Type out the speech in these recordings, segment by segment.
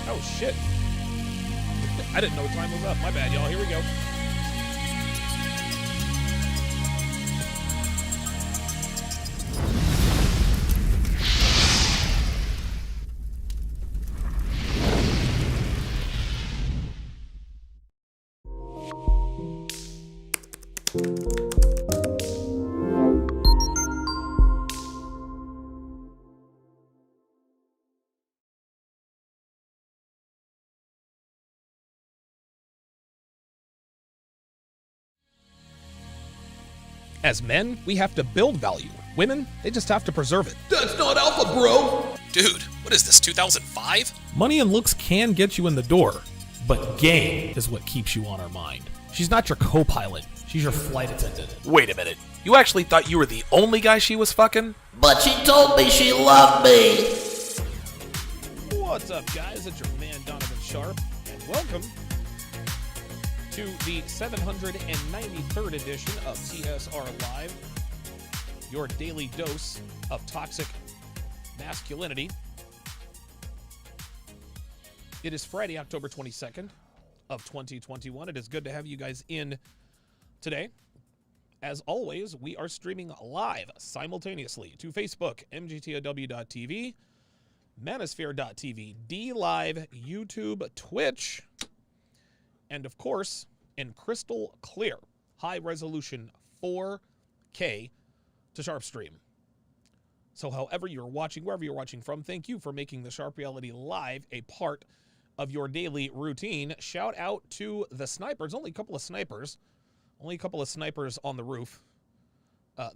Oh, shit. I didn't know time was up. My bad, y'all. Here we go. As men, we have to build value. Women, they just have to preserve it. That's not alpha, bro! Dude, what is this, 2005? Money and looks can get you in the door, but game is what keeps you on our mind. She's not your co-pilot, she's your flight attendant. Wait a minute. You actually thought you were the only guy she was fucking? But she told me she loved me! What's up, guys? It's your man, Donovan Sharp, and welcome to the 793rd edition of TSR Live, your daily dose of toxic masculinity. It is Friday, October 22nd of 2021. It is good to have you guys in today. As always, we are streaming live simultaneously to Facebook, mgtow.tv, manosphere.tv, DLive, YouTube, Twitch, and of course, in crystal clear, high resolution 4K to Sharp Stream. So however you're watching, wherever you're watching from, thank you for making the Sharp Reality Live a part of your daily routine. Shout out to the snipers. Only a couple of snipers. Only a couple of snipers on the roof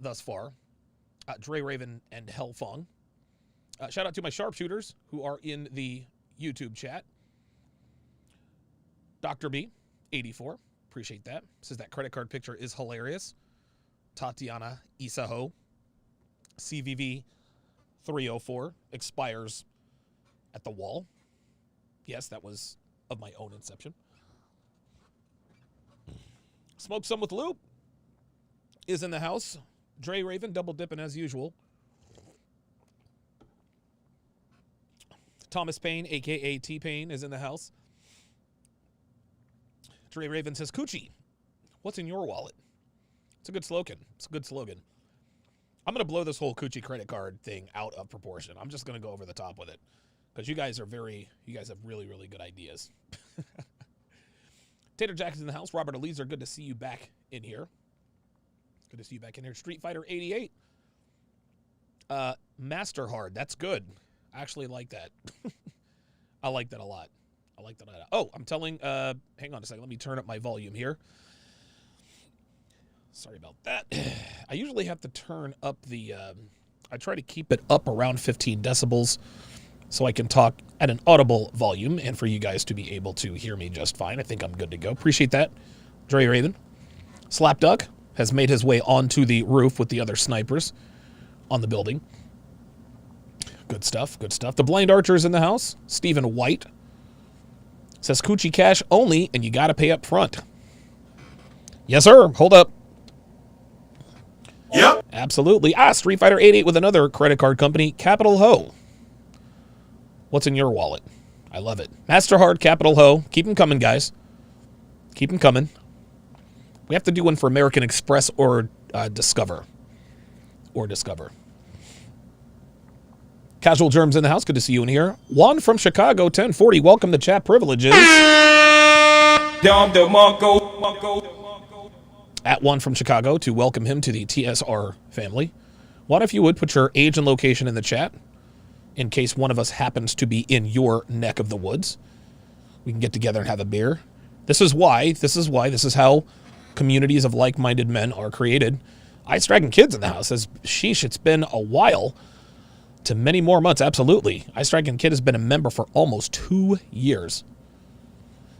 thus far. Dre Raven and Hellfong. Shout out to my sharpshooters who are in the YouTube chat. Dr. B, 84. Appreciate that. Says that credit card picture is hilarious. Tatiana Isaho. CVV 304 expires at the wall. Yes, that was of my own inception. Smoke Some with Loop is in the house. Dre Raven double dipping as usual. Thomas Payne, a.k.a. T-Pain, is in the house. Dre Raven says, Cüüchie, what's in your wallet? It's a good slogan. It's a good slogan. I'm going to blow this whole Cüüchie credit card thing out of proportion. I'm just going to go over the top with it. Because you guys have really good ideas. Tater Jack is in the house. Robert Eliezer, good to see you back in here. Good to see you back in here. Street Fighter 88. Master Hard, that's good. I actually like that. I like that a lot. I like the night out. Oh, I'm telling, hang on a second. Let me turn up my volume here. Sorry about that. I usually have to turn up the, I try to keep it up around 15 decibels so I can talk at an audible volume and for you guys to be able to hear me just fine. I think I'm good to go. Appreciate that. Dre Raven. Slapduck has made his way onto the roof with the other snipers on the building. Good stuff, good stuff. The blind archer's in the house. Stephen White says Cüüchie cash only, and you got to pay up front. Yes, sir. Hold up. Yep. Absolutely. Street Fighter 88 with another credit card company, Capital Ho. What's in your wallet? I love it. Master Hard, Capital Ho. Keep them coming, guys. Keep them coming. We have to do one for American Express or Discover. Or Discover. Casual Germs in the house. Good to see you in here. Juan from Chicago, 1040. Welcome to Chat Privileges. At Juan from Chicago to welcome him to the TSR family. Juan, if you would, put your age and location in the chat in case one of us happens to be in your neck of the woods. We can get together and have a beer. This is how communities of like-minded men are created. Ice Dragon Kids in the house says, sheesh, it's been a while to many more months. Absolutely. Ice Dragon Kid has been a member for almost 2 years.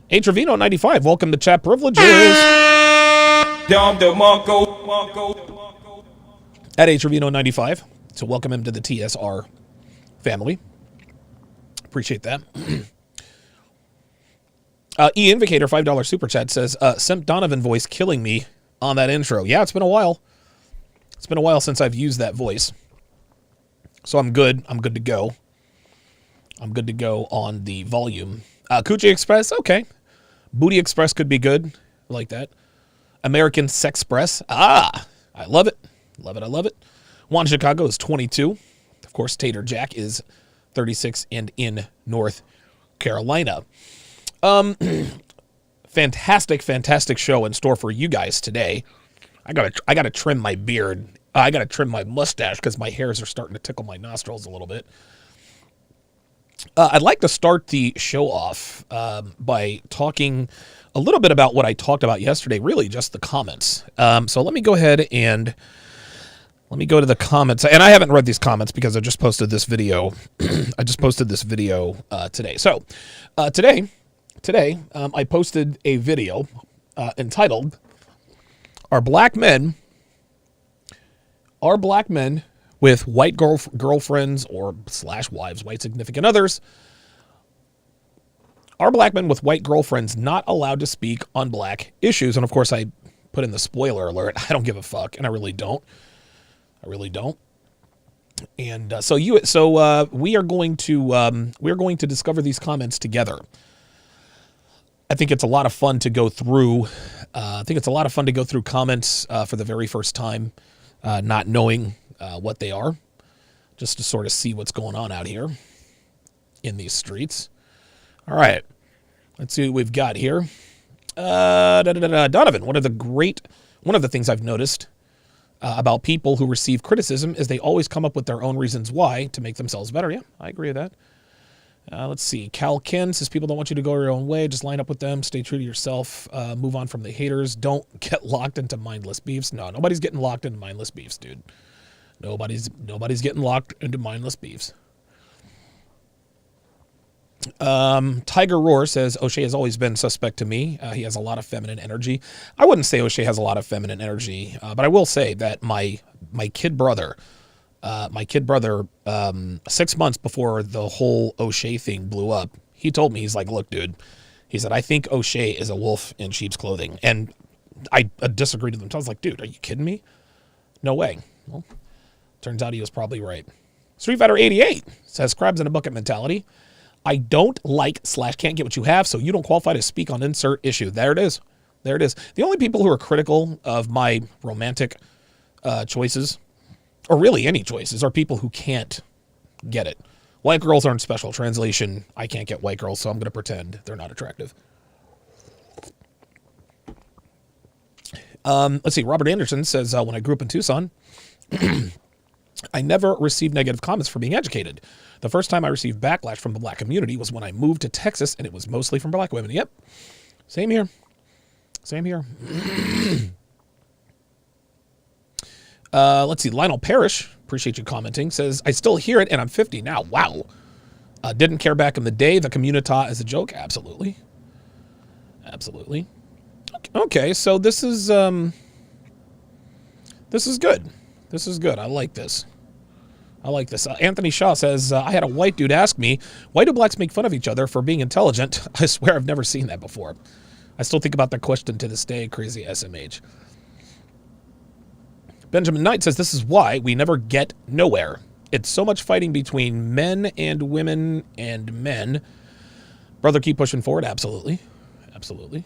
A Trevino 95, welcome to Chat Privileges. At A Trevino 95, so welcome him to the TSR family. Appreciate that. E Invocator $5 super chat says, Simp Donovan voice killing me on that intro. Yeah, it's been a while. It's been a while since I've used that voice. So I'm good. I'm good to go. I'm good to go on the volume. Cüüchie Express, okay. Booty Express could be good. I like that. American Sexpress. I love it. Love it. I love it. Juan Chicago is 22. Of course, Tater Jack is 36 and in North Carolina. Fantastic show in store for you guys today. I gotta trim my beard. I gotta trim my mustache because my hairs are starting to tickle my nostrils a little bit. I'd like to start the show off by talking a little bit about what I talked about yesterday, really just the comments. So let me go ahead and let me go to the comments. And I haven't read these comments because I just posted this video. I just posted this video today. So today I posted a video entitled, Are black men with white girlfriends or / wives, white significant others, are black men with white girlfriends not allowed to speak on black issues? And of course I put in the spoiler alert. I don't give a fuck, and I really don't. And so we are going to discover these comments together. I think it's a lot of fun to go through. Comments for the very first time, not knowing what they are, just to sort of see what's going on out here in these streets. All right, let's see what we've got here. Donovan, one of the things I've noticed about people who receive criticism is they always come up with their own reasons why to make themselves better. Yeah, I agree with that. Let's see. Cal Ken says people don't want you to go your own way. Just line up with them. Stay true to yourself. Move on from the haters. Don't get locked into mindless beefs. No, nobody's getting locked into mindless beefs, dude. Nobody's getting locked into mindless beefs. Tiger Roar says O'Shea has always been suspect to me. He has a lot of feminine energy. I wouldn't say O'Shea has a lot of feminine energy, but I will say that my kid brother, 6 months before the whole O'Shea thing blew up, he told me, he's like, look, dude, he said, I think O'Shea is a wolf in sheep's clothing. And I disagreed with him. I was like, dude, are you kidding me? No way. Well, turns out he was probably right. Street Fighter 88 says crabs in a bucket mentality. I don't like / can't get what you have, so you don't qualify to speak on insert issue. There it is. There it is. The only people who are critical of my romantic choices, or really any choices, are people who can't get it. White girls aren't special. Translation, I can't get white girls, so I'm going to pretend they're not attractive. Let's see. Robert Anderson says, when I grew up in Tucson, I never received negative comments for being educated. The first time I received backlash from the black community was when I moved to Texas, and it was mostly from black women. Yep. Same here. Same here. Let's see. Lionel Parrish, appreciate you commenting, says, I still hear it, and I'm 50 now. Wow. Didn't care back in the day. The community is a joke. Absolutely. Absolutely. Okay, so this is good. This is good. I like this. I like this. Anthony Shaw says, I had a white dude ask me, why do blacks make fun of each other for being intelligent? I swear I've never seen that before. I still think about that question to this day. Crazy SMH. Benjamin Knight says, this is why we never get nowhere. It's so much fighting between men and women and men. Brother, keep pushing forward. Absolutely. Absolutely.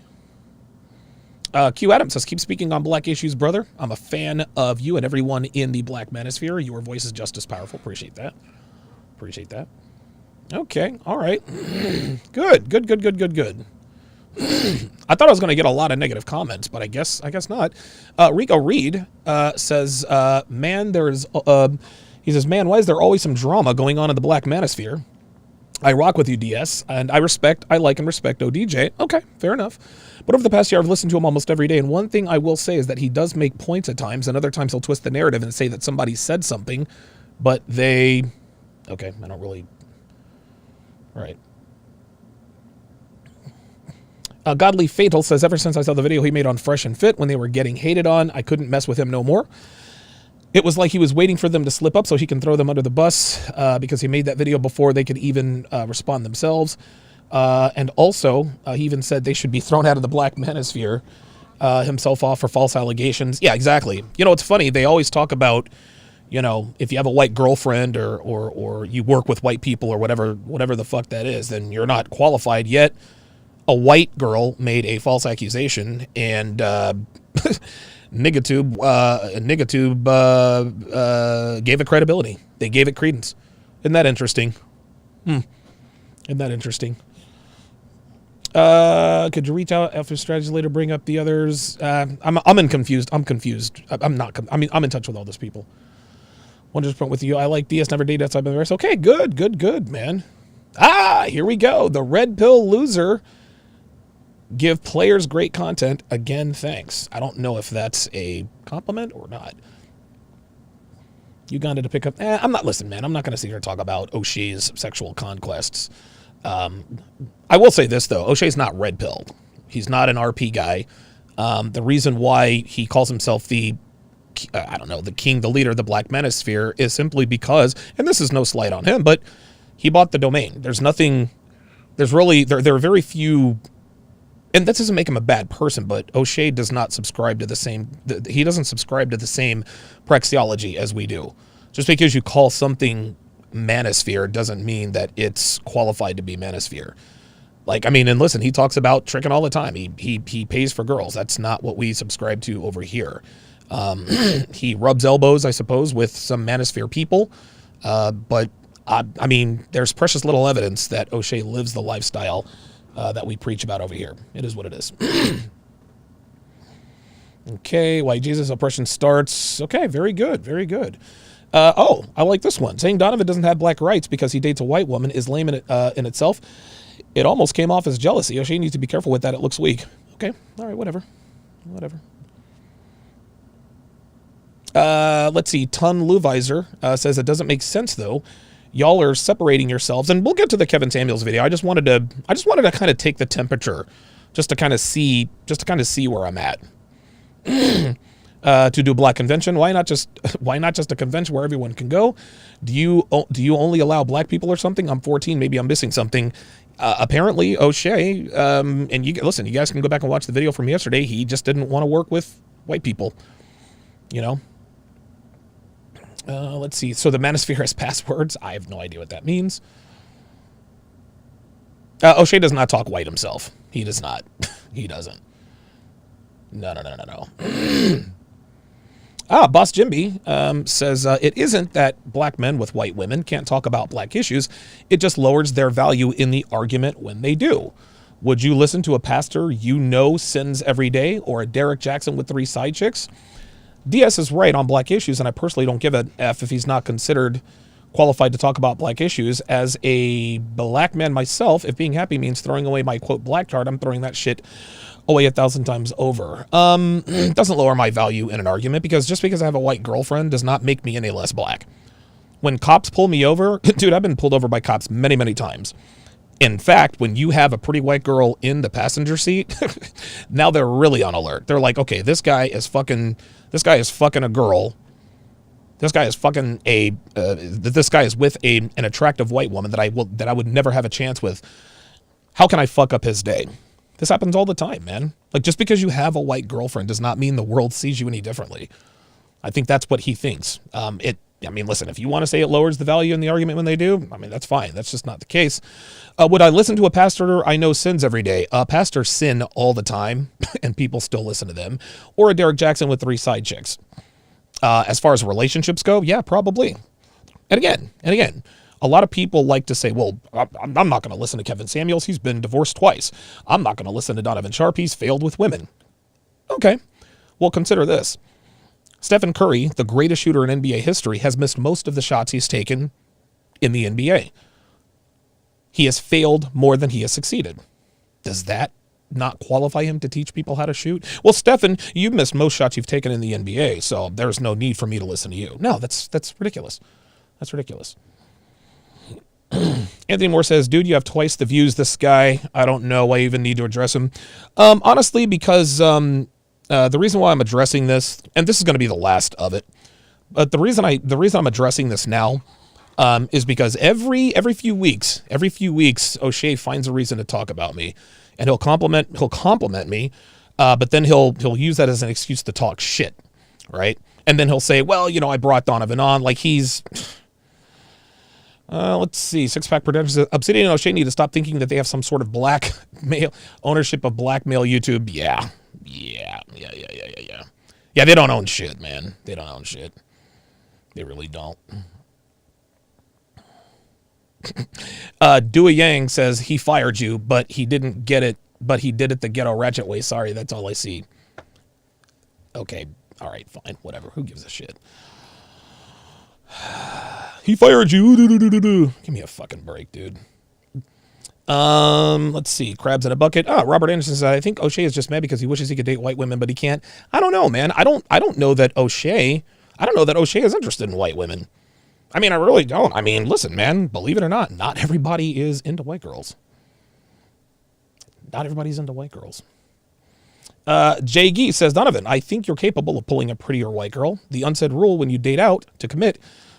Q Adams says, keep speaking on black issues, brother. I'm a fan of you and everyone in the black manosphere. Your voice is just as powerful. Appreciate that. Appreciate that. Okay. All right. Good. I thought I was going to get a lot of negative comments, but I guess not. Rico Reed says, man, he says, man, why is there always some drama going on in the black manosphere? I rock with you, DS, and I like and respect ODJ. Okay, fair enough. But over the past year, I've listened to him almost every day, and one thing I will say is that he does make points at times, and other times he'll twist the narrative and say that somebody said something, but okay, I don't really, all right. Godly Fatal says, ever since I saw the video he made on Fresh and Fit when they were getting hated on, I couldn't mess with him no more. It was like he was waiting for them to slip up so he can throw them under the bus because he made that video before they could even respond themselves. And also, he even said they should be thrown out of the black manosphere, himself off for false allegations. Yeah, exactly. You know, it's funny. They always talk about, you know, if you have a white girlfriend or you work with white people or whatever the fuck that is, then you're not qualified yet. A white girl made a false accusation and Nigatube gave it credibility. They gave it credence. Isn't that interesting? Isn't that interesting? Could you reach out after strategy later? Bring up the others. I'm confused. I'm in touch with all those people. Wonders point with you. I like DS. Never dated outside of the rest. Okay, good, man. Here we go. The red pill loser. Give players great content. Again, thanks. I don't know if that's a compliment or not. Uganda to pick up. I'm not listening, man. I'm not going to sit here and talk about O'Shea's sexual conquests. I will say this, though. O'Shea's not red pill. He's not an RP guy. The reason why he calls himself the king, the leader of the Black Manosphere is simply because, and this is no slight on him, but he bought the domain. There are very few. And that doesn't make him a bad person, but O'Shea does not subscribe to the same. He doesn't subscribe to the same praxeology as we do. Just because you call something manosphere doesn't mean that it's qualified to be manosphere. Like, I mean, and listen, he talks about tricking all the time. He pays for girls. That's not what we subscribe to over here. He rubs elbows, I suppose, with some manosphere people. But I mean, there's precious little evidence that O'Shea lives the lifestyle that we preach about over here. It is what it is. Okay, why Jesus oppression starts. Okay, very good. I like this one. Saying Donovan doesn't have black rights because he dates a white woman is lame in itself. It almost came off as jealousy. O'Shea needs to be careful with that. It looks weak. Okay, all right, whatever. Let's see. Ton Luvisor says it doesn't make sense though. Y'all are separating yourselves, and we'll get to the Kevin Samuels video. I just wanted to kind of take the temperature, just to kind of see where I'm at. To do a black convention, why not just a convention where everyone can go? Do you only allow black people or something? I'm 14, maybe I'm missing something. Apparently, O'Shea, and you guys can go back and watch the video from yesterday. He just didn't want to work with white people, you know. Let's see. So the manosphere has passwords. I have no idea what that means. O'Shea does not talk white himself. He does not. He doesn't. No. Boss Jimby says, it isn't that black men with white women can't talk about black issues. It just lowers their value in the argument when they do. Would you listen to a pastor you know sins every day or a Derek Jackson with 3 side chicks? DS is right on black issues, and I personally don't give a F if he's not considered qualified to talk about black issues. As a black man myself, if being happy means throwing away my quote black card, I'm throwing that shit away 1,000 times over. Doesn't lower my value in an argument, because just because I have a white girlfriend does not make me any less black. When cops pull me over, dude, I've been pulled over by cops many, many times. In fact, when you have a pretty white girl in the passenger seat, now they're really on alert. They're like, okay, this guy is fucking a girl. This guy is fucking this guy is with an attractive white woman that I would never have a chance with. How can I fuck up his day? This happens all the time, man. Like, just because you have a white girlfriend does not mean the world sees you any differently. I think that's what he thinks. I mean, listen, if you want to say it lowers the value in the argument when they do, I mean, that's fine. That's just not the case. Would I listen to a pastor I know sins every day? Pastors sin all the time, and people still listen to them. Or a Derek Jackson with 3 side chicks. As far as relationships go, yeah, probably. And again, a lot of people like to say, well, I'm not going to listen to Kevin Samuels. He's been divorced twice. I'm not going to listen to Donovan Sharp. He's failed with women. Okay, well, consider this. Stephen Curry, the greatest shooter in NBA history, has missed most of the shots he's taken in the NBA. He has failed more than he has succeeded. Does that not qualify him to teach people how to shoot? Well, Stephen, you've missed most shots you've taken in the NBA, so there's no need for me to listen to you. No, that's ridiculous. That's ridiculous. Anthony Moore says, dude, you have twice the views. This guy, I don't know why I even need to address him. Honestly, because the reason why I'm addressing this, and this is going to be the last of it, but the reason I'm addressing this now is because every few weeks, O'Shea finds a reason to talk about me, and he'll compliment me, but then he'll use that as an excuse to talk shit, right? And then he'll say, well, you know, I brought Donovan on, like he's. Let's see. Six Pack Productions. Obsidian and O'Shea need to stop thinking that they have some sort of black male ownership of black male YouTube. Yeah. Yeah, they don't own shit, man. They don't own shit. They really don't. Dewey Yang says he fired you, but he didn't get it. But he did it the ghetto ratchet way. Sorry, that's all I see. Okay. All right. Fine. Whatever. Who gives a shit? He fired you. Give me a fucking break, dude. Let's see. Crabs in a bucket. Robert Anderson says, I think O'Shea is just mad because he wishes he could date white women, but he can't. I don't know, man. I don't know that O'Shea is interested in white women. I mean, I really don't. I mean, listen, man, believe it or not everybody is into white girls. Not everybody's into white girls. Jay Gee says, Donovan, I think you're capable of pulling a prettier white girl. The unsaid rule when you date out to commit,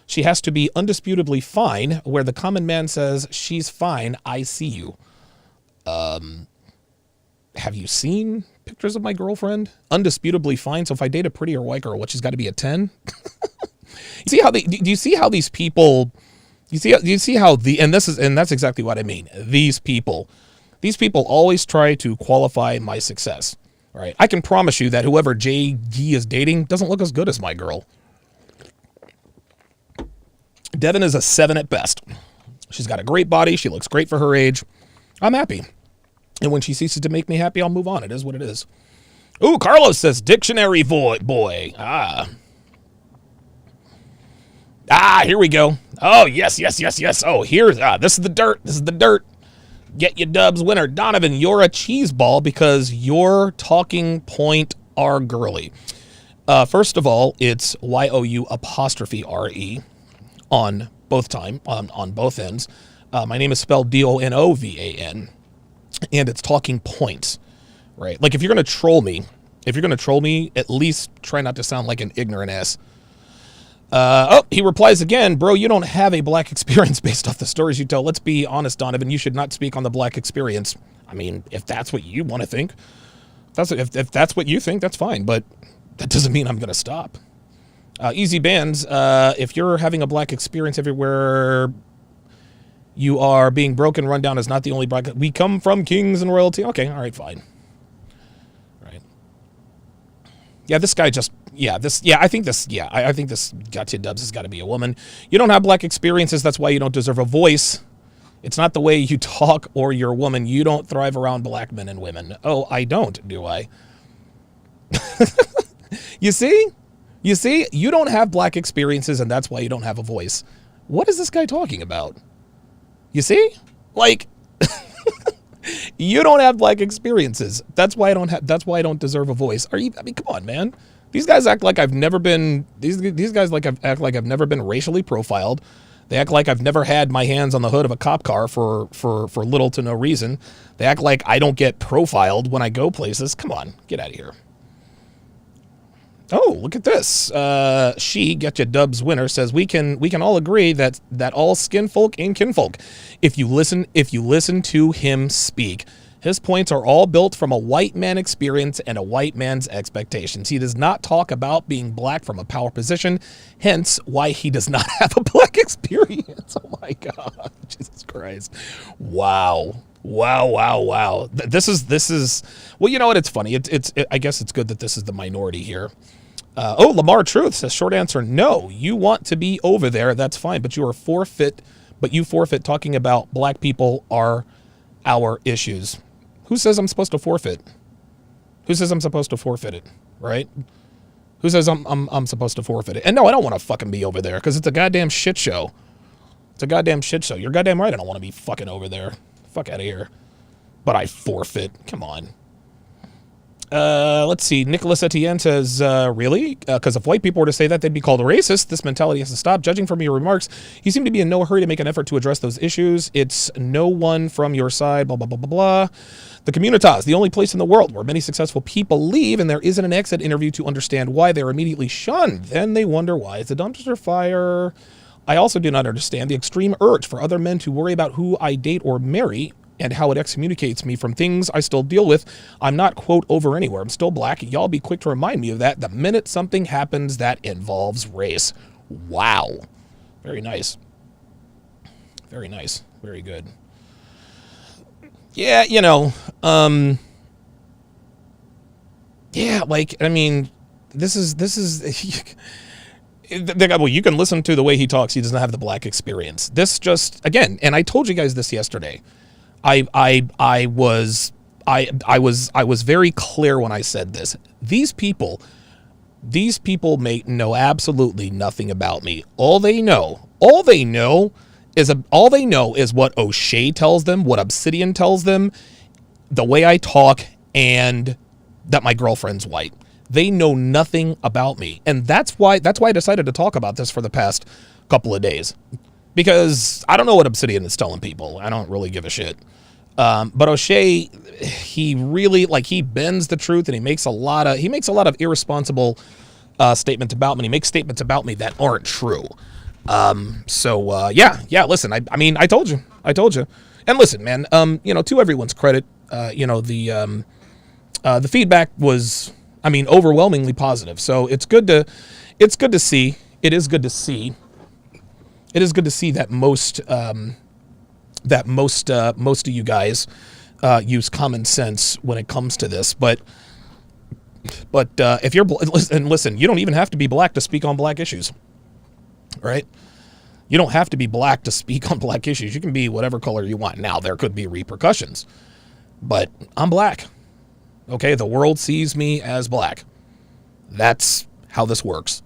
she has to be undisputably fine, where the common man says, she's fine, I see you. Have you seen pictures of my girlfriend? Undisputably fine. So if I date a prettier white girl, what, she's got to be a 10? Do you see how these people, and that's exactly what I mean. These people always try to qualify my success. All right. I can promise you that whoever Jay Gee is dating doesn't look as good as my girl. Devin is a 7 at best. She's got a great body. She looks great for her age. I'm happy. And when she ceases to make me happy, I'll move on. It is what it is. Ooh, Carlos says dictionary boy. Here we go. Oh, yes. Oh, this is the dirt. Get your dubs winner. Donovan, you're a cheese ball because your talking point are girly. First of all, it's YOU''RE. On both ends. My name is spelled DONOVAN, and it's talking points, right? Like if you're gonna troll me, at least try not to sound like an ignorant ass. He replies again, bro, you don't have a black experience based off the stories you tell. Let's be honest, Donovan, you should not speak on the black experience. I mean, if that's what you want to think, if that's what you think, that's fine, but that doesn't mean I'm gonna stop. Easy Bands, if you're having a black experience everywhere you are being broken, run down is not the only black. We come from kings and royalty. Okay, all right, fine. All right. Yeah, this guy just, I think this gotcha dubs has got to be a woman. You don't have black experiences. That's why you don't deserve a voice. It's not the way you talk or you're a woman. You don't thrive around black men and women. Oh, I don't, do I? You see? You see, you don't have black experiences, and that's why you don't have a voice. What is this guy talking about? You see? Like, you don't have black experiences. That's why I don't have. That's why I don't deserve a voice. I mean, come on, man. These guys act like I've never been. These guys act like I've never been racially profiled. They act like I've never had my hands on the hood of a cop car for little to no reason. They act like I don't get profiled when I go places. Come on, get out of here. Oh, look at this. She, Get Ya Dubs winner, says we can all agree that all skin folk ain't kinfolk. If you listen to him speak, his points are all built from a white man experience and a white man's expectations. He does not talk about being black from a power position, hence why he does not have a black experience. Oh my God, Jesus Christ. Wow. This is well, you know what? It's funny. I guess it's good that this is the minority here. Lamar Truth says, short answer, no. You want to be over there, that's fine, but you forfeit talking about black people are our issues. Who says I'm supposed to forfeit? Who says I'm supposed to forfeit it? Right? Who says I'm supposed to forfeit it? And no, I don't want to fucking be over there because it's a goddamn shit show. It's a goddamn shit show. You're goddamn right. I don't want to be fucking over there. Fuck out of here. But I forfeit. Come on. Let's see. Nicholas Etienne says, really? Because if white people were to say that, they'd be called a racist. This mentality has to stop. Judging from your remarks, you seem to be in no hurry to make an effort to address those issues. It's no one from your side, blah, blah, blah, blah, blah. The Communitas, the only place in the world where many successful people leave and there isn't an exit interview to understand why they're immediately shunned. Then they wonder why it's a dumpster fire. I also do not understand the extreme urge for other men to worry about who I date or marry and how it excommunicates me from things I still deal with. I'm not, quote, over anywhere. I'm still black. Y'all be quick to remind me of that the minute something happens that involves race. Wow. Very nice. Very nice. Very good. Yeah, you know, yeah, like, I mean, this is, well, you can listen to the way he talks. He doesn't have the black experience. This just, again, and I told you guys this yesterday. I was very clear when I said this. These people may know absolutely nothing about me. All they know is what O'Shea tells them, what Obsidian tells them, the way I talk, and that my girlfriend's white. They know nothing about me. And that's why I decided to talk about this for the past couple of days. Because I don't know what Obsidian is telling people. I don't really give a shit. But O'Shea, he really, like, he bends the truth and he makes a lot of irresponsible statements about me. He makes statements about me that aren't true. Yeah, listen, I mean, I told you. And listen, man, you know, to everyone's credit, you know, the feedback was, I mean, overwhelmingly positive. So it's good to see. It is good to see that most of you guys use common sense when it comes to this. But if you're, listen, you don't even have to be black to speak on black issues. Right? You don't have to be black to speak on black issues. You can be whatever color you want. Now, there could be repercussions, but I'm black. Okay, the world sees me as black. That's how this works.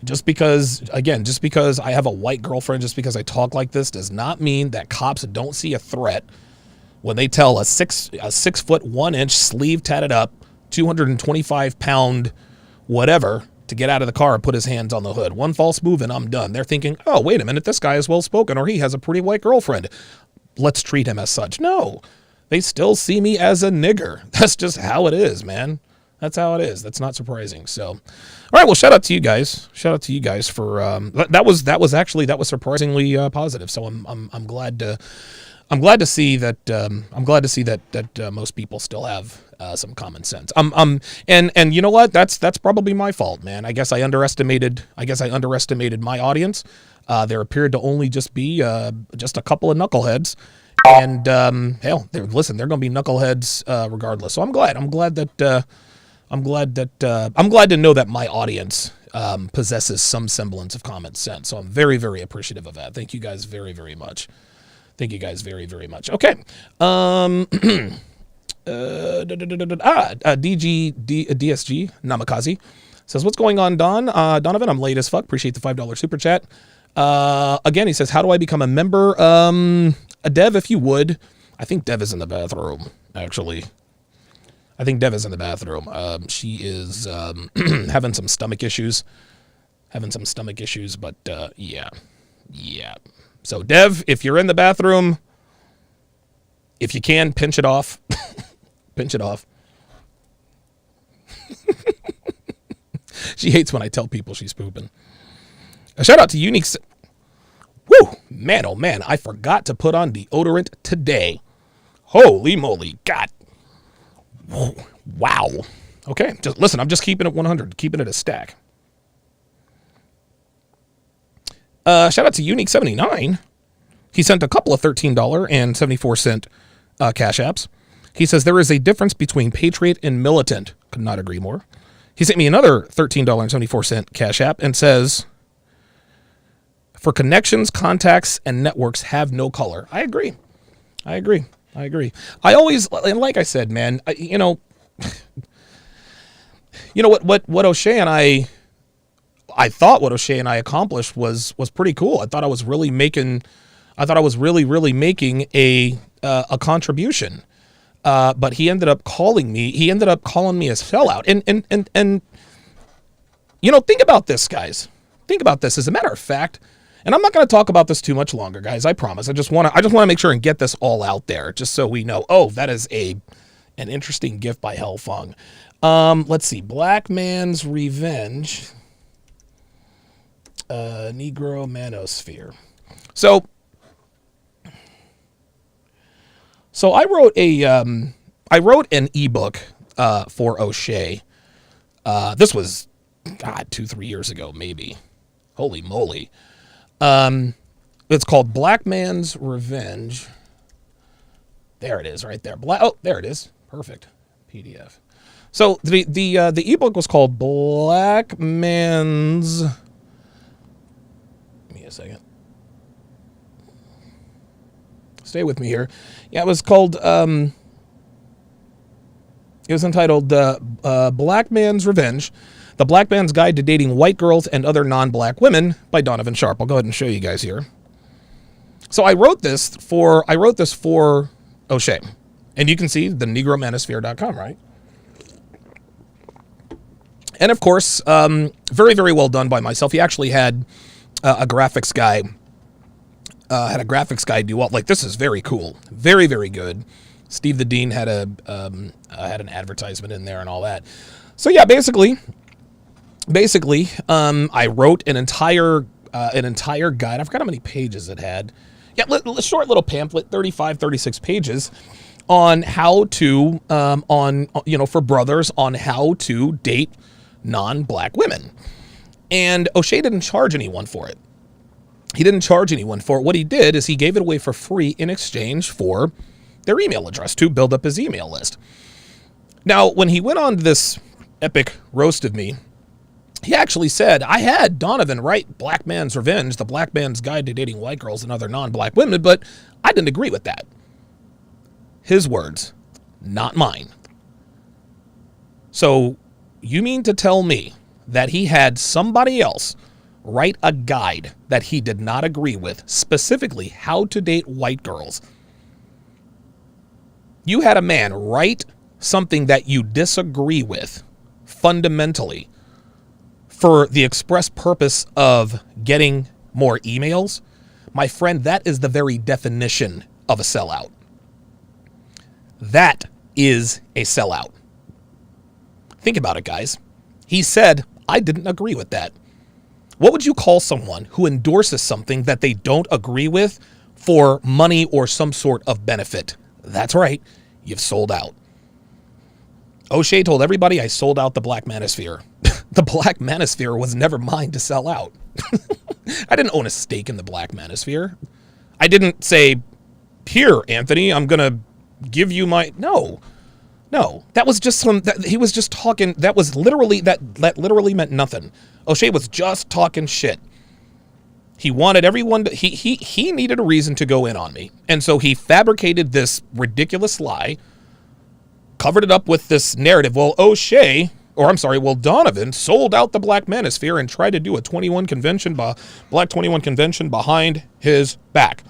Just because I have a white girlfriend, just because I talk like this, does not mean that cops don't see a threat when they tell a 6 foot 1 inch sleeve tatted up, 225 pound whatever to get out of the car and put his hands on the hood. One false move and I'm done. They're thinking, oh, wait a minute, this guy is well spoken, or he has a pretty white girlfriend. Let's treat him as such. No, they still see me as a nigger. That's just how it is, man. That's how it is. That's not surprising. So, all right. Well, shout out to you guys. Shout out to you guys for that was surprisingly positive. So I'm glad to see that most people still have some common sense. And you know what? That's probably my fault, man. I guess I underestimated my audience. There appeared to only just be just a couple of knuckleheads. And hell, they're going to be knuckleheads regardless. So I'm glad to know that my audience possesses some semblance of common sense. So I'm very, very appreciative of that. Thank you guys very, very much. Thank you guys very, very much. Okay. DSG Namikaze Says, what's going on, Donovan? I'm late as fuck. Appreciate the $5 super chat. Again, he says, how do I become a member? A Dev, if you would. I think Dev is in the bathroom, actually. I think Dev is in the bathroom. She is having some stomach issues. But yeah. So, Dev, if you're in the bathroom, if you can, pinch it off. Pinch it off. She hates when I tell people she's pooping. A shout out to Unique. Woo! Man, oh man, I forgot to put on deodorant today. Holy moly. God. Whoa. Wow. Okay, just listen, I'm just keeping it 100, keeping it a stack. Shout out to Unique79. He sent a couple of $13.74 cash apps. He says, there is a difference between patriot and militant. Could not agree more. He sent me another $13.74 cash app and says, for connections, contacts, and networks have no color. I agree. I always, and like I said, man, you know what O'Shea and I thought what O'Shea and I accomplished was pretty cool. I thought I was really making a contribution. But he ended up calling me. He ended up calling me a sellout. And you know, think about this, guys. Think about this. As a matter of fact, and I'm not going to talk about this too much longer, guys. I promise. I just want to make sure and get this all out there, just so we know. Oh, that is an interesting gift by Hellfung. Let's see. Black Man's Revenge. Negro Manosphere. So I wrote an ebook for O'Shea. This was, God, 2-3 years ago, maybe. Holy moly. It's called Black Man's Revenge. There it is, right there. There it is. Perfect. PDF. So the ebook was called Black Man's. Give me a second. Stay with me here. Yeah, it was called, it was entitled Black Man's Revenge, The Black Man's Guide to Dating White Girls and Other Non-Black Women by Donovan Sharp. I'll go ahead and show you guys here. So I wrote this for O'Shea. And you can see the negromanosphere.com, right? And of course, very, very well done by myself. He actually had a graphics guy do all, like, this is very cool. Very, very good. Steve the Dean had an advertisement in there and all that. So yeah, basically, I wrote an entire guide. I forgot how many pages it had. Yeah, short little pamphlet, 35, 36 pages on how to, for brothers, on how to date non-black women. And O'Shea didn't charge anyone for it. What he did is he gave it away for free in exchange for their email address to build up his email list. Now, when he went on this epic roast of me, he actually said, I had Donovan write Black Man's Revenge, The Black Man's Guide to Dating White Girls and Other Non-Black Women, but I didn't agree with that. His words, not mine. So you mean to tell me that he had somebody else write a guide that he did not agree with, specifically how to date white girls? You had a man write something that you disagree with fundamentally for the express purpose of getting more emails? My friend, that is the very definition of a sellout. That is a sellout. Think about it, guys. He said, I didn't agree with that. What would you call someone who endorses something that they don't agree with for money or some sort of benefit? That's right. You've sold out. O'Shea told everybody I sold out the Black Manosphere. The Black Manosphere was never mine to sell out. I didn't own a stake in the Black Manosphere. I didn't say, here, Anthony, I'm going to give you my... No. That was just he was just talking. That literally meant nothing. O'Shea was just talking shit. He wanted everyone to... He needed a reason to go in on me. And so he fabricated this ridiculous lie, covered it up with this narrative. Well, O'Shea Donovan sold out the Black Manosphere and tried to do a Black 21 convention behind his back.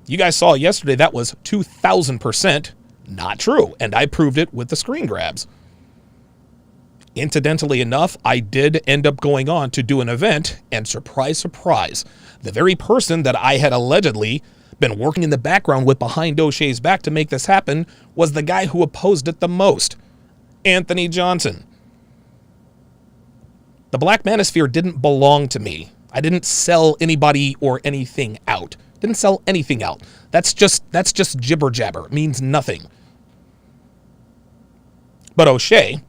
You guys saw yesterday that was 2,000% not true, and I proved it with the screen grabs. Incidentally enough, I did end up going on to do an event, and surprise, surprise, the very person that I had allegedly been working in the background with behind O'Shea's back to make this happen was the guy who opposed it the most, Anthony Johnson. The Black Manosphere didn't belong to me. I didn't sell anybody or anything out. Didn't sell anything out. That's just jibber jabber. It means nothing. But O'Shea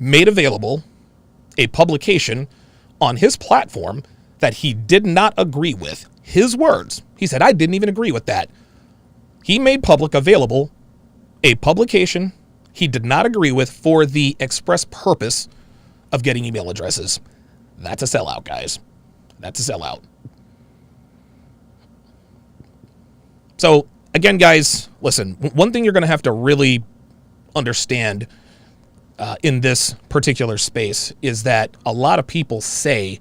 made available a publication on his platform that he did not agree with. His words. He said, I didn't even agree with that. He made public available a publication he did not agree with for the express purpose of getting email addresses. That's a sellout, guys. That's a sellout. So, again, guys, listen, one thing you're going to have to really understand in this particular space is that a lot of people say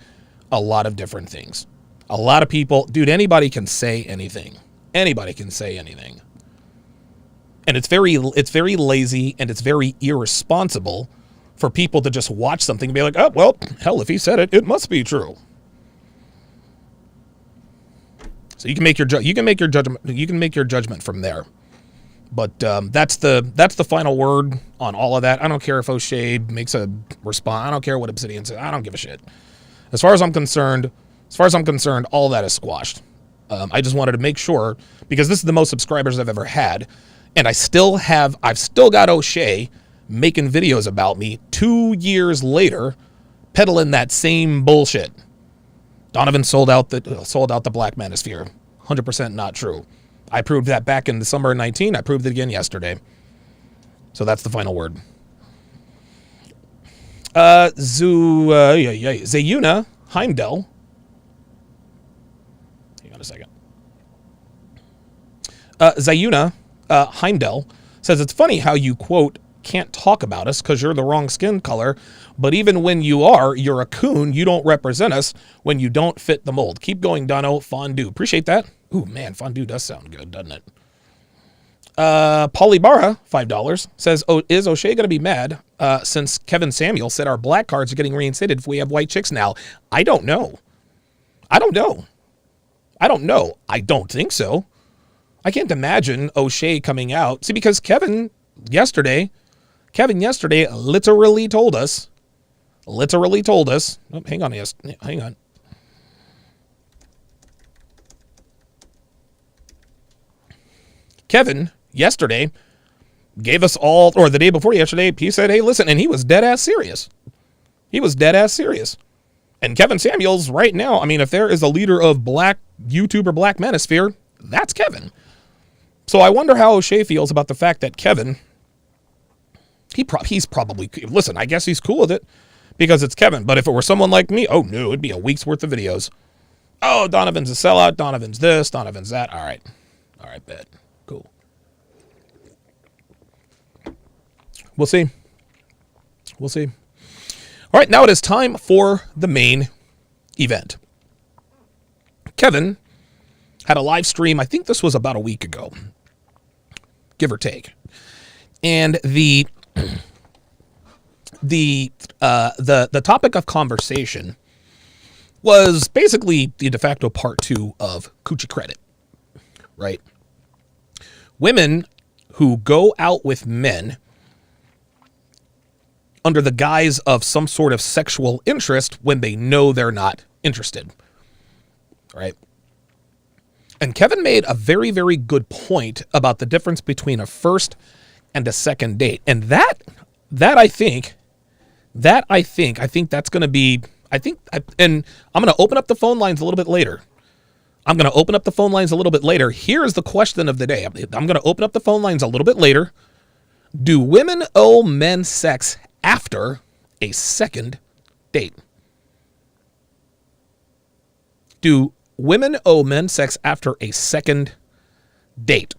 a lot of different things. A lot of people, dude, anybody can say anything. Anybody can say anything. And it's very lazy and it's very irresponsible for people to just watch something and be like, oh, well, hell, if he said it, it must be true. So you can make your judgment from there. But that's the final word on all of that. I don't care if O'Shea makes a response. I don't care what Obsidian says. I don't give a shit. As far as I'm concerned, all that is squashed. I just wanted to make sure, because this is the most subscribers I've ever had, and I've still got O'Shea making videos about me 2 years later, peddling that same bullshit. Donovan sold out the Black Manosphere. 100% not true. I proved that back in the summer of 19. I proved it again yesterday. So that's the final word. Zayuna Heimdall. Hang on a second. Zayuna Heimdall says, it's funny how you, quote, can't talk about us because you're the wrong skin color, but even when you are, you're a coon. You don't represent us when you don't fit the mold. Keep going, Dono. Fondue. Appreciate that. Ooh, man, fondue does sound good, doesn't it? Polybara, $5, says, oh, is O'Shea going to be mad since Kevin Samuel said our black cards are getting reinstated if we have white chicks now? I don't know. I don't think so. I can't imagine O'Shea coming out. See, because Kevin yesterday literally told us. Oh, hang on. Kevin yesterday gave us all, or the day before yesterday, he said, hey, listen, and he was dead ass serious. And Kevin Samuels right now, I mean, if there is a leader of Black YouTuber Black Manosphere, that's Kevin. So I wonder how O'Shea feels about the fact that Kevin, he's probably, listen, I guess he's cool with it because it's Kevin. But if it were someone like me, oh no, it'd be a week's worth of videos. Oh, Donovan's a sellout. Donovan's this, Donovan's that. All right, bet. Cool. We'll see. All right, now it is time for the main event. Kevin had a live stream, I think this was about a week ago, give or take. And the topic of conversation was basically the de facto part 2 of Cüüchie credit, right? Women who go out with men under the guise of some sort of sexual interest when they know they're not interested, right? And Kevin made a very, very good point about the difference between a first and a second date. And that I think that's going to be, and I'm going to open up the phone lines a little bit later. Here's the question of the day. I'm going to open up the phone lines a little bit later. Do women owe men sex after a second date? Do women owe men sex after a second date?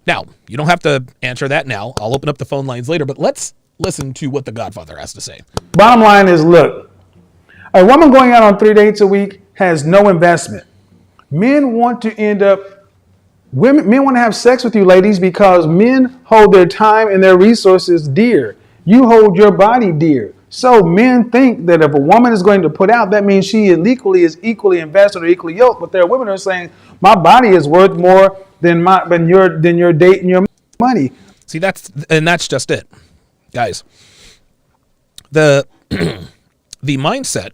Now, you don't have to answer that now. I'll open up the phone lines later, but let's listen to what the Godfather has to say. Bottom line is, look, a woman going out on 3 dates a week has no investment. Men want to men want to have sex with you, ladies, because men hold their time and their resources dear. You hold your body dear. So men think that if a woman is going to put out, that means she is equally invested or equally yoked. But there are women who are saying, my body is worth more than your date and your money. See, that's just it, guys. The the mindset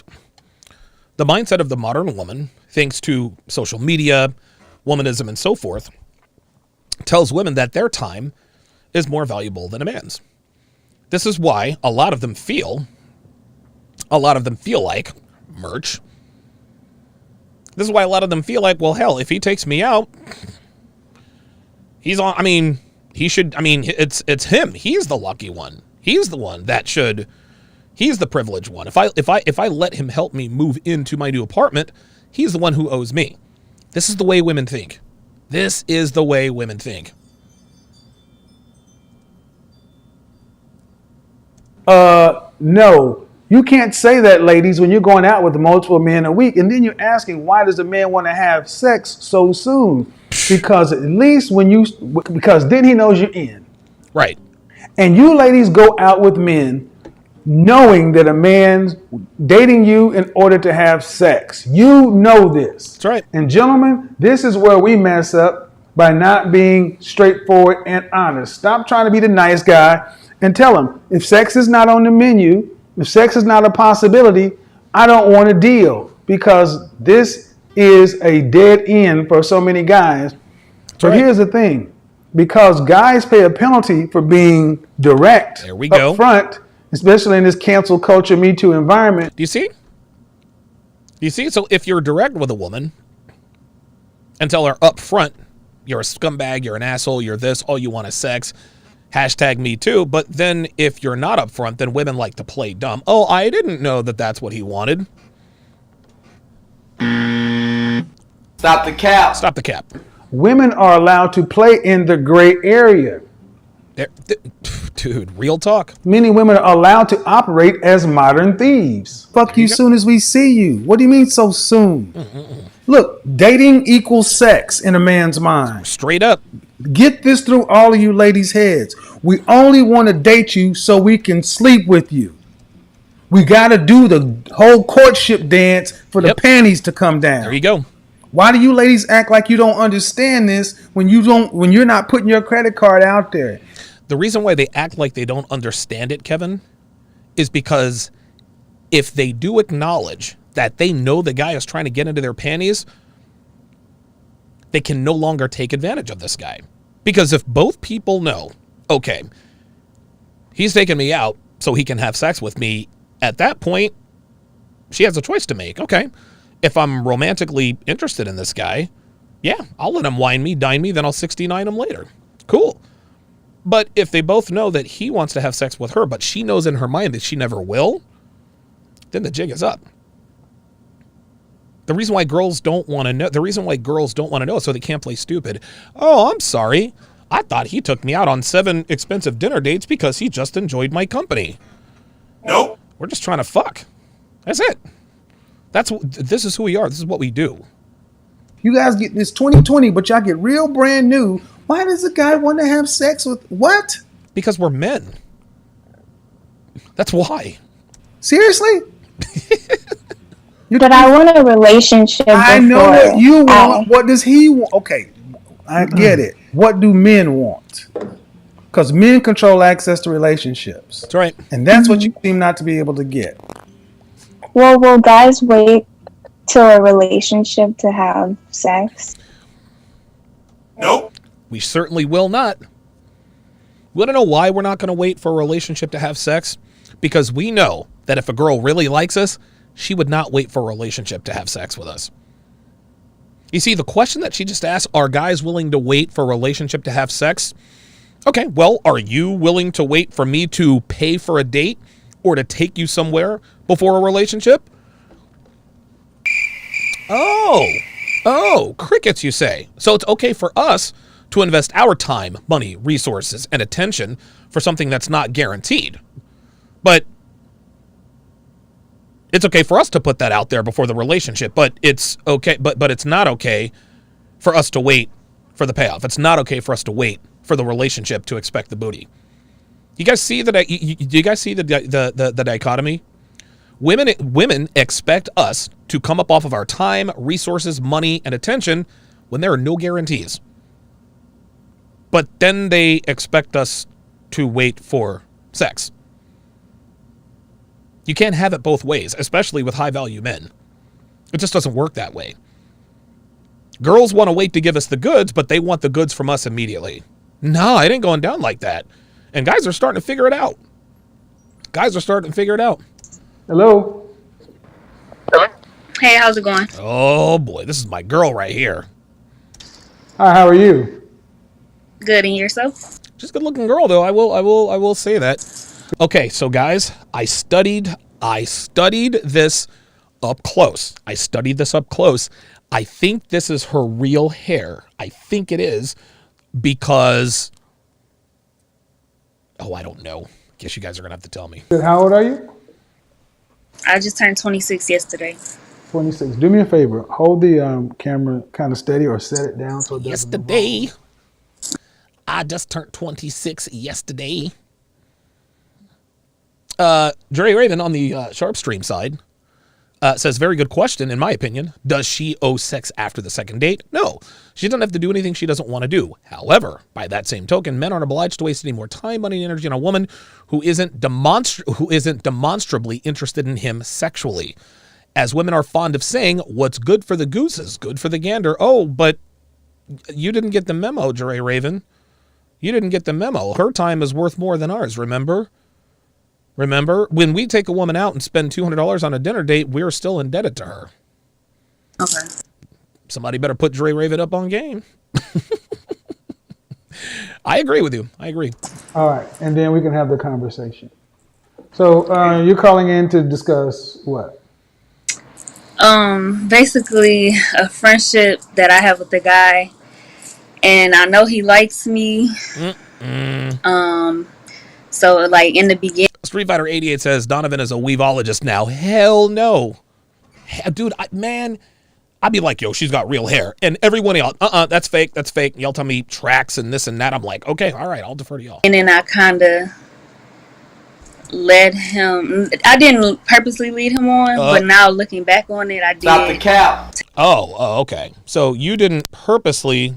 of the modern woman, thanks to social media, womanism, and so forth, tells women that their time is more valuable than a man's. This is why a lot of them feel like merch. This is why a lot of them feel like, well, hell, if he takes me out, he's on. I mean, he should. I mean, it's him. He's the lucky one. He's the one that should. He's the privileged one. If I let him help me move into my new apartment, he's the one who owes me. This is the way women think. This is the way women think. No, you can't say that, ladies, when you're going out with multiple men a week, and then you're asking, why does a man want to have sex so soon? Because at least because then he knows you're in. Right. And you ladies go out with men knowing that a man's dating you in order to have sex. You know this. That's right. And gentlemen, this is where we mess up by not being straightforward and honest. Stop trying to be the nice guy and tell him, if sex is not on the menu, if sex is not a possibility, I don't want a deal, because this is a dead end for so many guys. But here's the thing, because guys pay a penalty for being direct up front, especially in this cancel culture, Me Too environment. Do you see? So if you're direct with a woman and tell her up front, you're a scumbag, you're an asshole, you're this, all you want is sex, hashtag Me Too. But then if you're not up front, then women like to play dumb. Oh, I didn't know that that's what he wanted. Stop the cap. Stop the cap. Women are allowed to play in the gray area. Dude, real talk. Many women are allowed to operate as modern thieves. Fuck you soon as we see you. What do you mean so soon? Look, dating equals sex in a man's mind. Straight up. Get this through all of you ladies' heads. We only want to date you so we can sleep with you. We got to do the whole courtship dance for the panties to come down. There you go. Why do you ladies act like you don't understand this when you're not putting your credit card out there? The reason why they act like they don't understand it, Kevin, is because if they do acknowledge that they know the guy is trying to get into their panties, they can no longer take advantage of this guy. Because if both people know, okay, he's taking me out so he can have sex with me, at that point, she has a choice to make. Okay, if I'm romantically interested in this guy, yeah, I'll let him wine me, dine me, then I'll 69 him later. Cool. But if they both know that he wants to have sex with her, but she knows in her mind that she never will, then the jig is up. The reason why girls don't want to know is so they can't play stupid. Oh, I'm sorry. I thought he took me out on 7 expensive dinner dates because he just enjoyed my company. Nope. We're just trying to fuck. That's it. This is who we are. This is what we do. You guys get this 2020, but y'all get real brand new. Why does a guy want to have sex with what? Because we're men. That's why. Seriously? But I want a relationship. I know what you want. What does he want? Okay, I get it. What do men want? Because men control access to relationships. That's right. And that's what you seem not to be able to get. Well, will guys wait till a relationship to have sex? Nope. We certainly will not. We want to know why we're not going to wait for a relationship to have sex? Because we know that if a girl really likes us, she would not wait for a relationship to have sex with us. You see, the question that she just asked, are guys willing to wait for a relationship to have sex? Okay, well, are you willing to wait for me to pay for a date or to take you somewhere before a relationship? Oh, crickets, you say. So it's okay for us to invest our time, money, resources, and attention for something that's not guaranteed. But it's okay for us to put that out there before the relationship, but it's okay, but it's not okay for us to wait for the payoff. It's not okay for us to wait for the relationship to expect the booty. You guys see do you guys see the dichotomy? Women expect us to come up off of our time, resources, money, and attention when there are no guarantees. But then they expect us to wait for sex. You can't have it both ways, especially with high-value men. It just doesn't work that way. Girls want to wait to give us the goods, but they want the goods from us immediately. No, it ain't going down like that. And guys are starting to figure it out. Hello. Hey, how's it going? Oh boy, this is my girl right here. Hi, how are you? Good, and yourself? She's a good-looking girl, though. I will say that. Okay, so guys, I studied this up close. I think this is her real hair. I think it is because, I don't know. Guess you guys are gonna have to tell me. How old are you? I just turned 26 yesterday. 26. Do me a favor. Hold the camera kind of steady or set it down so it doesn't move Yesterday, I just turned 26 yesterday. Dre Raven on the Sharp Stream side says, very good question, in my opinion. Does she owe sex after the second date? No. She doesn't have to do anything she doesn't want to do. However, by that same token, men aren't obliged to waste any more time, money, and energy on a woman who isn't demonstrably interested in him sexually. As women are fond of saying, what's good for the goose is good for the gander. Oh, but you didn't get the memo, Dre Raven. You didn't get the memo. Her time is worth more than ours, remember? Remember, when we take a woman out and spend $200 on a dinner date, we're still indebted to her. Okay. Somebody better put Dre Raven up on game. I agree with you. I agree. All right, and then we can have the conversation. So you're calling in to discuss what? Basically a friendship that I have with the guy, and I know he likes me. So like in the beginning, Street Fighter 88 says Donovan is a weavologist now. Hell no. Dude, I'd be like, yo, she's got real hair. And everyone else, that's fake. Y'all tell me tracks and this and that. I'm like, okay, all right, I'll defer to y'all. and then I kind of led him. I didn't purposely lead him on, but now looking back on it, I did. Stop the cap. Oh, okay. So you didn't purposely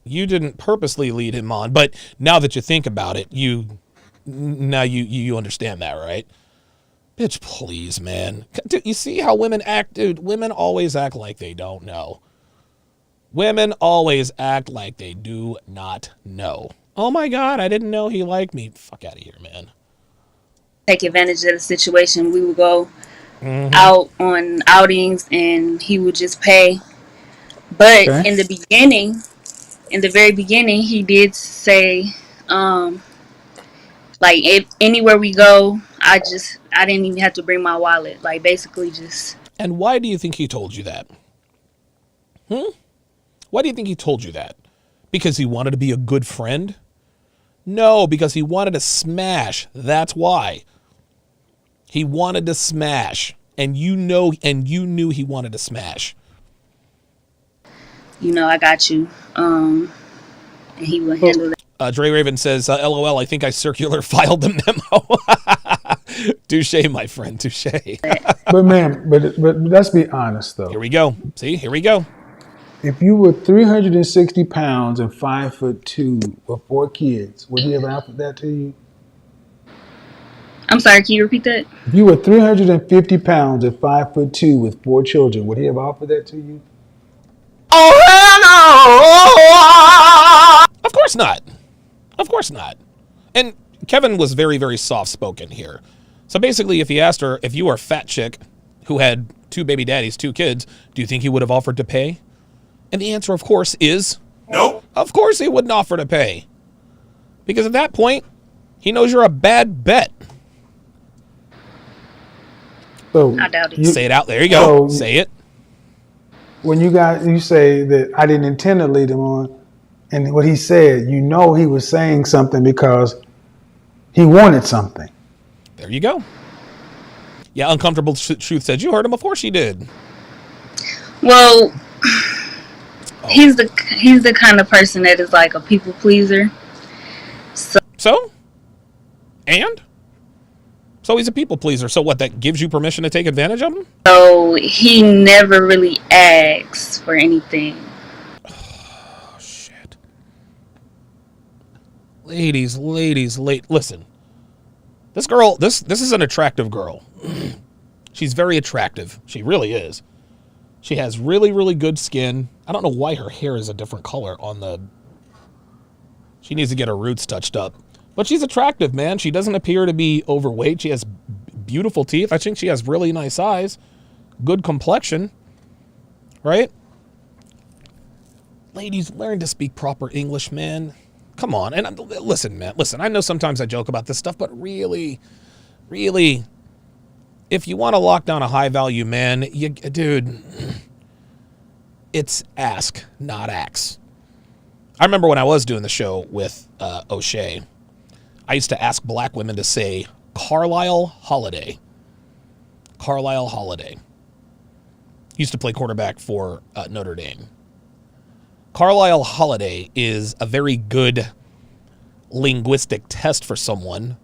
lead him on, but now that you think about it, you understand that, right? Bitch, please, man. Dude, you see how women act? Dude, women always act like they don't know. Women always act like they do not know. Oh my God, I didn't know he liked me. Fuck out of here, man. Take advantage of the situation. We would go out on outings, and he would just pay. But Okay. in the very beginning, he did say, like, if anywhere we go, I didn't even have to bring my wallet. Like, basically just. And why do you think he told you that? Why do you think he told you that? Because he wanted to be a good friend? No, because he wanted to smash. That's why. He wanted to smash. And you knew he wanted to smash. I got you. And he would handle that. Dre Raven says, LOL, I think I circular filed the memo. Touche, my friend, touche. But man, but let's be honest though. Here we go. See, here we go. If you were 360 pounds and 5'2" with 4 kids, would he have offered that to you? I'm sorry, can you repeat that? If you were 350 pounds and 5'2" with 4 children, would he have offered that to you? Of course not. Of course not. And Kevin was very, very soft-spoken here. So basically, if he asked her, if you were a fat chick who had 2 baby daddies, 2 kids, do you think he would have offered to pay? And the answer, of course, is... Nope. Of course he wouldn't offer to pay. Because at that point, he knows you're a bad bet. So I doubt it. Say it out. There you go. Say it. When you say that I didn't intend to lead him on, and what he said, he was saying something because he wanted something. There you go. Yeah, Uncomfortable Truth said you heard him before she did. Well, he's the kind of person that is like a people pleaser. So? And? So he's a people pleaser. So what, that gives you permission to take advantage of him? So he never really asks for anything. Oh, shit. Ladies, listen. This girl, this is an attractive girl. She's very attractive. She really is. She has really, really good skin. I don't know why her hair is a different color on the... She needs to get her roots touched up. But she's attractive, man. She doesn't appear to be overweight. She has beautiful teeth. I think she has really nice eyes. Good complexion. Right? Ladies, learn to speak proper English, man. Come on. And listen, man. Listen, I know sometimes I joke about this stuff, but really, if you want to lock down a high-value man, dude, it's ask, not ax. I remember when I was doing the show with O'Shea, I used to ask black women to say Carlisle Holiday. Carlisle Holiday. He used to play quarterback for Notre Dame. Carlisle Holiday is a very good linguistic test for someone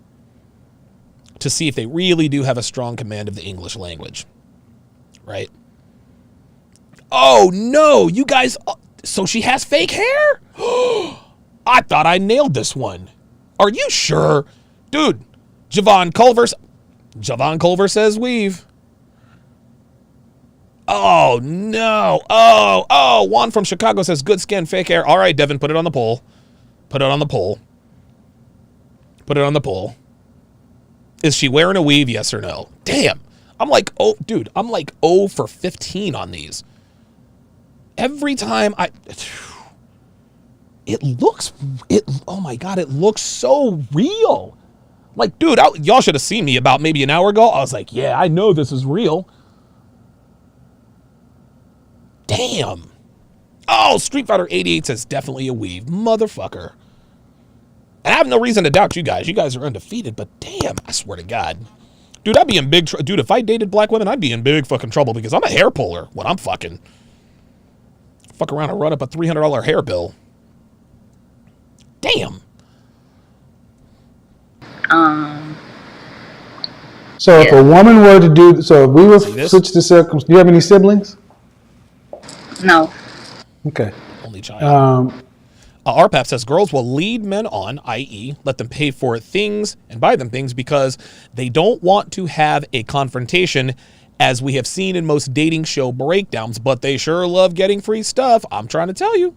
to see if they really do have a strong command of the English language. Right? Oh, no, you guys... So she has fake hair? I thought I nailed this one. Are you sure? Dude, Javon Culver says weave. Oh, no. Oh, Juan from Chicago says good skin, fake hair. All right, Devin, put it on the poll. Put it on the poll. Put it on the poll. Is she wearing a weave, yes or no? Damn. I'm like, oh, dude, I'm like 0 for 15 on these. Every time oh my God, it looks so real. Like, dude, y'all should have seen me about maybe an hour ago. I was like, yeah, I know this is real. Damn. Oh, Street Fighter 88 says definitely a weave. Motherfucker. And I have no reason to doubt you guys. You guys are undefeated, but damn, I swear to God. Dude, I'd be in big trouble. Dude, if I dated black women, I'd be in big fucking trouble because I'm a hair puller when I'm fucking. Fuck around and run up a $300 hair bill. Damn. So if a woman were to do, so if we were switch the circumstances, do you have any siblings? No. Okay. Only child. RPAP says girls will lead men on, i.e., let them pay for things and buy them things because they don't want to have a confrontation, as we have seen in most dating show breakdowns, but they sure love getting free stuff. I'm trying to tell you.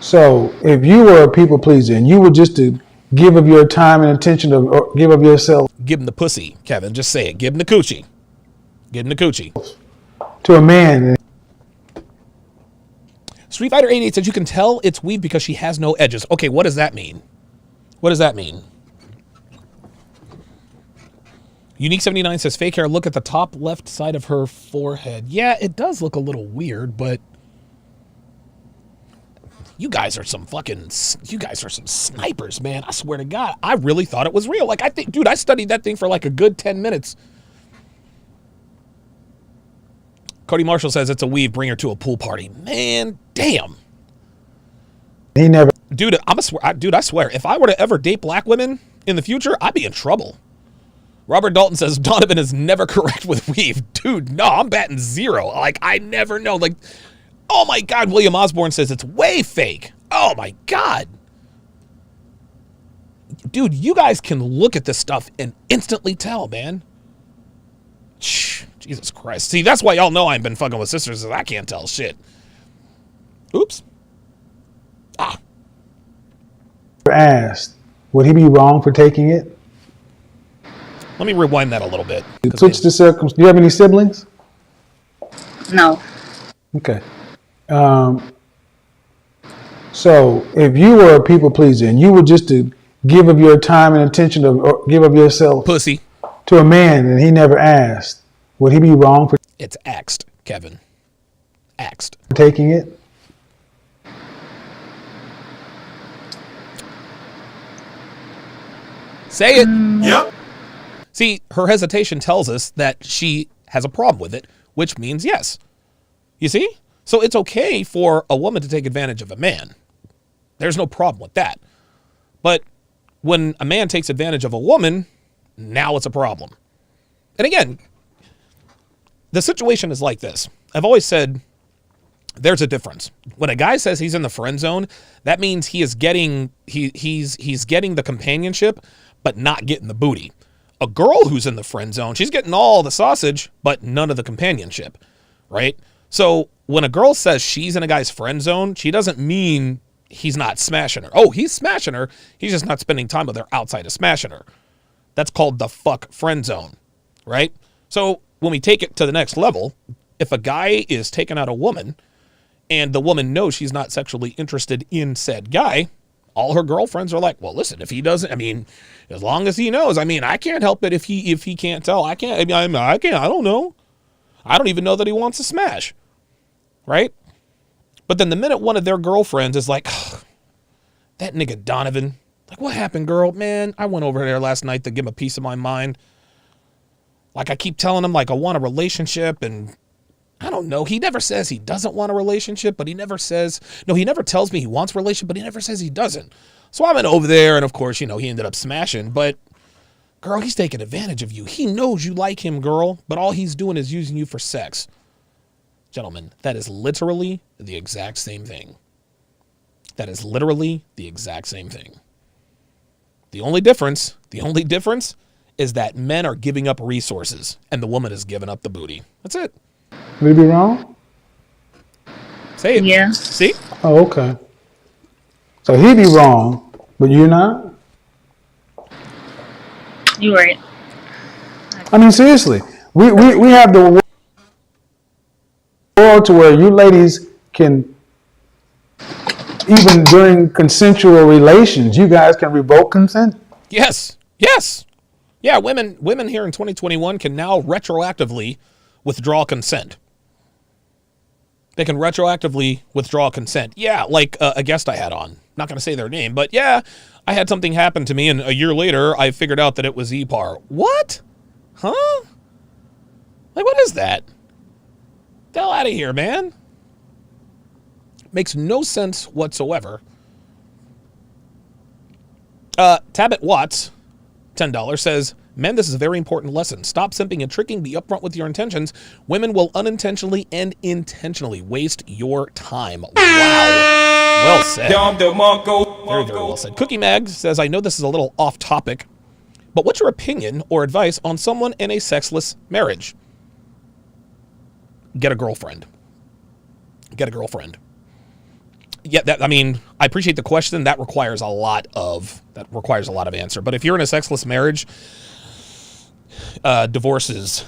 So if you were a people pleaser and you were just to give of your time and attention or give of yourself. Give him the pussy, Kevin. Just say it. Give him the coochie. Give him the coochie. To a man. Street Fighter 88 says you can tell it's weave because she has no edges. Okay, what does that mean? What does that mean? Unique 79 says fake hair. Look at the top left side of her forehead. Yeah, it does look a little weird, but you guys are some snipers, man. I swear to God, I really thought it was real. Like, I think, dude, I studied that thing for like a good 10 minutes. Cody Marshall says it's a weave. Bring her to a pool party. Man, damn. He never. Dude, I swear, if I were to ever date black women in the future, I'd be in trouble. Robert Dalton says Donovan is never correct with weave. Dude, no, I'm batting 0. Like, I never know. Like, oh my God, William Osborne says it's way fake. Oh my God. Dude, you guys can look at this stuff and instantly tell, man. Jesus Christ. See, that's why y'all know I've been fucking with sisters, is I can't tell shit. Oops. Asked, would he be wrong for taking it? Let me rewind that a little bit. Switch the circumstances. Do you have any siblings? No. Okay. So if you were a people pleaser and you were just to give of your time and attention or give of yourself pussy to a man and he never asked, would he be wrong for It's axed, Kevin. Axed. taking it? Say it. Yep. See, her hesitation tells us that she has a problem with it, which means yes. You see? So it's okay for a woman to take advantage of a man. There's no problem with that. But when a man takes advantage of a woman, now it's a problem. And again, the situation is like this. I've always said there's a difference. When a guy says he's in the friend zone, that means he is getting he's getting the companionship, but not getting the booty. A girl who's in the friend zone, she's getting all the sausage, but none of the companionship, right? So when a girl says she's in a guy's friend zone, she doesn't mean he's not smashing her. Oh, he's smashing her. He's just not spending time with her outside of smashing her. That's called the fuck friend zone, right? So when we take it to the next level, if a guy is taking out a woman and the woman knows she's not sexually interested in said guy, all her girlfriends are like, well, listen, if he doesn't, I mean, as long as he knows, I mean, I can't help it if he can't tell. I can't, I can't, I don't know. I don't even know that he wants to smash, right? But then the minute one of their girlfriends is like, that nigga Donovan, like, what happened, girl? Man, I went over there last night to give him a piece of my mind. Like, I keep telling him, like, I want a relationship, and I don't know. He never says he doesn't want a relationship, but he never says, no, he never tells me he wants a relationship, but he never says he doesn't. So I went over there, and of course, you know, he ended up smashing, but girl, he's taking advantage of you. He knows you like him, girl, but all he's doing is using you for sex. Gentlemen, that is literally the exact same thing. That is literally the exact same thing. The only difference is that men are giving up resources and the woman is giving up the booty. That's it. Would it be wrong? Say it. Yeah. See? Oh, okay. So he'd be wrong, but you're not? You're right. I mean, seriously. We have the world to where you ladies can, even during consensual relations, you guys can revoke consent. Yes. Yes. Yeah, women here in 2021 can now retroactively withdraw consent. They can retroactively withdraw consent. Yeah, like a guest I had on. Not going to say their name, but yeah, I had something happen to me, and a year later, I figured out that it was EPAR. What? Huh? Like, what is that? The hell out of here, man. Makes no sense whatsoever. Tabit Watts, $10, says, men, this is a very important lesson. Stop simping and tricking. Be upfront with your intentions. Women will unintentionally and intentionally waste your time. Wow. Well said. Very, very well said. Cookie Mag says, I know this is a little off topic, but what's your opinion or advice on someone in a sexless marriage? Get a girlfriend. Get a girlfriend. Yeah, I mean, I appreciate the question. That requires a lot of answer. But if you're in a sexless marriage, divorce is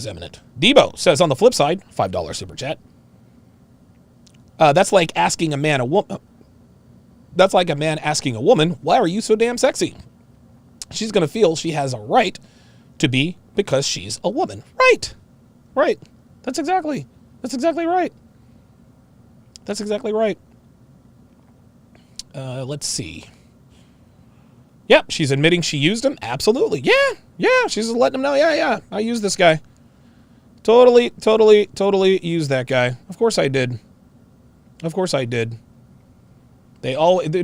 imminent. Debo says, on the flip side, $5 super chat. That's like asking a man asking a woman, why are you so damn sexy? She's gonna feel she has a right to be because she's a woman. Right. That's exactly right. Let's see. Yep, she's admitting she used him. Absolutely. Yeah, she's letting him know. Yeah, I used this guy. Totally used that guy. Of course I did. They always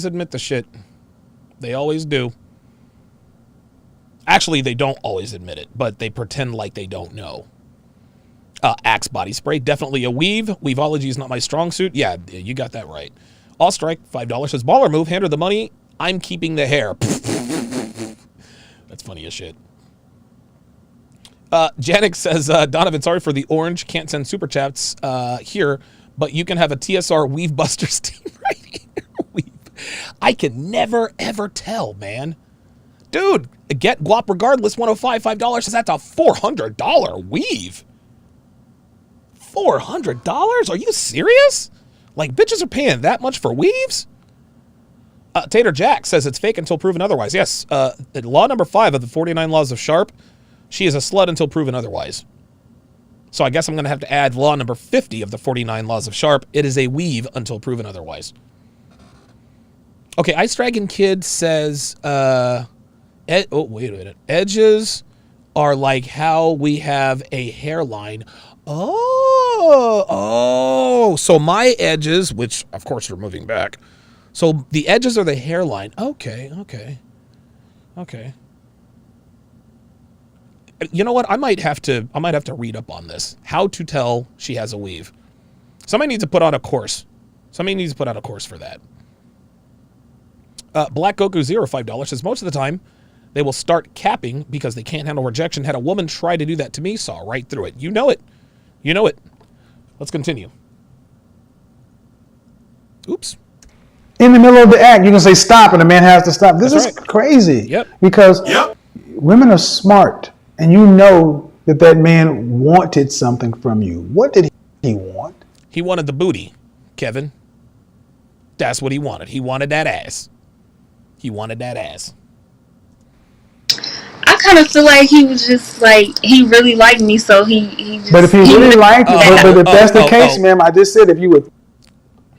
admit the shit. They always do. Actually, they don't always admit it, but they pretend like they don't know. Axe body spray, definitely a weave. Weaveology is not my strong suit. Yeah, you got that right. All strike, $5 says, baller move, hand her the money. I'm keeping the hair. That's funny as shit. Janik says, Donovan, sorry for the orange. Can't send super chats here, but you can have a TSR Weave Busters team right here. I can never, ever tell, man. Dude, get guap regardless, 105, $5 says that's a $400 weave. $400? Are you serious? Like, bitches are paying that much for weaves? Tater Jack says it's fake until proven otherwise. Yes, law number 5 of the 49 laws of Sharp, she is a slut until proven otherwise. So I guess I'm going to have to add law number 50 of the 49 laws of Sharp. It is a weave until proven otherwise. Okay, Ice Dragon Kid says, Oh, wait a minute. Edges are like how we have a hairline. Oh, so my edges, which of course are moving back. So the edges are the hairline. Okay. You know what? I might have to read up on this. How to tell she has a weave. Somebody needs to put on a course. For that. Black Goku 05 says most of the time they will start capping because they can't handle rejection. Had a woman try to do that to me, saw right through it. You know it. Let's continue. Oops. In the middle of the act, you can say stop, and the man has to stop. This is crazy. Yep. Because women are smart, and you know that man wanted something from you. What did he want? He wanted the booty, Kevin. That's what he wanted. He wanted that ass. I kind of feel like he was just like, he really liked me, so he just... But if he really liked you, but if that's the case, ma'am, I just said if you would...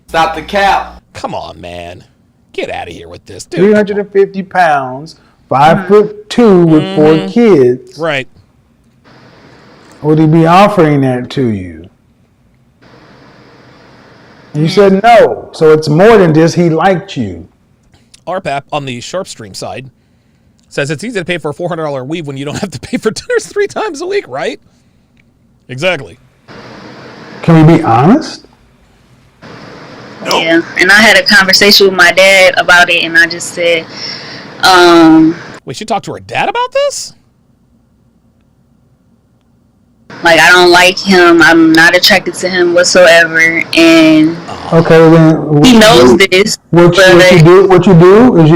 Stop the cap. Come on, man. Get out of here with this, dude. 350 pounds, 5'2" with 4 kids. Right. Would he be offering that to you? And you said no. So it's more than just he liked you. RPAP on the Sharpstream side says it's easy to pay for a $400 weave when you don't have to pay for dinners 3 times a week, right? Exactly. Can we be honest? Nope. Yeah, and I had a conversation with my dad about it, and I just said, Wait, she talked to her dad about this? like, I don't like him. I'm not attracted to him whatsoever, and Okay, then he knows this. What you do is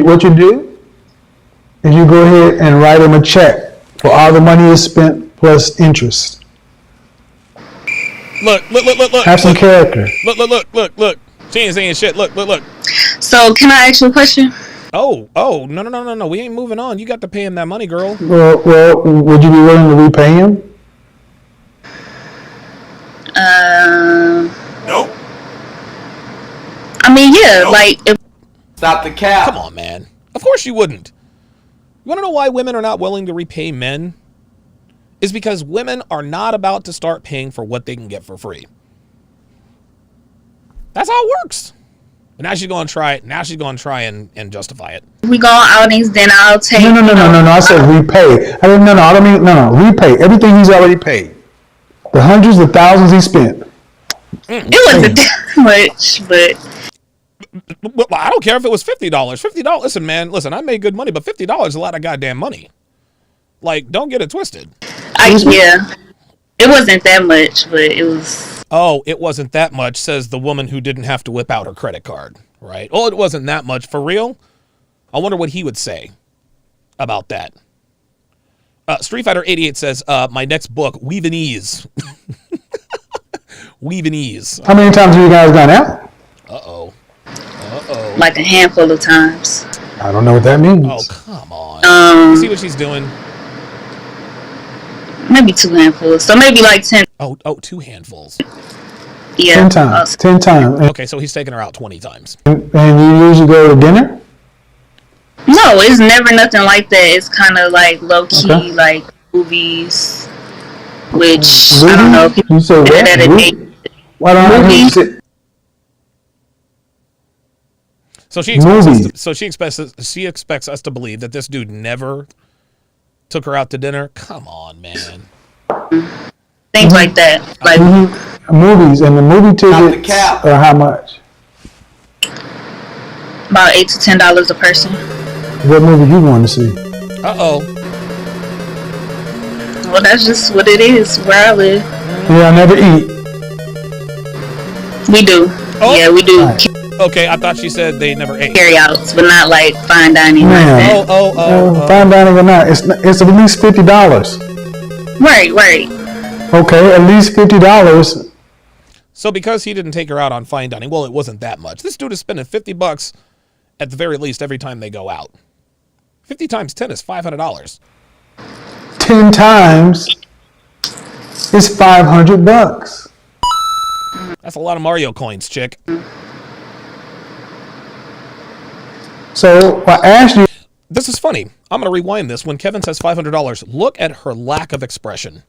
you go ahead and write him a check for all the money you spent plus interest. Look. Have some character. Look. She ain't saying shit. Look. So, can I ask you a question? Oh, no. We ain't moving on. You got to pay him that money, girl. Well, would you be willing to repay him? Nope. I mean, yeah, Nope. like, if Stop the cap. Come on, man. Of course you wouldn't. You want to know why women are not willing to repay men? Is because women are not about to start paying for what they can get for free. That's how it works. But now she's going to try it. Now she's going to try and justify it. we go on outings, then I'll take... No. I said repay. I don't mean repay. Everything he's already paid. The hundreds of thousands he spent. It wasn't that much, but... I don't care if it was $50. $50. Listen, man. Listen, I made good money, but $50 is a lot of goddamn money. Like, don't get it twisted. Yeah. It wasn't that much, but it was... Oh, it wasn't that much, says the woman who didn't have to whip out her credit card, right? Oh, it wasn't that much. For real? I wonder what he would say about that. Street Fighter 88 says, my next book, Weave and Ease. Weave and Ease. How many times have you guys gone out? Uh-oh. like a handful of times. I don't know what that means. Oh, come on. See what she's doing? Maybe 2 handfuls. So maybe like 10. Oh, 2 handfuls. Yeah. 10 times. 10 times. Okay, so he's taking her out 20 times. And you usually go to dinner? No, it's never nothing like that. It's kind of like low key, Okay. like movies, which Movies? I don't know. People You say what? that it Movie? may- Why don't I Movies? sit? So she expects Movies. she expects us to believe that this dude never took her out to dinner. Come on, man. things like that. Like Movies, and the movie tickets cap. are how much? about $8 to $10 a person. What movie you want to see? Uh-oh. Well, that's just what it is where I live. Yeah, I never eat. We do. Oh. Yeah, we do Right. Okay, I thought she said they never ate. carry outs, but not like fine dining. Man. Like that. Fine dining or not, it's at least $50. Right. Okay, at least $50. So because he didn't take her out on fine dining, well, it wasn't that much. This dude is spending $50 at the very least every time they go out. 50 times 10 is $500. 10 times is $500. That's a lot of Mario coins, chick. So I asked you. This is funny. I'm going to rewind this. When Kevin says $500, look at her lack of expression.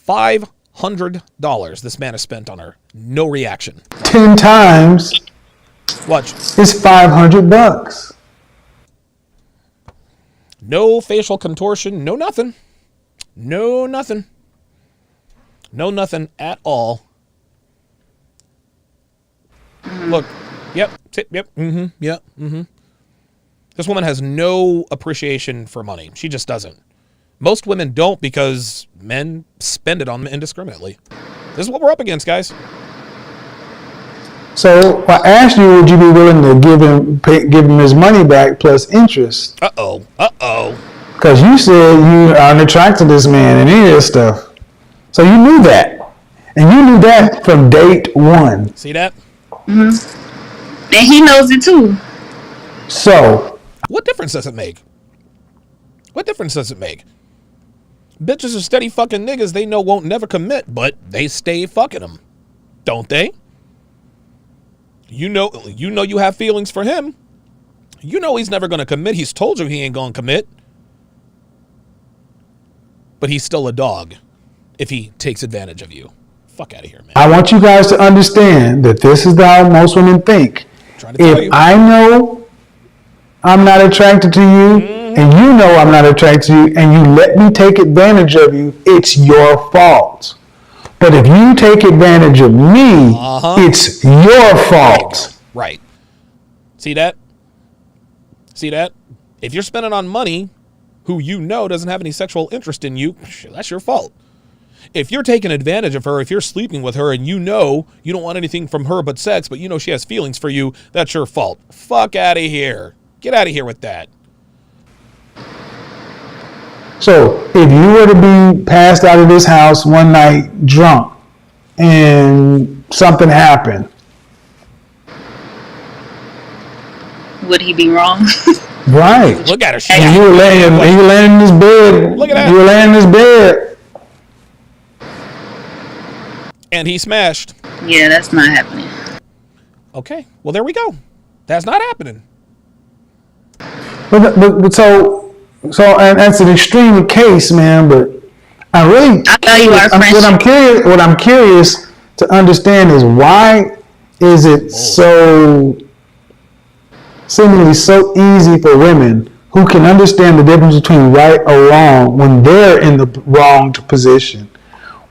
$500 this man has spent on her. No reaction. 10 times. Watch. It's $500. No facial contortion. No nothing. No nothing. No nothing at all. Look. Yep. Yep. Mm-hmm. Yep. Mm-hmm. This woman has no appreciation for money. She just doesn't. Most women don't because men spend it on them indiscriminately. This is what we're up against, guys. So I asked you, would you be willing to give him his money back plus interest? Uh-oh. Uh-oh. Because you said you aren't attracted to this man and any of this stuff. So you knew that. And you knew that from date one. See that? Mm-hmm. And he knows it too. So. What difference does it make? What difference does it make? Bitches are steady fucking niggas they know won't never commit, but they stay fucking them. Don't they? You know you have feelings for him. You know he's never going to commit. He's told you he ain't going to commit. But he's still a dog if he takes advantage of you. Fuck out of here, man. I want you guys to understand that this is how most women think. If I know I'm not attracted to you, and you know I'm not attracted to you, and you let me take advantage of you, it's your fault. But if you take advantage of me, it's your fault. Right. See that? See that? If you're spending on money who you know doesn't have any sexual interest in you, that's your fault. If you're taking advantage of her, if you're sleeping with her and you know you don't want anything from her but sex, but you know she has feelings for you, that's your fault. Fuck out of here. Get out of here with that. So if you were to be passed out of this house one night drunk and something happened, would he be wrong? Right. Look at her. And you were laying in this bed. Look at that. You were laying in this bed. And he smashed. Yeah, that's not happening. Okay. Well, there we go. That's not happening. But so and that's an extreme case, man. But I value our friendship. What I'm curious to understand is why is it seemingly so easy for women who can understand the difference between right or wrong when they're in the wrong position?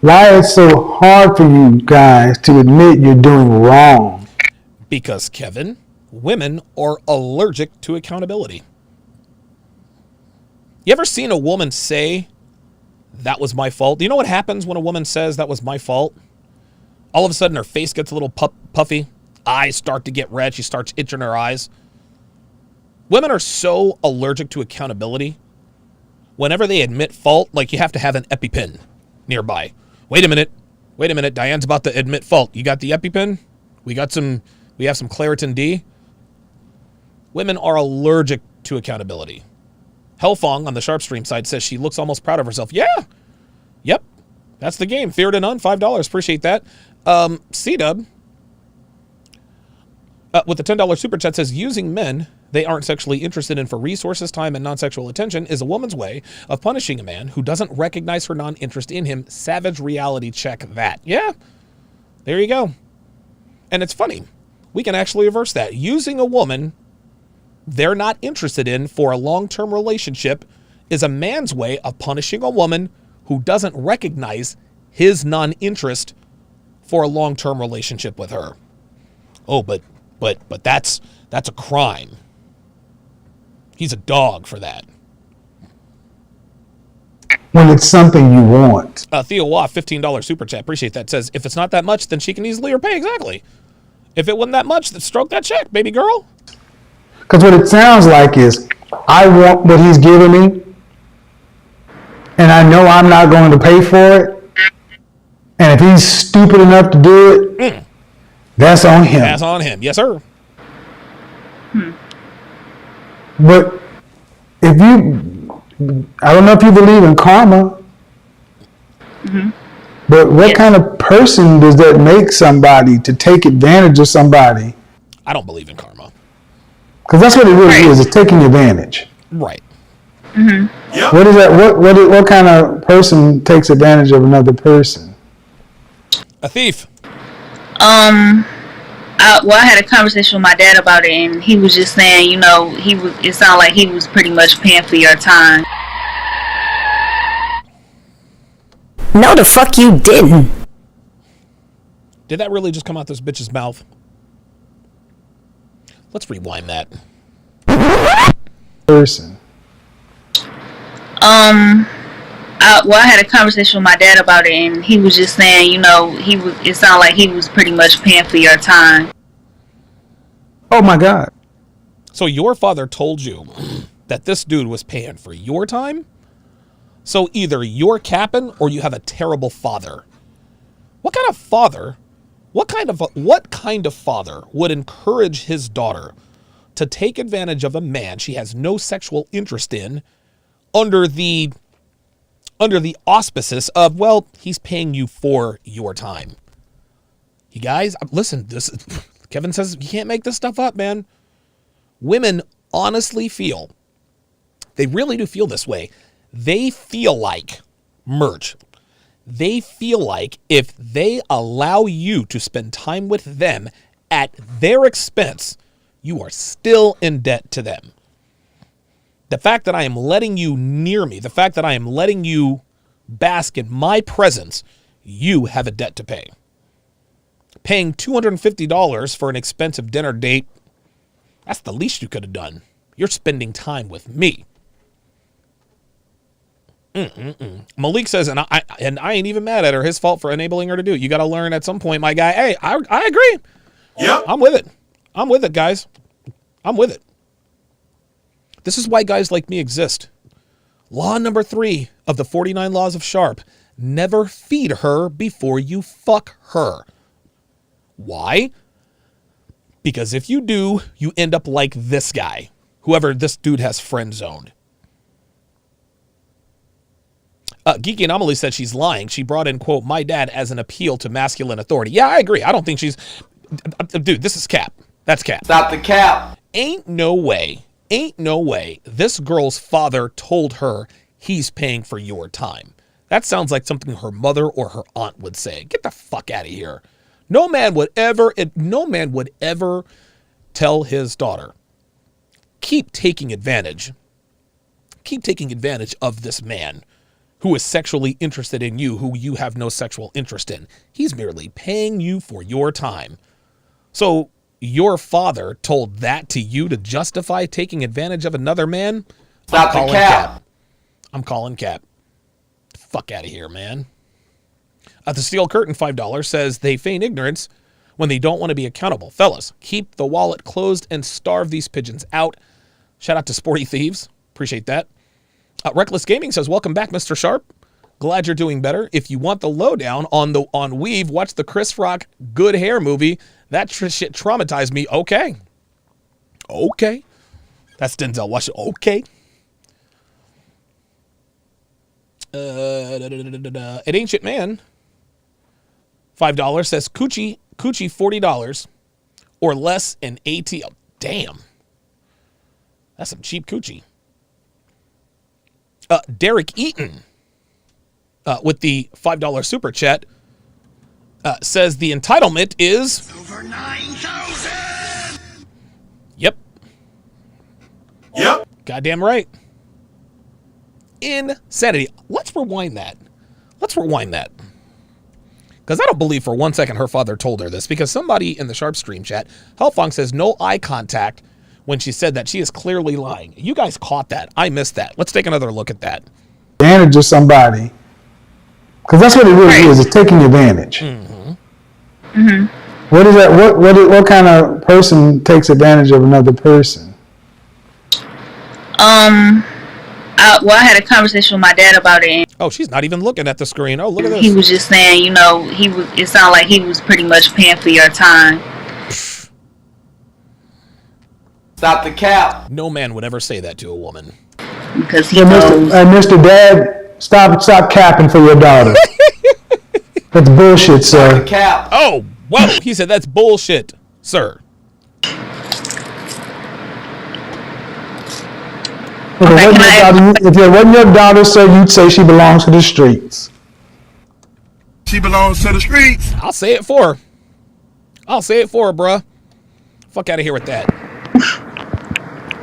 Why it's so hard for you guys to admit you're doing wrong? Because, Kevin, women are allergic to accountability. You ever seen a woman say, that was my fault? Do you know what happens when a woman says that was my fault? All of a sudden her face gets a little puffy. Eyes start to get red. She starts itching her eyes. Women are so allergic to accountability. Whenever they admit fault, like you have to have an EpiPen nearby. Wait a minute. Diane's about to admit fault. You got the EpiPen? We have some Claritin D. Women are allergic to accountability. Hellfong on the Sharpstream side says she looks almost proud of herself. Yeah. Yep. That's the game. Fear to none. $5. Appreciate that. C-Dub with the $10 super chat says, using men they aren't sexually interested in for resources, time, and non-sexual attention is a woman's way of punishing a man who doesn't recognize her non-interest in him. Savage reality check that. Yeah. There you go. And it's funny. We can actually reverse that. Using a woman they're not interested in for a long-term relationship is a man's way of punishing a woman who doesn't recognize his non-interest for a long-term relationship with her. Oh, but that's a crime. He's a dog for that. When it's something you want. Theo Waugh, $15 super chat. Appreciate that. Says, if it's not that much, then she can easily repay. Exactly. If it wasn't that much, then stroke that check, baby girl. Because what it sounds like is, I want what he's giving me, and I know I'm not going to pay for it. And if he's stupid enough to do it, that's on him. That's on him. Yes, sir. But I don't know if you believe in karma, but what kind of person does that make somebody to take advantage of somebody? I don't believe in karma. Because that's what it really is. It's taking advantage. Right. Yep. What is that? What kind of person takes advantage of another person? A thief. I had a conversation with my dad about it, and he was just saying, it sounded like he was pretty much paying for your time. No, the fuck you didn't. Did that really just come out this bitch's mouth? Let's rewind that. Person. I had a conversation with my dad about it, and he was just saying, it sounded like he was pretty much paying for your time. Oh my God. So your father told you that this dude was paying for your time? So either you're capping or you have a terrible father. What kind of father would encourage his daughter to take advantage of a man she has no sexual interest in under the auspices of, well, he's paying you for your time? You guys, listen, Kevin says you can't make this stuff up, man. Women honestly feel, they really do feel this way. They feel like, merge, they feel like if they allow you to spend time with them at their expense, you are still in debt to them. The fact that I am letting you near me, the fact that I am letting you bask in my presence, you have a debt to pay. Paying $250 for an expensive dinner date, that's the least you could have done. You're spending time with me. Malik says, and I ain't even mad at her. His fault for enabling her to do it. You got to learn at some point, my guy. Hey, I agree. Yep. I'm with it. I'm with it, guys. I'm with it. This is why guys like me exist. Law number 3 of the 49 Laws of Sharp. Never feed her before you fuck her. Why? Because if you do, you end up like this guy. Whoever this dude has friend zoned. Geeky Anomaly said she's lying. She brought in, quote, my dad as an appeal to masculine authority. Yeah, I agree. I don't think she's... Dude, this is cap. That's cap. Stop the cap. Ain't no way this girl's father told her he's paying for your time. That sounds like something her mother or her aunt would say. Get the fuck out of here. No man would ever tell his daughter, keep taking advantage of this man who is sexually interested in you, who you have no sexual interest in. He's merely paying you for your time. So your father told that to you to justify taking advantage of another man? Stop the cap. I'm calling cap. Fuck out of here, man. The Steel Curtain, $5, says they feign ignorance when they don't want to be accountable. Fellas, keep the wallet closed and starve these pigeons out. Shout out to Sporty Thieves. Appreciate that. Reckless Gaming says, welcome back, Mr. Sharp. Glad you're doing better. If you want the lowdown on Weave, watch the Chris Rock Good Hair movie. That shit traumatized me. Okay. That's Denzel Washington. Okay. An Ancient Man, $5, says Cüüchie $40 or less in ATL. Damn. That's some cheap Cüüchie. Derek Eaton with the $5 super chat says the entitlement is Over 9,000. Yep. Goddamn right. Insanity. Let's rewind that. Because I don't believe for 1 second her father told her this, because somebody in the Sharp stream chat, Hellfong, says no eye contact when she said that. She is clearly lying. You guys caught that. I missed that. Let's take another look at that. Advantage of somebody. Because that's what it really is. It's taking advantage. What is that? What kind of person takes advantage of another person? I had a conversation with my dad about it. Oh, she's not even looking at the screen. Oh, look at this. He was just saying, it sounded like he was pretty much paying for your time. Stop the cap. No man would ever say that to a woman. Because he knows. Mr. Dad, stop capping for your daughter. That's bullshit, Stop sir. the cap. Oh, whoa. He said that's bullshit, sir. If it wasn't your daughter, sir, you'd say she belongs to the streets. She belongs to the streets. I'll say it for her. Bruh. Fuck out of here with that.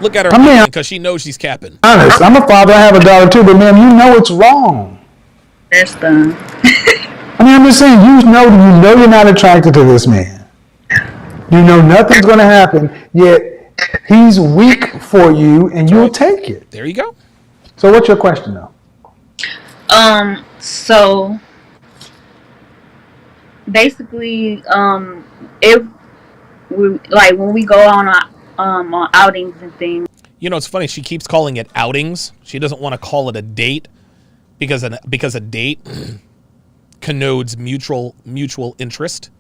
Look at her because she knows she's capping. Honest, I'm a father. I have a daughter too, but ma'am, you know it's wrong. That's done. I'm just saying, you know you're not attracted to this man. You know nothing's going to happen, yet he's weak for you, and you'll take it. There you go. So what's your question, though? So basically, if we when we go on outings and things. You know, it's funny. She keeps calling it outings. She doesn't want to call it a date because a date connotes mutual interest.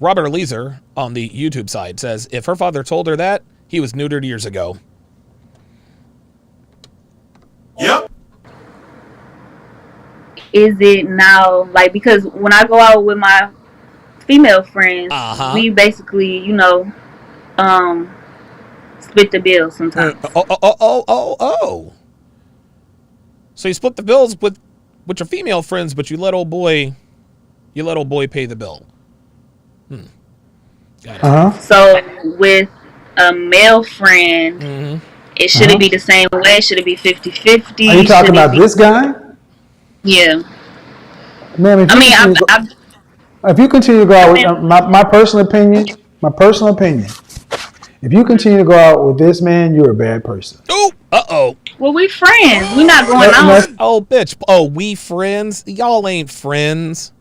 Robert Leeser on the YouTube side says, if her father told her that, he was neutered years ago. Yep. Is it now, because when I go out with my female friends, we basically, split the bill sometimes. So you split the bills with your female friends, but you let old boy pay the bill. So with a male friend, it shouldn't be the same way. Should it be 50-50? Are you talking about this guy? Yeah. Ma'am, if you continue to go out with my personal opinion, if you continue to go out with this man, you're a bad person. Oh, well, we friends. We're not going out. Oh, bitch. Oh, we friends? Y'all ain't friends.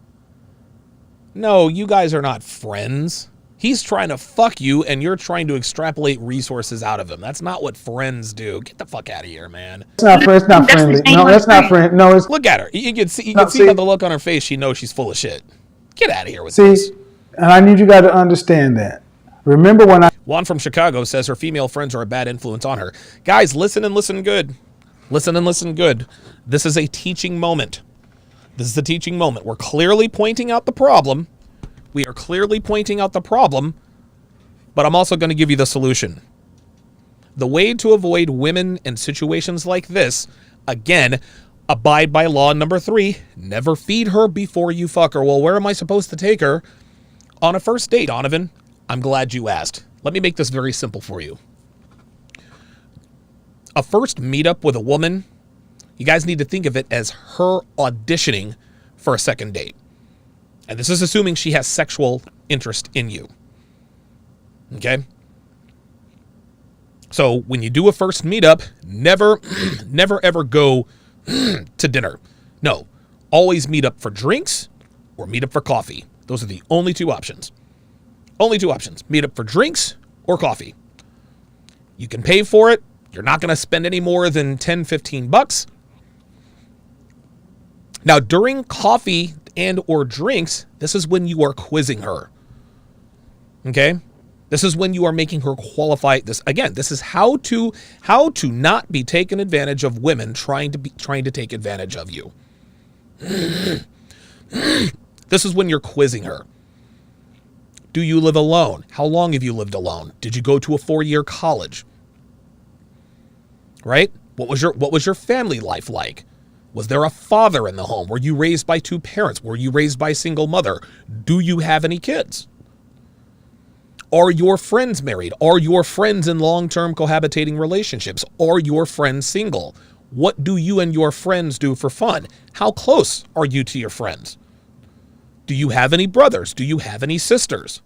No, you guys are not friends. He's trying to fuck you, and you're trying to extrapolate resources out of him. That's not what friends do. Get the fuck out of here, man. It's not friendly. No, that's not friendly. No, it's... Look at her. You can see by the look on her face, she knows she's full of shit. Get out of here with this. And I need you guys to understand that. Remember when Juan from Chicago says her female friends are a bad influence on her. Guys, listen and listen good. Listen and listen good. This is a teaching moment. We're clearly pointing out the problem. But I'm also going to give you the solution. The way to avoid women in situations like this, again, abide by law number 3. Never feed her before you fuck her. Well, where am I supposed to take her? On a first date, Donovan. I'm glad you asked. Let me make this very simple for you. A first meetup with a woman, you guys need to think of it as her auditioning for a second date. And this is assuming she has sexual interest in you. Okay? So when you do a first meetup, never ever go to dinner. No. Always meet up for drinks or meet up for coffee. Those are the only two options. Meet up for drinks or coffee. You can pay for it. You're not going to spend any more than $10-15. Now, during coffee and or drinks, this is when you are quizzing her. Okay? This is when you are making her qualify. This is how to not be taken advantage of women trying to take advantage of you. This is when you're quizzing her. Do you live alone? How long have you lived alone? Did you go to a 4-year college? Right? What was your family life like? Was there a father in the home? Were you raised by 2 parents? Were you raised by a single mother? Do you have any kids? Are your friends married? Are your friends in long-term cohabitating relationships? Are your friends single? What do you and your friends do for fun? How close are you to your friends? Do you have any brothers? Do you have any sisters?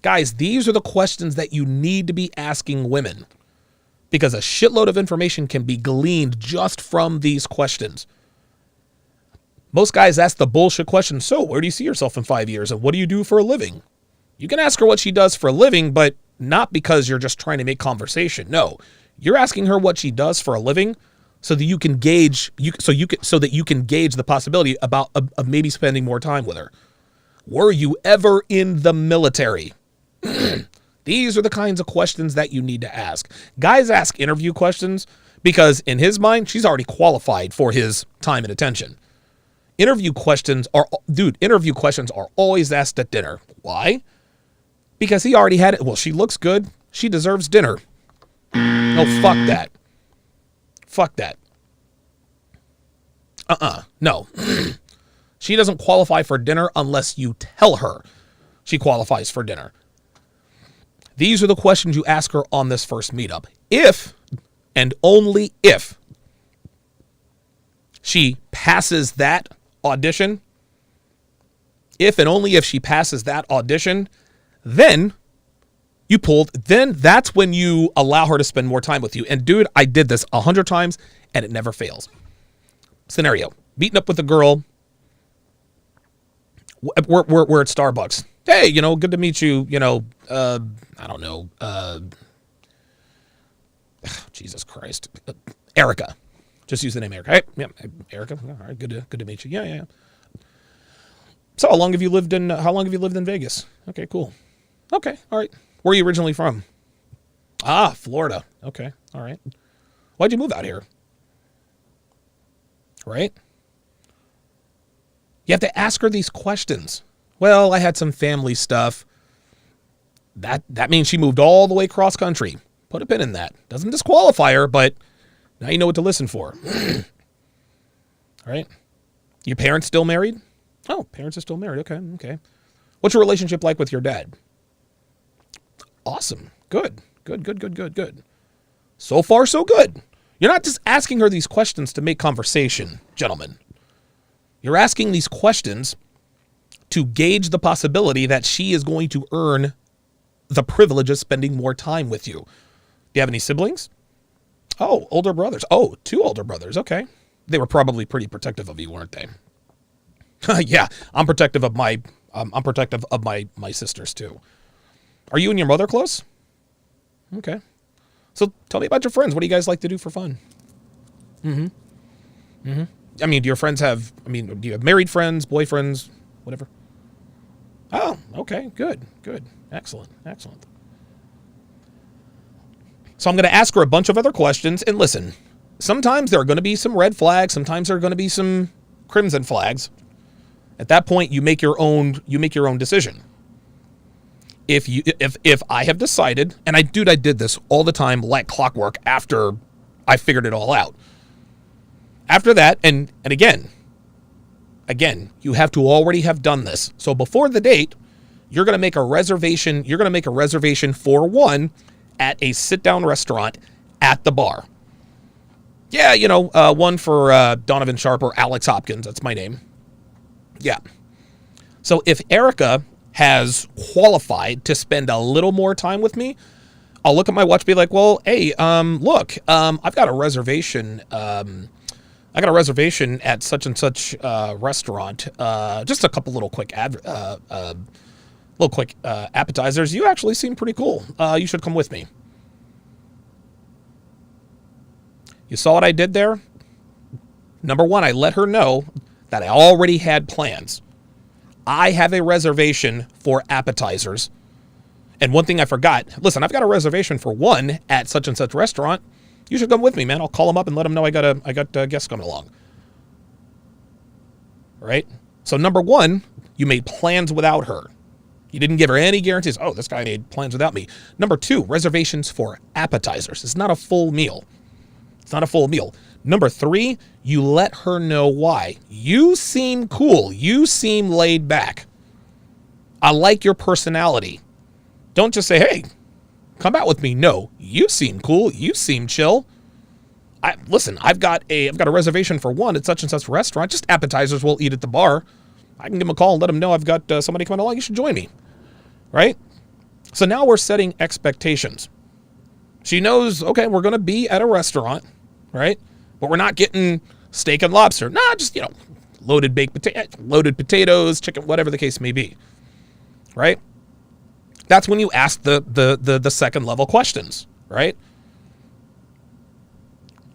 Guys, these are the questions that you need to be asking women, because a shitload of information can be gleaned just from these questions. Most guys ask the bullshit question, so where do you see yourself in 5 years and what do you do for a living? You can ask her what she does for a living, but not because you're just trying to make conversation. No, you're asking her what she does for a living so that you can gauge the possibility of maybe spending more time with her. Were you ever in the military? These are the kinds of questions that you need to ask. Guys ask interview questions because in his mind, she's already qualified for his time and attention. Interview questions are always asked at dinner. Why? Because he already had it. Well, she looks good. She deserves dinner. No, fuck that. Fuck that. No. She doesn't qualify for dinner unless you tell her she qualifies for dinner. These are the questions you ask her on this first meetup. If, and only if, she passes that audition, if and only if she passes that audition, then that's when you allow her to spend more time with you. And dude, I did this 100 times and it never fails. Scenario, meeting up with a girl. We're at Starbucks. Hey, good to meet you. I don't know. Jesus Christ. Erica. Just use the name Erica. Hey, yeah, Erica. All right, good to meet you. Yeah. So how long have you lived in Vegas? Okay, cool. Okay, all right. Where are you originally from? Florida. Okay, all right. Why'd you move out here? Right? You have to ask her these questions. Well, I had some family stuff. That means she moved all the way cross country. Put a pin in that. Doesn't disqualify her, but now you know what to listen for. All right? Your parents still married? Oh, parents are still married. Okay. What's your relationship like with your dad? Awesome. Good. So far, so good. You're not just asking her these questions to make conversation, gentlemen. You're asking these questions to gauge the possibility that she is going to earn the privilege of spending more time with you. Do you have any siblings? Oh, older brothers. Oh, 2 older brothers. Okay. They were probably pretty protective of you, weren't they? Yeah, I'm protective of my sisters too. Are you and your mother close? Okay. So tell me about your friends. What do you guys like to do for fun? I mean, do you have married friends, boyfriends, whatever? Oh, okay, good. Excellent. So I'm going to ask her a bunch of other questions, and listen, sometimes there are going to be some red flags, sometimes there are going to be some crimson flags. At that point, you make your own decision. If I have decided, and I did this all the time like clockwork after I figured it all out. After that, and again, you have to already have done this. So before the date, you're going to make a reservation. You're going to make a reservation for one at a sit-down restaurant at the bar. Yeah, one for Donovan Sharp or Alex Hopkins. That's my name. Yeah. So if Erica has qualified to spend a little more time with me, I'll look at my watch and be like, well, hey, look, I've got a reservation. I got a reservation at such and such restaurant. Just a couple little quick appetizers. You actually seem pretty cool. You should come with me. You saw what I did there? Number one, I let her know that I already had plans. I have a reservation for appetizers. And one thing I forgot, listen, I've got a reservation for one at such and such restaurant. You should come with me, man. I'll call them up and let them know I got guests coming along. Right? So number one, you made plans without her. You didn't give her any guarantees. Oh, this guy made plans without me. Number two, reservations for appetizers. It's not a full meal. Number three, you let her know why. You seem cool. You seem laid back. I like your personality. Don't just say, hey, come out with me. No, you seem cool. You seem chill. Listen, I've got a reservation for one at such and such restaurant. Just appetizers we'll eat at the bar. I can give them a call and let them know I've got somebody coming along. You should join me. Right? So now we're setting expectations. She knows, okay, we're going to be at a restaurant, right? But we're not getting steak and lobster. Nah, just, loaded potatoes, chicken, whatever the case may be. Right? That's when you ask the second level questions, right?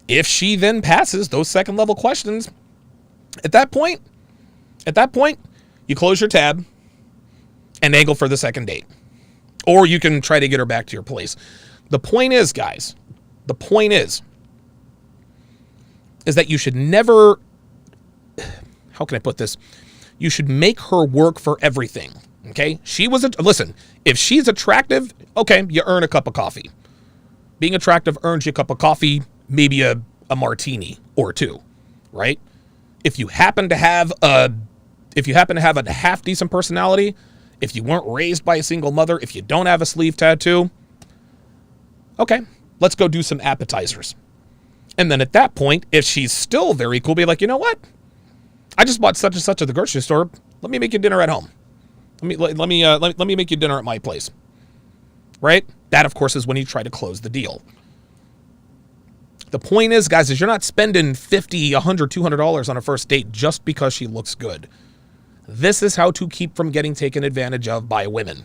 If she then passes those second level questions, at that point, you close your tab and angle for the second date. Or you can try to get her back to your place. The point is, guys, is that you should never, how can I put this? You should make her work for everything. Okay? Listen, if she's attractive, okay, you earn a cup of coffee. Being attractive earns you a cup of coffee, maybe a martini or two, right? If you happen to have a half decent personality, if you weren't raised by a single mother, if you don't have a sleeve tattoo, okay, let's go do some appetizers. And then at that point, if she's still very cool, be like, you know what? I just bought such and such at the grocery store. Let me make you dinner at home. Let me make you dinner at my place. Right? That, of course, is when you try to close the deal. The point is, guys, is you're not spending $50, $100, $200 on a first date just because she looks good. This is how to keep from getting taken advantage of by women.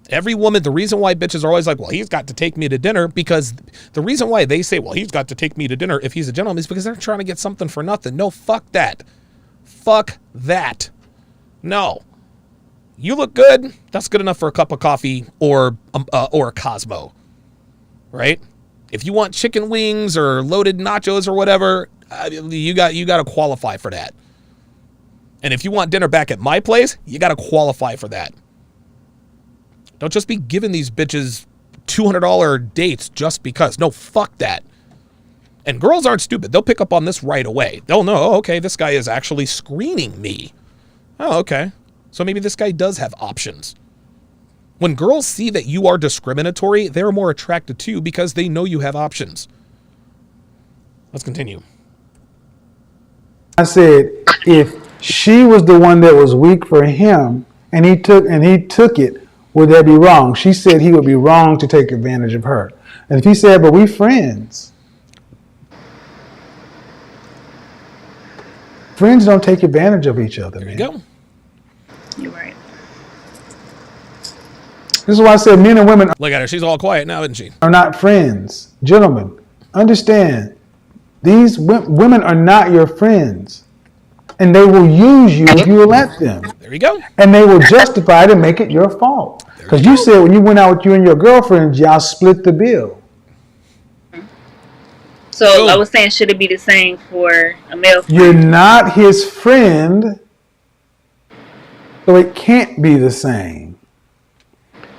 Every woman, the reason why bitches are always like, well, he's got to take me to dinner, because the reason why they say, well, he's got to take me to dinner if he's a gentleman, is because they're trying to get something for nothing. No, fuck that. Fuck that. No. You look good. That's good enough for a cup of coffee or a Cosmo, right? If you want chicken wings or loaded nachos or whatever, you got to qualify for that. And if you want dinner back at my place, you got to qualify for that. Don't just be giving these bitches $200 dates just because. No, fuck that. And girls aren't stupid. They'll pick up on this right away. They'll know, oh, okay, this guy is actually screening me. Oh, okay. So maybe this guy does have options. When girls see that you are discriminatory, they're more attracted to you because they know you have options. Let's continue. I said, if she was the one that was weak for him and he took it, would that be wrong? She said he would be wrong to take advantage of her. And if he said, but we friends. Friends don't take advantage of each other, There man. you go. You're right. This is why I said men and women Look at her. She's all quiet now, isn't she? are not friends. Gentlemen, understand, these women are not your friends. And they will use you if you will let them. There you go. And they will justify it and make it your fault. Because you said when you went out with you and your girlfriend, y'all split the bill. So I was saying, should it be the same for a male friend? You're not his friend, so it can't be the same.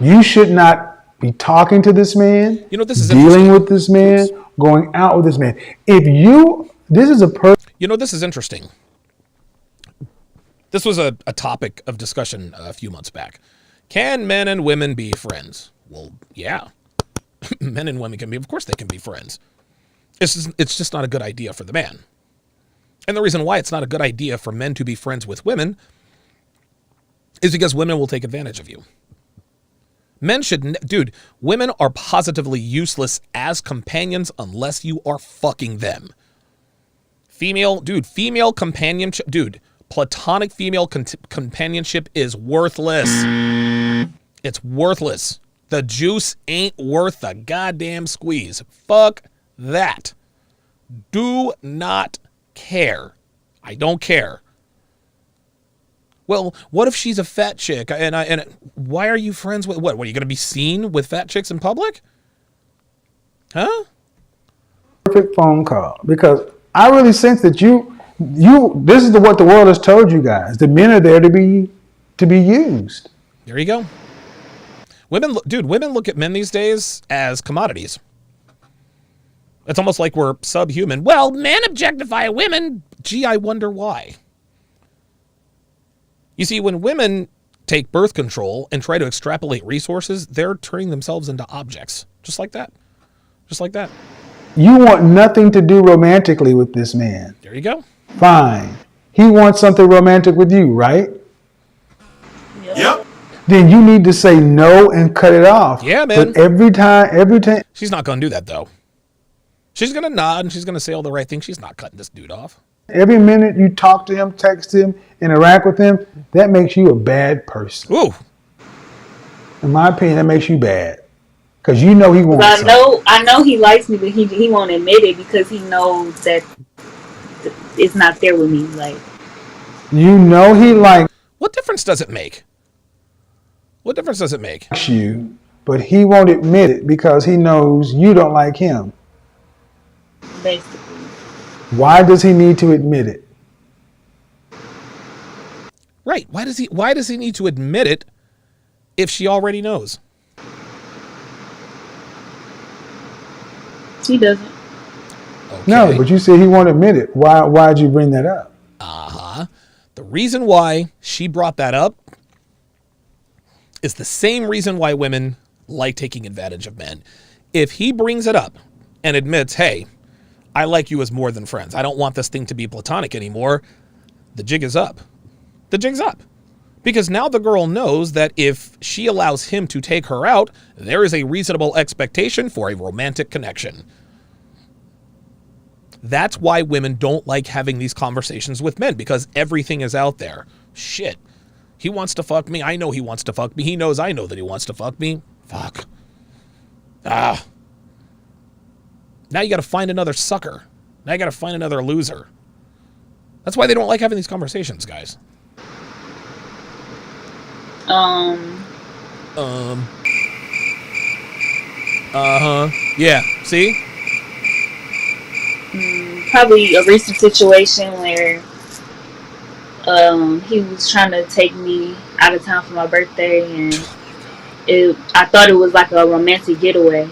You should not be talking to this man, You know, this is dealing interesting. with this man, going out with this man. This is a person. You know, this is interesting. This was a topic of discussion a few months back. Can men and women be friends? Well, yeah. Men and women can be. Of course they can be friends. It's just not a good idea for the man. And the reason why it's not a good idea for men to be friends with women is because women will take advantage of you. Men should, women are positively useless as companions unless you are fucking them. Female companionship, platonic female companionship is worthless. It's worthless. The juice ain't worth the goddamn squeeze. Fuck that. Do not care. I don't care. Well, what if she's a fat chick? And why are you friends with what? What, are you going to be seen with fat chicks in public? Huh? Perfect phone call, because I really sense that this is what the world has told you guys. The men are there to be used. There you go. Women look at men these days as commodities. It's almost like we're subhuman. Well, men objectify women. Gee, I wonder why. You see, when women take birth control and try to extrapolate resources, they're turning themselves into objects. Just like that. Just like that. You want nothing to do romantically with this man. There you go. Fine. He wants something romantic with you, right? Yep. Then you need to say no and cut it off. Yeah, man. But every time. She's not going to do that, though. She's going to nod and she's going to say all the right things. She's not cutting this dude off. Every minute you talk to him, text him, interact with him, that makes you a bad person. Ooh. In my opinion, that makes you bad. Because you know he wants something. I know he likes me, but he won't admit it because he knows that it's not there with me. Like, you know he likes What difference does it make? What difference does it make? you, but he won't admit it because he knows you don't like him. basically. Why does he need to admit it? Right. Why does he need to admit it if she already knows? He doesn't. Okay. No, but you said he won't admit it. Why'd you bring that up? The reason why she brought that up is the same reason why women like taking advantage of men. If he brings it up and admits, hey, I like you as more than friends, I don't want this thing to be platonic anymore, the jig is up. The jig's up. Because now the girl knows that if she allows him to take her out, there is a reasonable expectation for a romantic connection. That's why women don't like having these conversations with men, because everything is out there. Shit. He wants to fuck me. I know he wants to fuck me. He knows I know that he wants to fuck me. Fuck. Now you got to find another sucker. Now you got to find another loser. That's why they don't like having these conversations, guys. Yeah. See? Probably a recent situation where he was trying to take me out of town for my birthday, and I thought it was like a romantic getaway.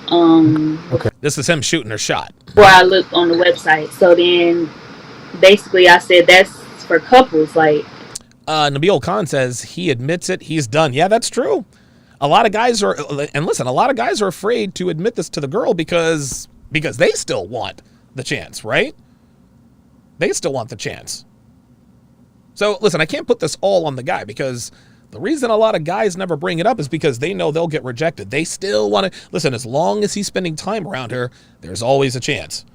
Okay. This is him shooting her shot. Where I looked on the website. So then basically I said that's for couples. Like, Nabil Khan says he admits it. He's done. Yeah, that's true. A lot of guys are, and listen, a lot of guys are afraid to admit this to the girl because they still want the chance, right? They still want the chance. So listen, I can't put this all on the guy, because the reason a lot of guys never bring it up is because they know they'll get rejected. They still want to listen. As long as he's spending time around her, there's always a chance.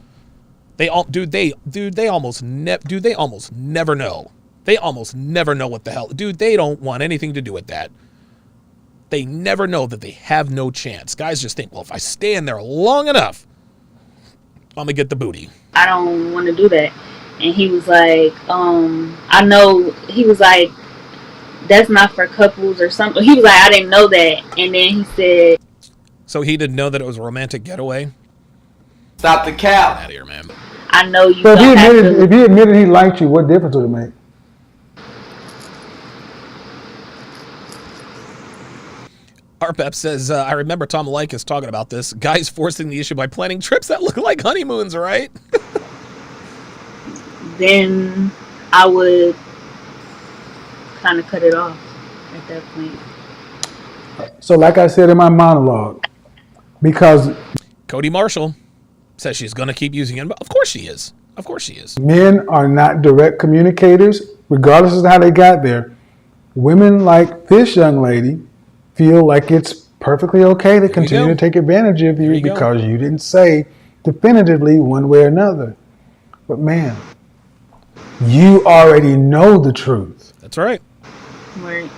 They almost never know. They almost never know what the hell. Dude, they don't want anything to do with that. They never know that they have no chance. Guys just think, well, if I stand there long enough, I'm going to get the booty. I don't want to do that. And he was like, I know, he was like, that's not for couples or something. He was like, I didn't know that. And then he said. So he didn't know that it was a romantic getaway? Stop the cap. Get out of here, man. I know you So don't have to. if he admitted he liked you, what difference would it make? Arpep says, I remember Tom Likas talking about this. Guys forcing the issue by planning trips that look like honeymoons, right? Then I would kind of cut it off at that point. So like I said in my monologue, because Cody Marshall says she's going to keep using it. Of course she is. Of course she is. men are not direct communicators, regardless of how they got there. Women like this young lady feel like it's perfectly okay to continue to take advantage of you because you didn't say definitively one way or another. But man, you already know the truth. That's right. Right.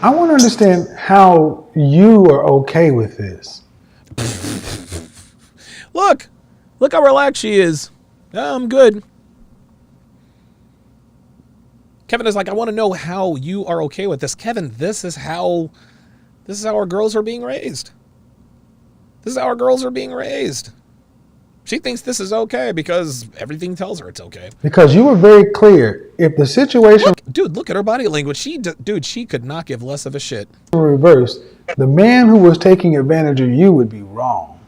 I want to understand how you are okay with this. Look how relaxed she is. I'm good. Kevin is like, I want to know how you are okay with this. Kevin, this is how our girls are being raised. This is how our girls are being raised. She thinks this is okay because everything tells her it's okay. Because you were very clear. If the situation Look at her body language. She could not give less of a shit. were reversed, the man who was taking advantage of you would be wrong.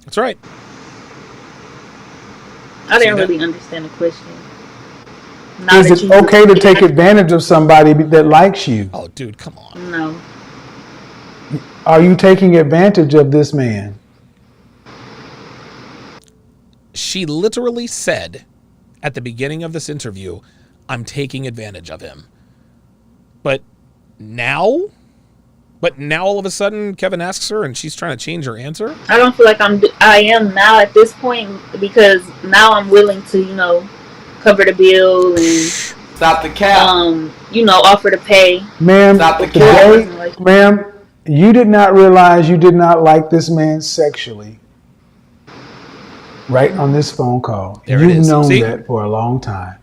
That's right. I didn't really understand the question. Is it okay to take advantage of somebody that likes you? Oh, dude, come on. No. Are you taking advantage of this man? She literally said at the beginning of this interview, I'm taking advantage of him. But now all of a sudden Kevin asks her and she's trying to change her answer? I don't feel like I am now at this point, because now I'm willing to, cover the bill and Stop the cap. Offer to pay. Ma'am, Stop the today, ma'am, you did not realize you did not like this man sexually. Right on this phone call. There it You've is. known See? that for a long time.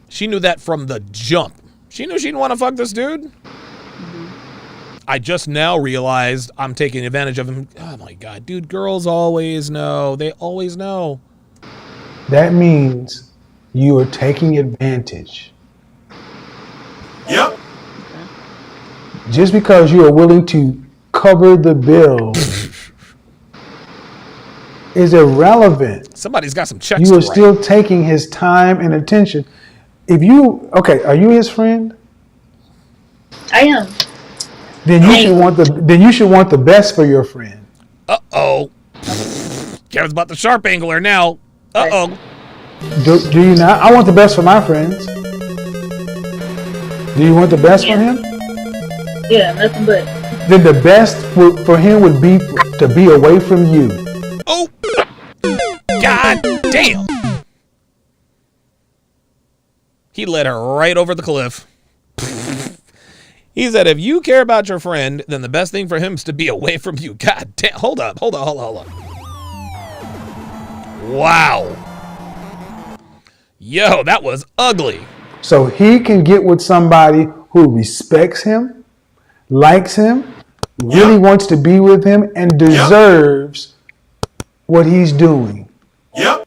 She knew that from the jump. She knew she didn't want to fuck this dude. Mm-hmm. I just now realized I'm taking advantage of him. Oh my God, dude, girls always know. They always know. That means you are taking advantage. Yep. Just because you are willing to cover the bill is irrelevant. Somebody's got some checks You to are write. still taking his time and attention. If you are you his friend? I am. Then you should want the best for your friend. Uh-oh. Cares about the sharp angler now. Uh-oh. Do you not? I want the best for my friends. Do you want the best for him? Yeah, nothing but. Then the best for him would be to be away from you. Oh! God damn! He led her right over the cliff. He said, if you care about your friend, then the best thing for him is to be away from you. God damn. Hold up. Wow. Yo, that was ugly. So he can get with somebody who respects him, likes him, really wants to be with him, and deserves what he's doing. Yep.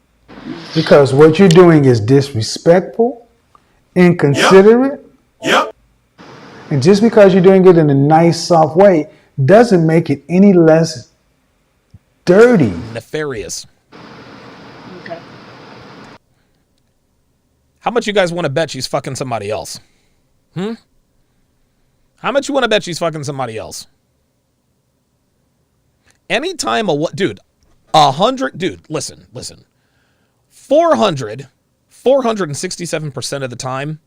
Because what you're doing is disrespectful, inconsiderate. Yep. And just because you're doing it in a nice, soft way doesn't make it any less dirty. Nefarious. Okay. How much you guys want to bet she's fucking somebody else? How much you want to bet she's fucking somebody else? Anytime dude, 100, dude, listen. 467% of the time,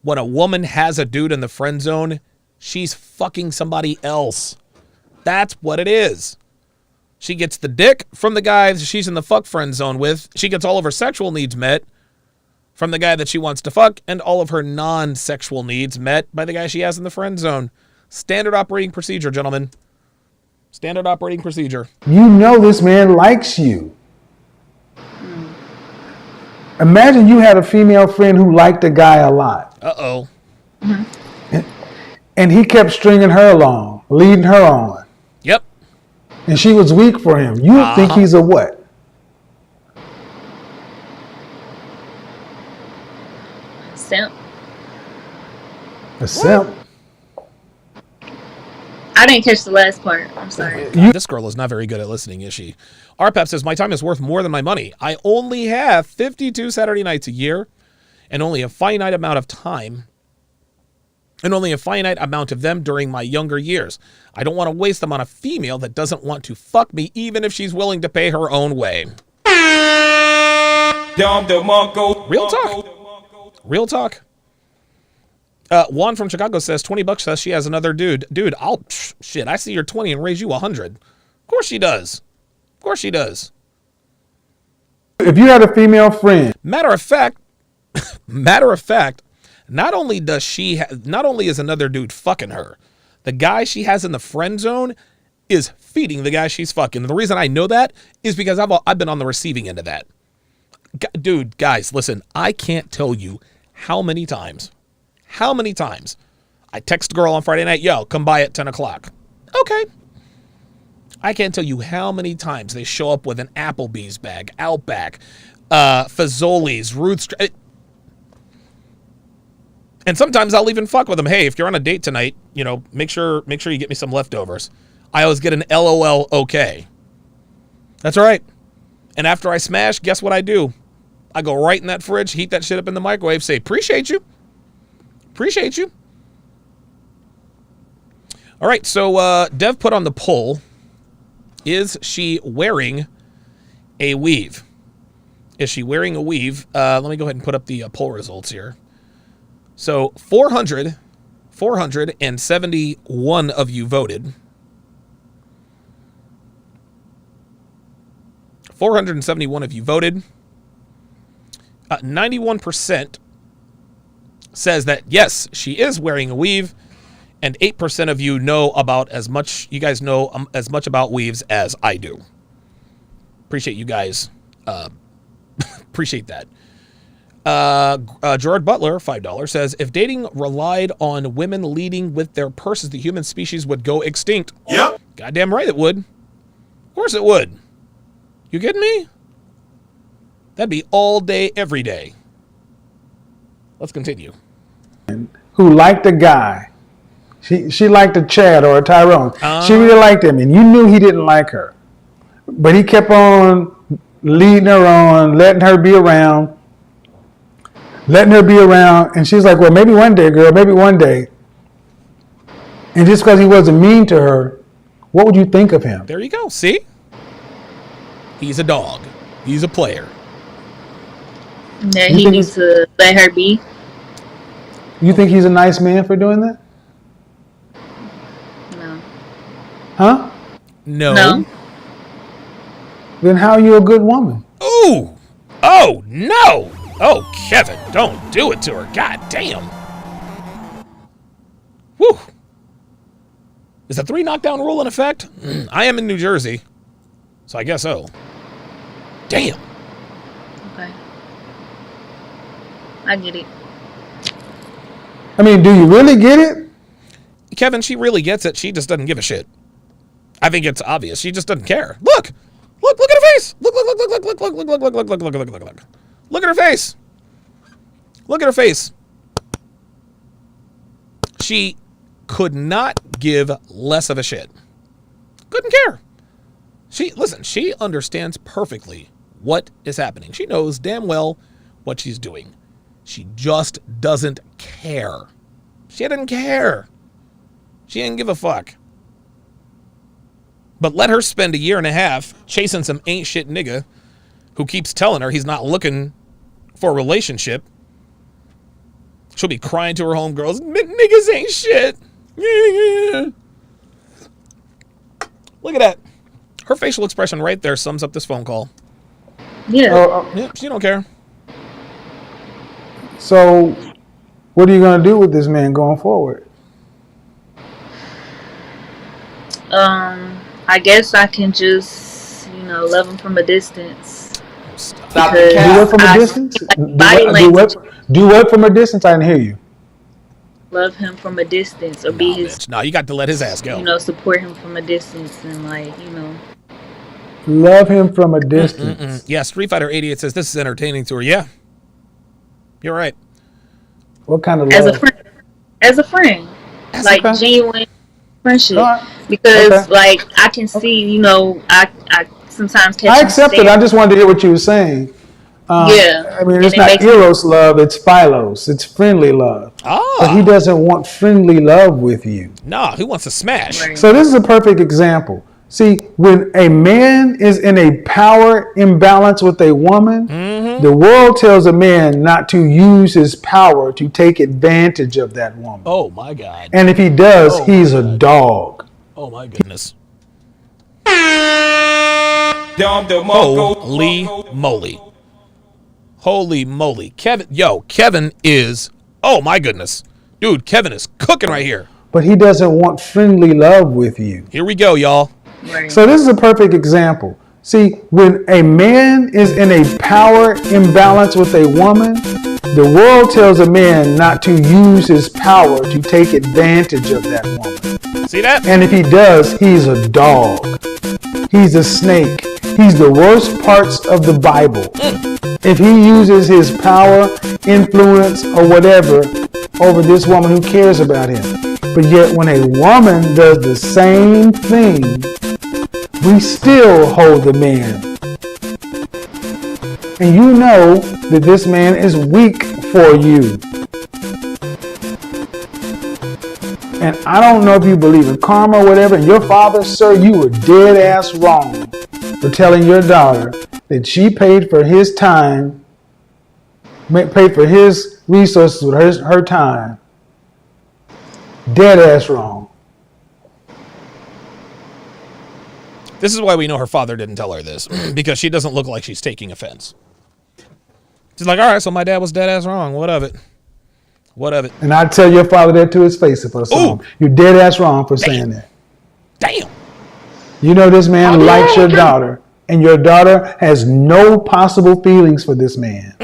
when a woman has a dude in the friend zone, she's fucking somebody else. That's what it is. She gets the dick from the guy that she's in the fuck friend zone with. She gets all of her sexual needs met from the guy that she wants to fuck, and all of her non-sexual needs met by the guy she has in the friend zone. Standard operating procedure, gentlemen. Standard operating procedure. You know this man likes you. Imagine you had a female friend who liked a guy a lot. Uh-oh. And he kept stringing her along, leading her on. Yep. And she was weak for him. You would think he's a what? Simp. A simp. I didn't catch the last part. I'm sorry. This girl is not very good at listening, is she? RPAP says, my time is worth more than my money. I only have 52 Saturday nights a year and only a finite amount of time and only a finite amount of them during my younger years. I don't want to waste them on a female that doesn't want to fuck me, even if she's willing to pay her own way. Real talk. Real talk. Juan from Chicago says, $20 says she has another dude. Dude, shit, I see your 20 and raise you 100. Of course she does. Of course she does. If you had a female friend. Matter of fact, not only is another dude fucking her, the guy she has in the friend zone is feeding the guy she's fucking. The reason I know that is because I've been on the receiving end of that. Dude, guys, listen, I can't tell you how many times I text a girl on Friday night, yo, come by at 10 o'clock. Okay. I can't tell you how many times they show up with an Applebee's bag, Outback, Fazoli's, Ruth's. And sometimes I'll even fuck with them. Hey, if you're on a date tonight, make sure you get me some leftovers. I always get an LOL okay. That's all right. And after I smash, guess what I do? I go right in that fridge, heat that shit up in the microwave, say, appreciate you. Appreciate you. All right, so Dev put on the poll, is she wearing a weave? Is she wearing a weave? Let me go ahead and put up the poll results here. So 471 of you voted. 471 of you voted. 91% says that, yes, she is wearing a weave. And 8% of you know about as much, you guys know as much about weaves as I do. Appreciate you guys. Appreciate that. Gerard Butler, $5, says, if dating relied on women leading with their purses, the human species would go extinct. Yep. Goddamn right it would. Of course it would. You kidding me? That'd be all day, every day. Let's continue. Who liked a guy. She liked a Chad or a Tyrone. She really liked him, and you knew he didn't like her. But he kept on leading her on, letting her be around. And she's like, well, maybe one day, girl, maybe one day. And just because he wasn't mean to her, what would you think of him? There you go. See? He's a dog. He's a player. That he needs to let her be. You think he's a nice man for doing that? No. Huh? No. Then how are you a good woman? Ooh. Oh, no. Oh, Kevin, don't do it to her. God damn. Whew. Is the 3 knockdown rule in effect? I am in New Jersey, so I guess so. Damn. Okay. I get it. I mean, do you really get it? Kevin, she really gets it. She just doesn't give a shit. I think it's obvious. She just doesn't care. Look at her face. Look at her face. Look at her face. She could not give less of a shit. Couldn't care. She understands perfectly what is happening. She knows damn well what she's doing. She just doesn't care. She didn't care. She didn't give a fuck. But let her spend a year and a half chasing some ain't shit nigga who keeps telling her he's not looking for a relationship. She'll be crying to her homegirls, niggas ain't shit. Look at that. Her facial expression right there sums up this phone call. Yeah. Yeah, she don't care. So, what are you going to do with this man going forward? I guess I can just, love him from a distance. Stop the cap. Do what from a distance? Do what from a distance? I didn't hear you. Love him from a distance, or be his. Bitch. No, you got to let his ass go. Support him from a distance, and Love him from a distance. Yeah, Street Fighter 88 says this is entertaining to her. Yeah, you're right. What kind of love? As a friend, like genuine friendship. Right. Because I can see, I sometimes catch. I accept it. I just wanted to hear what you were saying. Yeah. I mean, it's not Eros love, it's Philos. It's friendly love. But he doesn't want friendly love with you. Nah, he wants to smash. Right. So this is a perfect example. See, when a man is in a power imbalance with a woman, the world tells a man not to use his power to take advantage of that woman. Oh, my God. And if he does, he's a dog. Oh, my goodness. Holy moly. Holy moly. Kevin is, oh my goodness. Dude, Kevin is cooking right here. But he doesn't want friendly love with you. Here we go, y'all. Right. So this is a perfect example. See, when a man is in a power imbalance with a woman, the world tells a man not to use his power to take advantage of that woman. See that? And if he does, he's a dog. He's a snake. He's the worst parts of the Bible. If he uses his power, influence, or whatever over this woman who cares about him. But yet when a woman does the same thing, we still hold the man. And you know that this man is weak for you. And I don't know if you believe in karma or whatever. And your father, sir, you were dead ass wrong for telling your daughter that she paid for his time, paid for his resources with her time. Dead ass wrong. This is why we know her father didn't tell her this, because she doesn't look like she's taking offense. She's like, all right, so my dad was dead ass wrong. What of it? What of it? And I'd tell your father that to his face if I saw him. You're dead ass wrong for saying that. Damn. You know this man likes your daughter, and your daughter has no possible feelings for this man.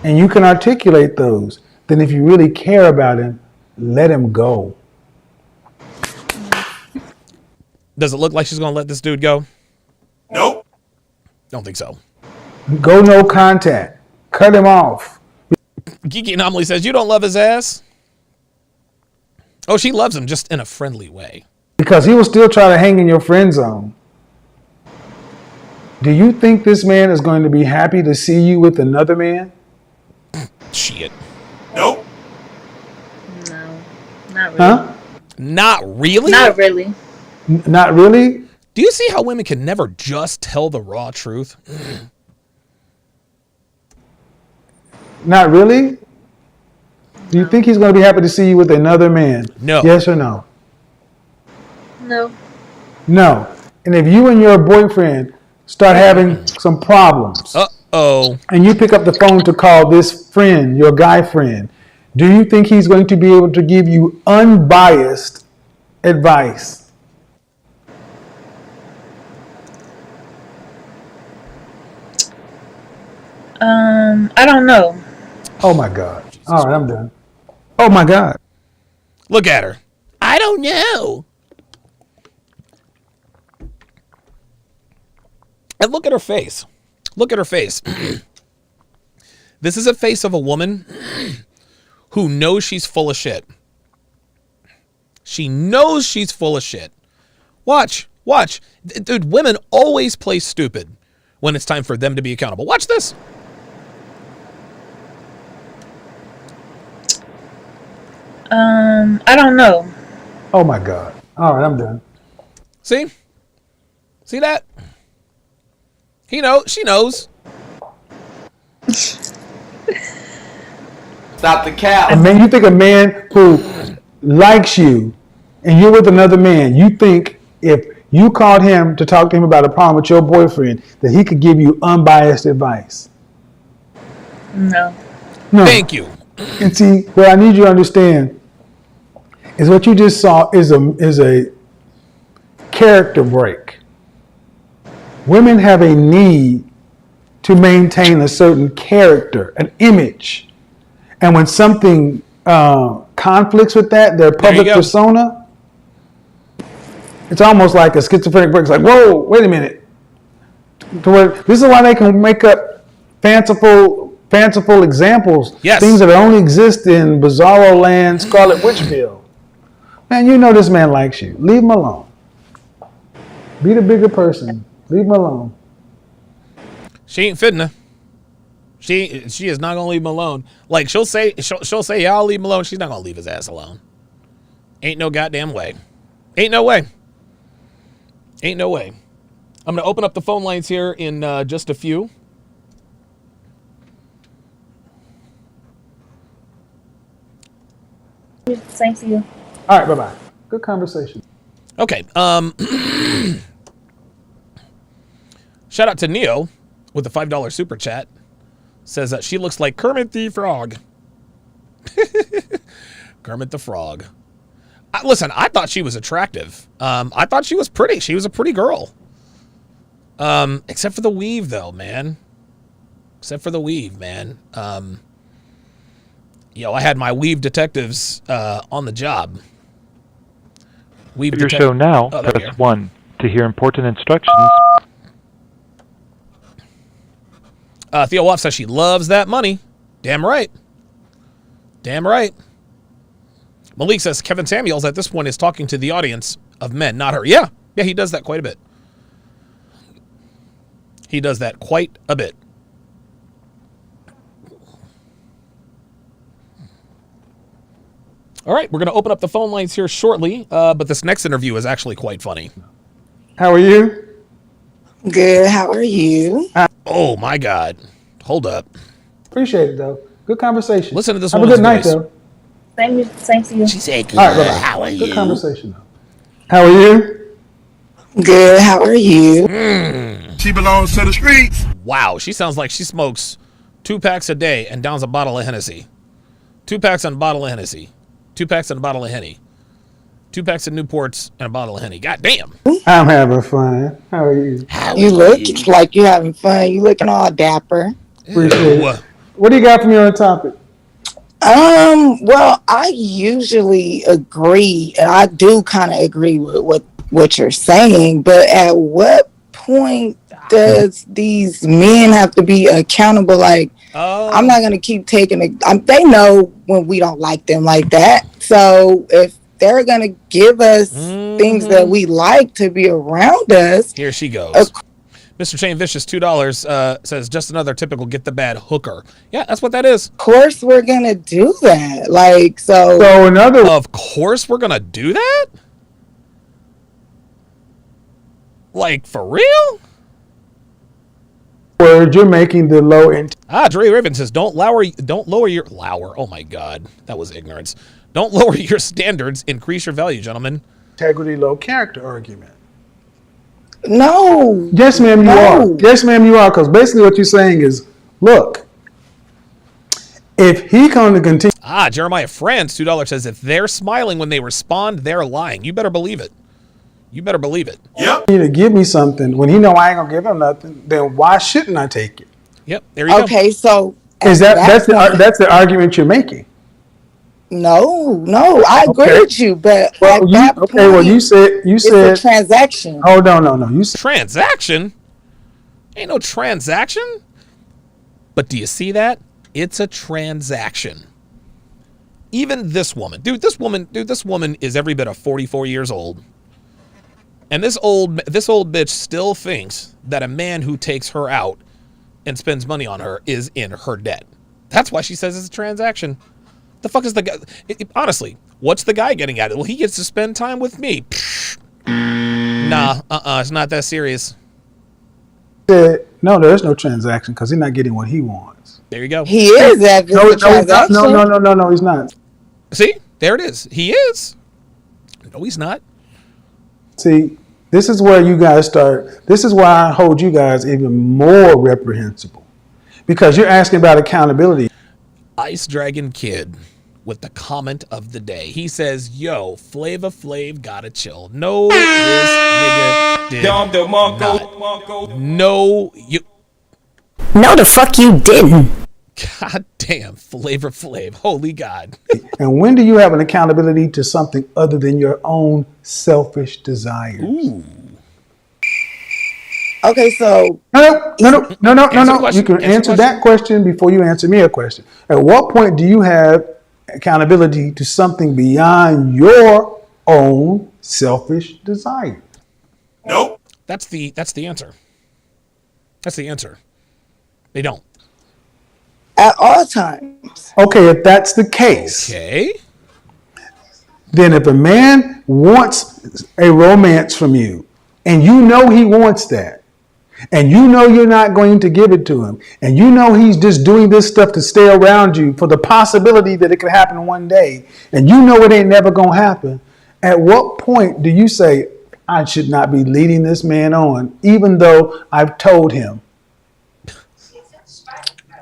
And you can articulate those. Then if you really care about him, let him go. Does it look like she's going to let this dude go? Nope. Don't think so. Go no contact. Cut him off. Geeky Anomaly says, you don't love his ass? Oh, she loves him just in a friendly way. Because he will still try to hang in your friend zone. Do you think this man is going to be happy to see you with another man? Shit. Nope. No, not really. Huh? Not really? Not really. Not really? Do you see how women can never just tell the raw truth? Not really? Do you think he's going to be happy to see you with another man? No. Yes or no? No. No. And if you and your boyfriend start having some problems, Uh-oh. and you pick up the phone to call this friend, your guy friend, do you think he's going to be able to give you unbiased advice? I don't know. Oh my God. All right, I'm done. Oh my God. Look at her. I don't know. And look at her face. Look at her face. This is a face of a woman who knows she's full of shit. She knows she's full of shit. Watch. Dude, women always play stupid when it's time for them to be accountable. Watch this. I don't know. Oh my God. All right, I'm done. See? See that? He knows. She knows. Stop the cap. And man, you think a man who likes you and you're with another man, you think if you called him to talk to him about a problem with your boyfriend, that he could give you unbiased advice? No. No. Thank you. And see, what I need you to understand is what you just saw is a character break. Women have a need to maintain a certain character, an image. And when something conflicts with that, their public persona, it's almost like a schizophrenic break. It's like, whoa, wait a minute. This is why they can make up fanciful examples, yes. Things that only exist in Bizarro Land, Scarlet Witchville. Man, you know this man likes you. Leave him alone. Be the bigger person. Leave him alone. She ain't fitting. She is not gonna leave him alone. Like she'll say, yeah, I'll leave him alone. She's not gonna leave his ass alone. Ain't no goddamn way. Ain't no way. Ain't no way. I'm gonna open up the phone lines here in just a few. Same to you. All right, bye-bye. Good conversation. Okay. Shout out to Neo with the $5 super chat. Says that she looks like Kermit the Frog. Kermit the Frog. Listen, I thought she was attractive. I thought she was pretty. She was a pretty girl. Except for the weave, though, man. Except for the weave, man. I had my weave detectives on the job. Weave your show now, press 1 to hear important instructions. Theo Waff says she loves that money. Damn right. Damn right. Malik says Kevin Samuels at this point is talking to the audience of men, not her. Yeah, he does that quite a bit. He does that quite a bit. All right, we're going to open up the phone lines here shortly, but this next interview is actually quite funny. How are you? Good. How are you? Oh, my God. Hold up. Appreciate it, though. Good conversation. Listen to this Have woman's a good night, voice. though. Same to you. She said, good. All right, bye-bye. How are you? Good conversation, though. How are you? Good. How are you? She belongs to the streets. Wow, she sounds like she smokes 2 packs a day and downs a bottle of Hennessy. 2 packs and a bottle of Hennessy. 2 packs and a bottle of Henny. 2 packs of Newports and a bottle of Henny. God damn. I'm having fun. How are you? You look like you're having fun. You looking all dapper. Appreciate it. What do you got for me on the topic? Well, I usually agree, and I do kind of agree with what you're saying, but at what point does these men have to be accountable? Like, I'm not going to keep taking it. They know when we don't like them like that. So if they're going to give us things that we like to be around us. Here she goes. Mr. Chain Vicious, $2, says just another typical get the bad hooker. Yeah, that's what that is. Of course we're gonna do that. Like, so Of course we're gonna do that? Like, for real? Word, you're making the low end. Dre Raven says, don't lower your oh my God, that was ignorance. Don't lower your standards, increase your value, gentlemen. Integrity, low character argument. No. Yes, ma'am, you are. Yes, ma'am, you are. Because basically what you're saying is, look, if he going to continue. Jeremiah Franz, $2 says, if they're smiling when they respond, they're lying. You better believe it. You better believe it. Yep. To give me something when he know I ain't gonna give him nothing, then why shouldn't I take it? Yep. There you go. Okay, so is that's the argument you're making? No, I agree with you, but you said it's a transaction. Oh no, you said transaction. Ain't no transaction. But do you see that? It's a transaction. Even this woman, this woman is every bit of 44 years old. And this old bitch still thinks that a man who takes her out and spends money on her is in her debt. That's why she says it's a transaction. The fuck is the guy? Honestly, what's the guy getting at it? Well, he gets to spend time with me. Nah, it's not that serious. No, there's no transaction because he's not getting what he wants. There you go. He is that transaction. No, he's not. See, there it is. He is. No, he's not. See, this is where you guys start. This is why I hold you guys even more reprehensible. Because you're asking about accountability. Ice Dragon Kid with the comment of the day. He says, yo, Flava Flav gotta chill. No, this nigga did not. No, you. No, the fuck you didn't. God damn, Flavor Flav. Holy God. And when do you have an accountability to something other than your own selfish desires? Ooh. Okay, so no. You can answer that question before you answer me a question. At what point do you have accountability to something beyond your own selfish desire? Nope. That's the answer. That's the answer. They don't. At all times. Okay, if that's the case. Okay. Then if a man wants a romance from you, and you know he wants that, and you know you're not going to give it to him, and you know he's just doing this stuff to stay around you for the possibility that it could happen one day, and you know it ain't never going to happen, at what point do you say, I should not be leading this man on, even though I've told him?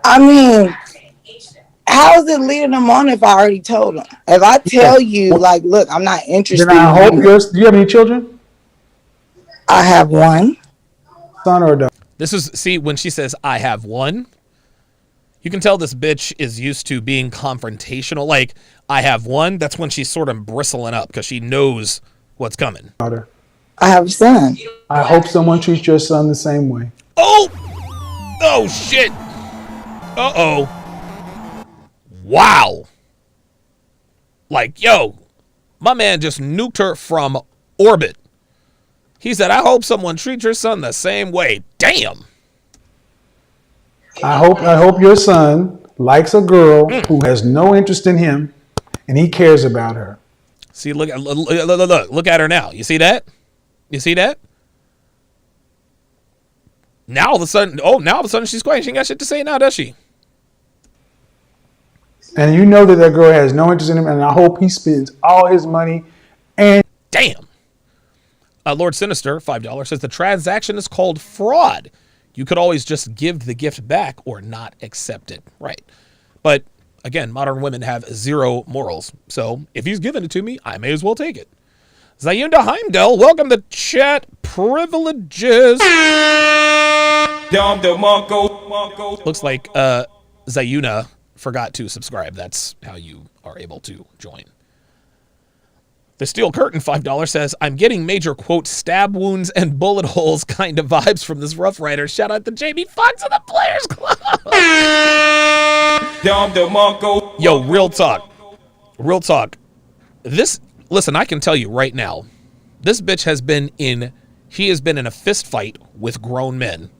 I mean, how is it leading them on if I already told them? If I tell you, like, look, I'm not interested. Then I hope do you have any children? I have one. Son or daughter? This is, see, when she says, I have one, you can tell this bitch is used to being confrontational. Like, I have one, that's when she's sort of bristling up because she knows what's coming. Daughter. I have a son. I hope someone treats your son the same way. Oh, shit. Uh-oh. Wow. Like, yo, my man just nuked her from orbit. He said, I hope someone treats your son the same way. Damn. I hope your son likes a girl who has no interest in him and he cares about her. See, look at her now. You see that? You see that? Now all of a sudden she's quiet. She ain't got shit to say now, does she? And you know that girl has no interest in him, and I hope he spends all his money. And damn. Lord Sinister, $5, says the transaction is called fraud. You could always just give the gift back or not accept it. Right. But again, modern women have zero morals. So if he's giving it to me, I may as well take it. Zayunda Heimdall, welcome to Chat Privileges. Looks like Zayuna forgot to subscribe. That's how you are able to join. The Steel Curtain, $5, says, I'm getting major, quote, stab wounds and bullet holes kind of vibes from this Rough Rider. Shout out to Jamie Foxx of the Players Club. Yo, real talk. Real talk. Listen, I can tell you right now, this bitch has been in She has been in a fist fight with grown men.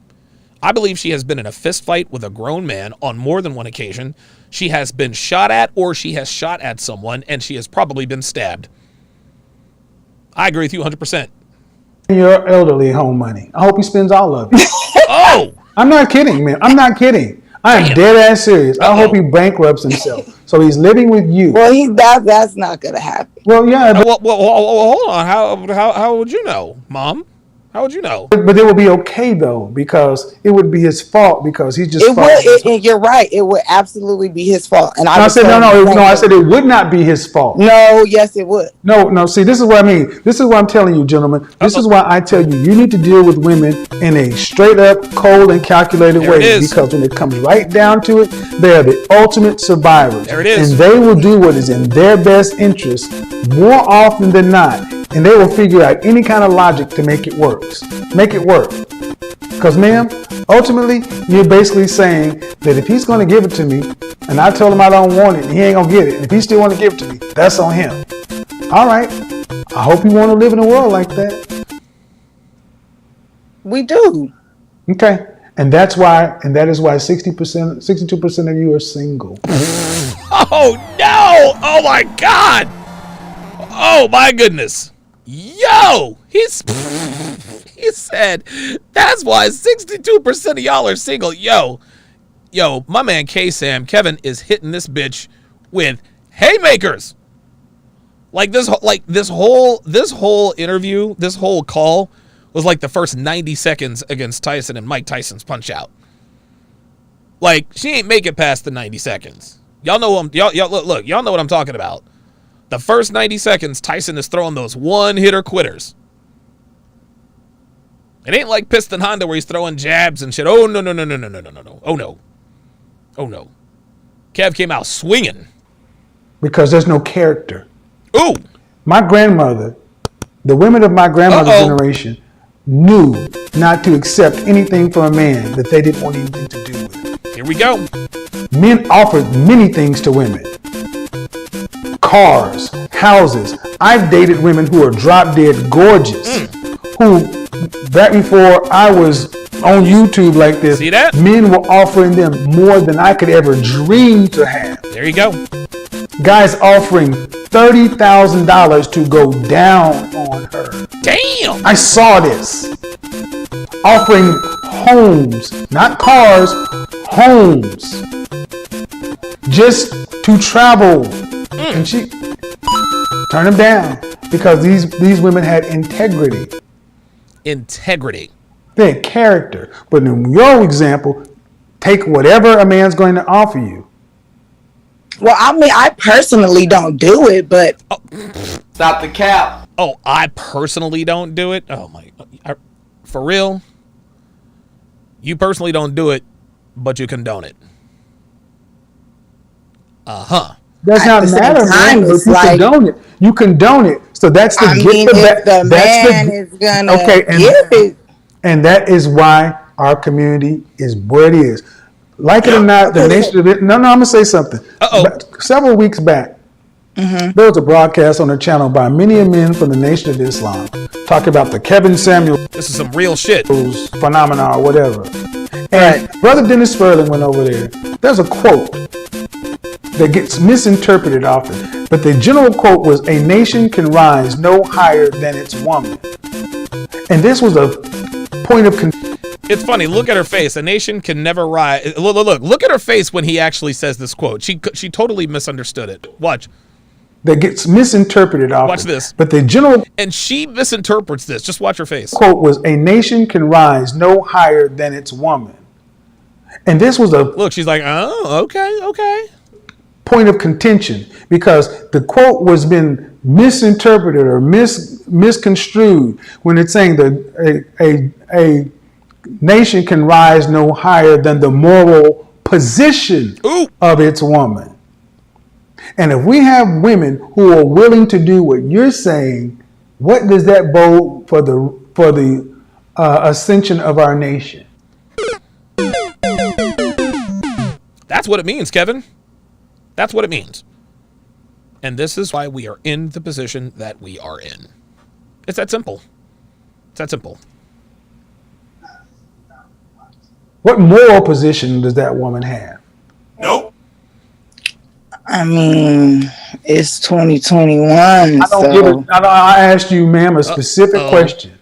I believe she has been in a fist fight with a grown man on more than one occasion. She has been shot at, or she has shot at someone, and she has probably been stabbed. I agree with you 100%. Your elderly home money. I hope he spends all of it. Oh! I'm not kidding, man. I'm not kidding. I am dead ass serious. I hope he bankrupts himself. So he's living with you. Well, that's not gonna happen. Well, yeah. Well, hold on. How would you know, Mom? How would you know? But it would be okay though, because it would be his fault because he just. You're right. It would absolutely be his fault. And I said no. I said it would not be his fault. No, yes, it would. No. See, this is what I mean. This is what I'm telling you, gentlemen. This is why I tell you need to deal with women in a straight up, cold, and calculated way. Because when it comes right down to it, they are the ultimate survivors. There it is. And they will do what is in their best interest more often than not. And they will figure out any kind of logic to make it work. Make it work. Because, ma'am, ultimately, you're basically saying that if he's going to give it to me, and I told him I don't want it, and he ain't going to get it, and if he still want to give it to me, that's on him. All right. I hope you want to live in a world like that. We do. Okay. And that is why 62% of you are single. Oh, no! Oh, my God! Oh, my goodness. Yo! He said, that's why 62% of y'all are single. Yo, my man K-Sam, Kevin, is hitting this bitch with haymakers. Like this whole interview, this whole call was like the first 90 seconds against Tyson and Mike Tyson's punch out. Like, she ain't make it past the 90 seconds. Y'all know look, y'all know what I'm talking about. The first 90 seconds, Tyson is throwing those one-hitter quitters. It ain't like Piston Honda where he's throwing jabs and shit. Oh, no. Oh, no. Kev came out swinging. Because there's no character. Ooh. My grandmother, the women of my grandmother's generation, knew not to accept anything from a man that they didn't want anything to do with. Here we go. Men offered many things to women. Cars, houses. I've dated women who are drop dead gorgeous. Who, back before I was on YouTube like this, see that? Men were offering them more than I could ever dream to have. There you go. Guys offering $30,000 to go down on her. Damn! I saw this. Offering homes, not cars, homes. Just to travel. And she turned them down because these women had integrity. Integrity. They had character. But in your example, take whatever a man's going to offer you. Well, I mean, I personally don't do it, but Stop the cap. Oh, I personally don't do it. Oh my, for real? You personally don't do it, but you condone it. Does not matter, man. But you condone it. You condone it. So that's the if the man is gonna give it. And that is why our community is where it is. Like it or not, the nation of it. No, I'm gonna say something. Several weeks back, there was a broadcast on the channel by many men from the Nation of Islam talking about the Kevin Samuels. This is some real shit. Phenomena or whatever. And Brother Dennis Sperling went over there. There's a quote that gets misinterpreted often, but the general quote was, "A nation can rise no higher than its woman." And this was a point of It's funny. Look at her face. A nation can never rise. Look at her face when he actually says this quote. She totally misunderstood it. Watch. That gets misinterpreted often. Watch this. But the general and she misinterprets this. Just watch her face. Quote was, "A nation can rise no higher than its woman." And this was a look. She's like, oh, okay. Point of contention because the quote was been misinterpreted or misconstrued when it's saying that a nation can rise no higher than the moral position of its woman. And if we have women who are willing to do what you're saying, what does that bode for the ascension of our nation? That's what it means, Kevin. That's what it means. And this is why we are in the position that we are in. It's that simple. It's that simple. What moral position does that woman have? Nope. I mean, it's 2021, I asked you, ma'am, a specific question.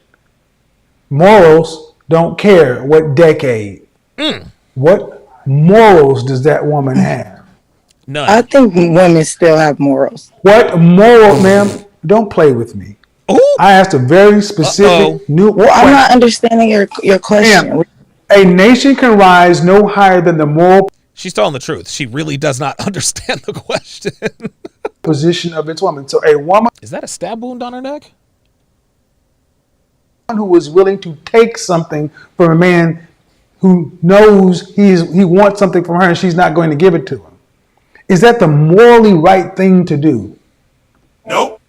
Morals don't care what decade. What morals does that woman have? None. I think women still have morals. What moral, ma'am? Don't play with me. Ooh. I asked a very specific new question. I'm not understanding your question. Ma'am, a nation can rise no higher than the moral She's telling the truth. She really does not understand the question. position of its woman. So a woman Is that a stab wound on her neck? who is willing to take something from a man who knows he wants something from her and she's not going to give it to him. Is that the morally right thing to do? Nope.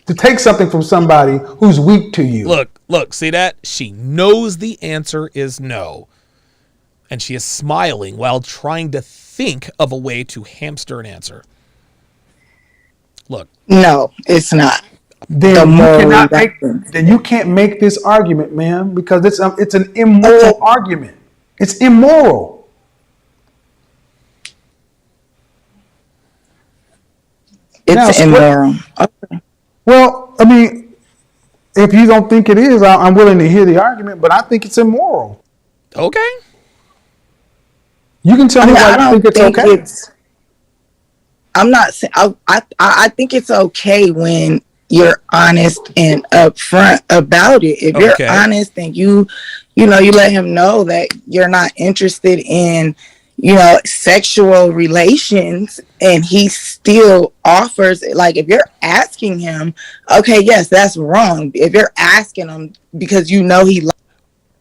To take something from somebody who's weak to you. Look, see that? She knows the answer is no. And she is smiling while trying to think of a way to hamster an answer. Look. No, it's not. Then you can't make this argument, ma'am, because it's an immoral argument. It's immoral. It's immoral. Okay. Well, I mean, if you don't think it is, I'm willing to hear the argument, but I think it's immoral. Okay. You can tell me why you think it's okay. I'm not saying. I think it's okay when you're honest and upfront about it. If you're honest and you let him know that you're not interested in, sexual relations, and he still offers, like, if you're asking him, okay, yes, that's wrong. If you're asking him because he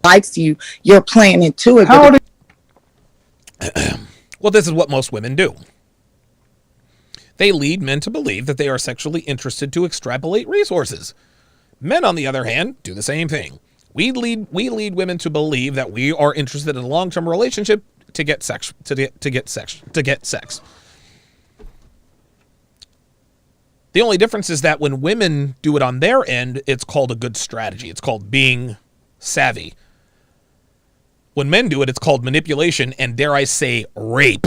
likes you, you're playing into it. Well, this is what most women do. They lead men to believe that they are sexually interested to extrapolate resources. Men, on the other hand, do the same thing. We lead women to believe that we are interested in a long-term relationship to get sex. The only difference is that when women do it on their end, it's called a good strategy. It's called being savvy. When men do it, it's called manipulation and, dare I say, rape.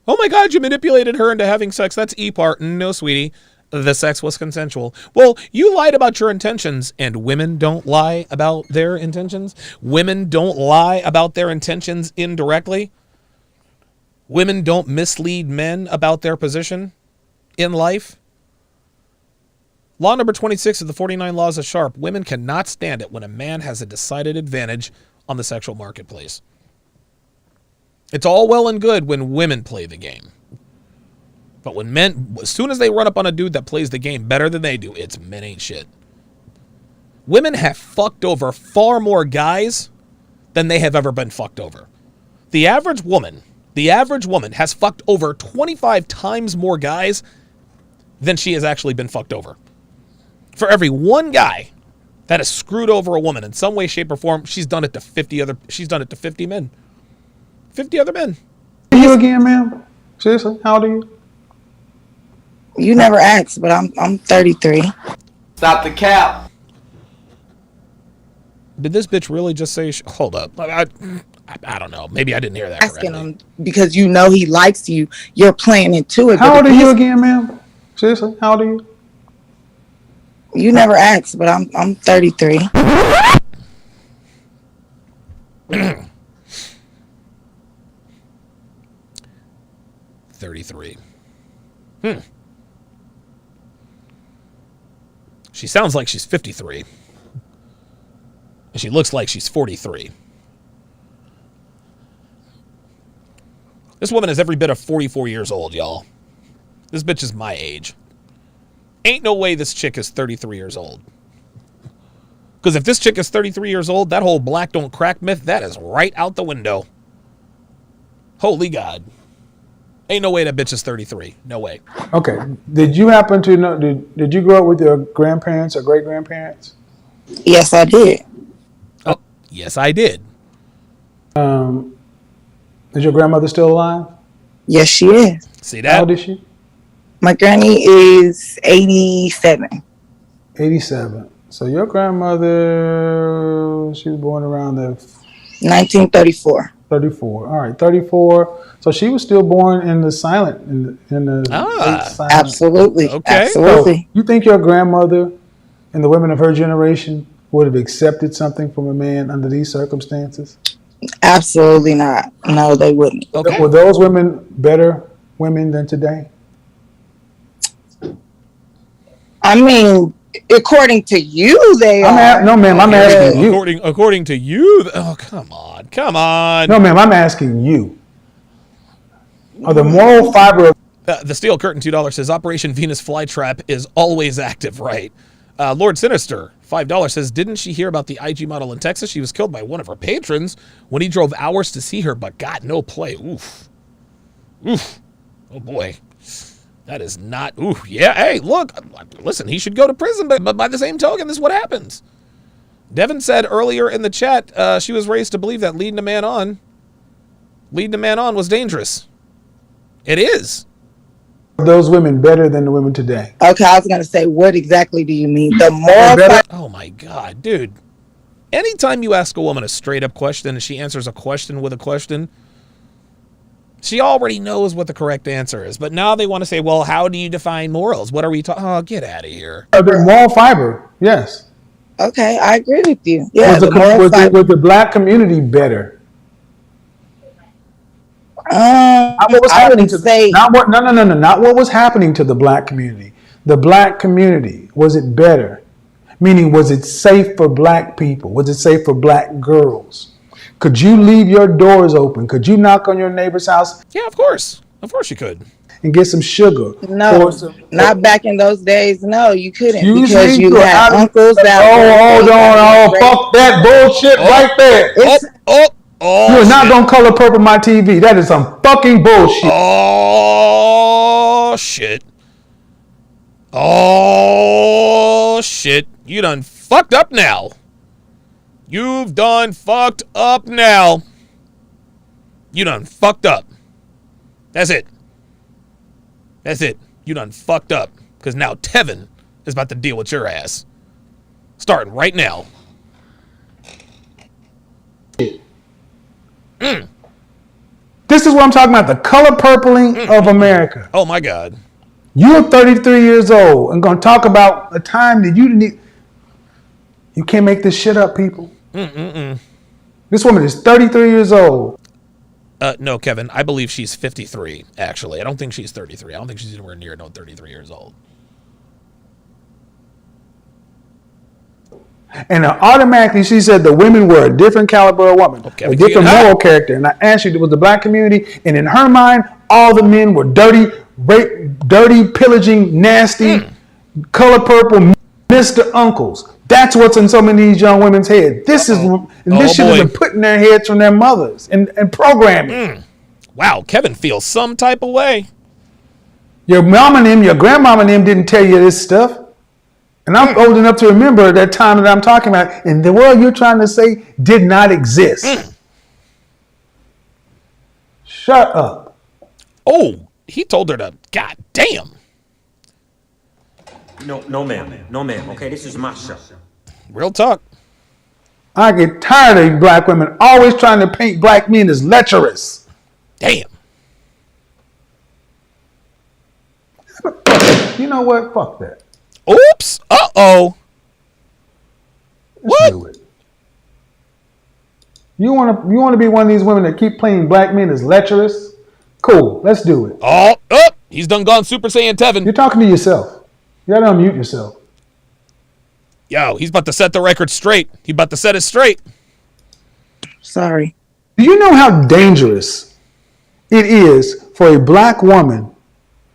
Oh my God, you manipulated her into having sex. That's E part. No, sweetie. The sex was consensual. Well, you lied about your intentions, and women don't lie about their intentions. Women don't lie about their intentions indirectly. Women don't mislead men about their position in life. Law number 26 of the 49 Laws of Sharp. Women cannot stand it when a man has a decided advantage on the sexual marketplace. It's all well and good when women play the game. But when men, as soon as they run up on a dude that plays the game better than they do, it's men ain't shit. Women have fucked over far more guys than they have ever been fucked over. The average woman has fucked over 25 times more guys than she has actually been fucked over. For every one guy that has screwed over a woman in some way, shape, or form, she's done it to 50 men. 50 other men. How old are you again, ma'am? Seriously, how old are you? You never asked, but I'm 33. Stop the cap. Did this bitch really just say? Hold up. I don't know. Maybe I didn't hear that correctly. Asking him because he likes you. You're playing into it. How old are you again, ma'am? Seriously, how old are you? You never asked, but I'm 33. 33. She sounds like she's 53. And she looks like she's 43. This woman is every bit of 44 years old, y'all. This bitch is my age. Ain't no way this chick is 33 years old. Because if this chick is 33 years old, that whole black don't crack myth, that is right out the window. Holy God. Ain't no way that bitch is 33. No way. Okay. Did you happen to know, did you grow up with your grandparents or great-grandparents? Yes, I did. Oh, yes, I did. Is your grandmother still alive? Yes, she is. See that? How old is she? My granny is 87. 87. So your grandmother, she was born around the 1934. 34. All right, 34. So she was still born in the silent, in the late silent. Absolutely. Okay. Absolutely. So you think your grandmother and the women of her generation would have accepted something from a man under these circumstances? Absolutely not. No, they wouldn't. Okay. Were those women better women than today? I mean, according to you, they are. No, ma'am, I'm asking you. According to you, oh, come on. No, ma'am, I'm asking you. Are the moral fiber of The Steel Curtain $2 says Operation Venus Flytrap is always active, right? Lord Sinister $5 says, didn't she hear about the IG model in Texas? She was killed by one of her patrons when he drove hours to see her but got no play. Oof. Oh boy. That is not, yeah, hey, look, listen, he should go to prison, but by the same token, this is what happens. Devin said earlier in the chat, she was raised to believe that leading a man on was dangerous. It is. those women better than the women today? Okay, I was going to say, what exactly do you mean? The moral... Oh my God, dude. Anytime you ask a woman a straight up question and she answers a question with a question, she already knows what the correct answer is. But now they want to say, well, how do you define morals? What are we talking? Oh, get out of here. The moral fiber, yes. Okay, I agree with you. Yeah, was the black community better? Not what was happening not what was happening to the black community. The black community, was it better? Meaning, was it safe for black people? Was it safe for black girls? Could you leave your doors open? Could you knock on your neighbor's house? Yeah, of course. Of course you could. And get some sugar. No, not back in those days. No, you couldn't. Because you had uncles that... hold on. Fuck that bullshit right there. You are not going to color purple my TV. That is some fucking bullshit. Oh, shit. Oh, shit. You done fucked up now. You've done fucked up now. You done fucked up. That's it. That's it. You done fucked up. Because now Tevin is about to deal with your ass. Starting right now. This is what I'm talking about. The color purpling of America. Oh, my God. You're 33 years old and going to talk about a time that you didn't need. You can't make this shit up, people. This woman is 33 years old. No, Kevin, I believe she's 53, actually. I don't think she's 33. I don't think she's anywhere near 33 years old. And automatically she said the women were a different caliber of woman, a different moral character. And I asked you, it was the black community. And in her mind, all the men were dirty, pillaging, nasty, color purple, Mr. Uncles. That's what's in so many of these young women's heads. This shit has been put in their heads from their mothers and programming. Wow, Kevin feels some type of way. Your mama and them, your grandmama and them didn't tell you this stuff. And I'm old enough to remember that time that I'm talking about. And the world you're trying to say did not exist. Shut up. Oh, he told her to, God damn. No, ma'am. No, ma'am. Okay, this is my show. Real talk. I get tired of black women always trying to paint black men as lecherous. Damn. You know what? Fuck that. Oops. Uh-oh. Let's do it. You want to be one of these women that keep playing black men as lecherous? Cool. Let's do it. Oh, he's done gone Super Saiyan Tevin. You're talking to yourself. You gotta unmute yourself. Yo, he's about to set the record straight. He about to set it straight. Sorry. Do you know how dangerous it is for a black woman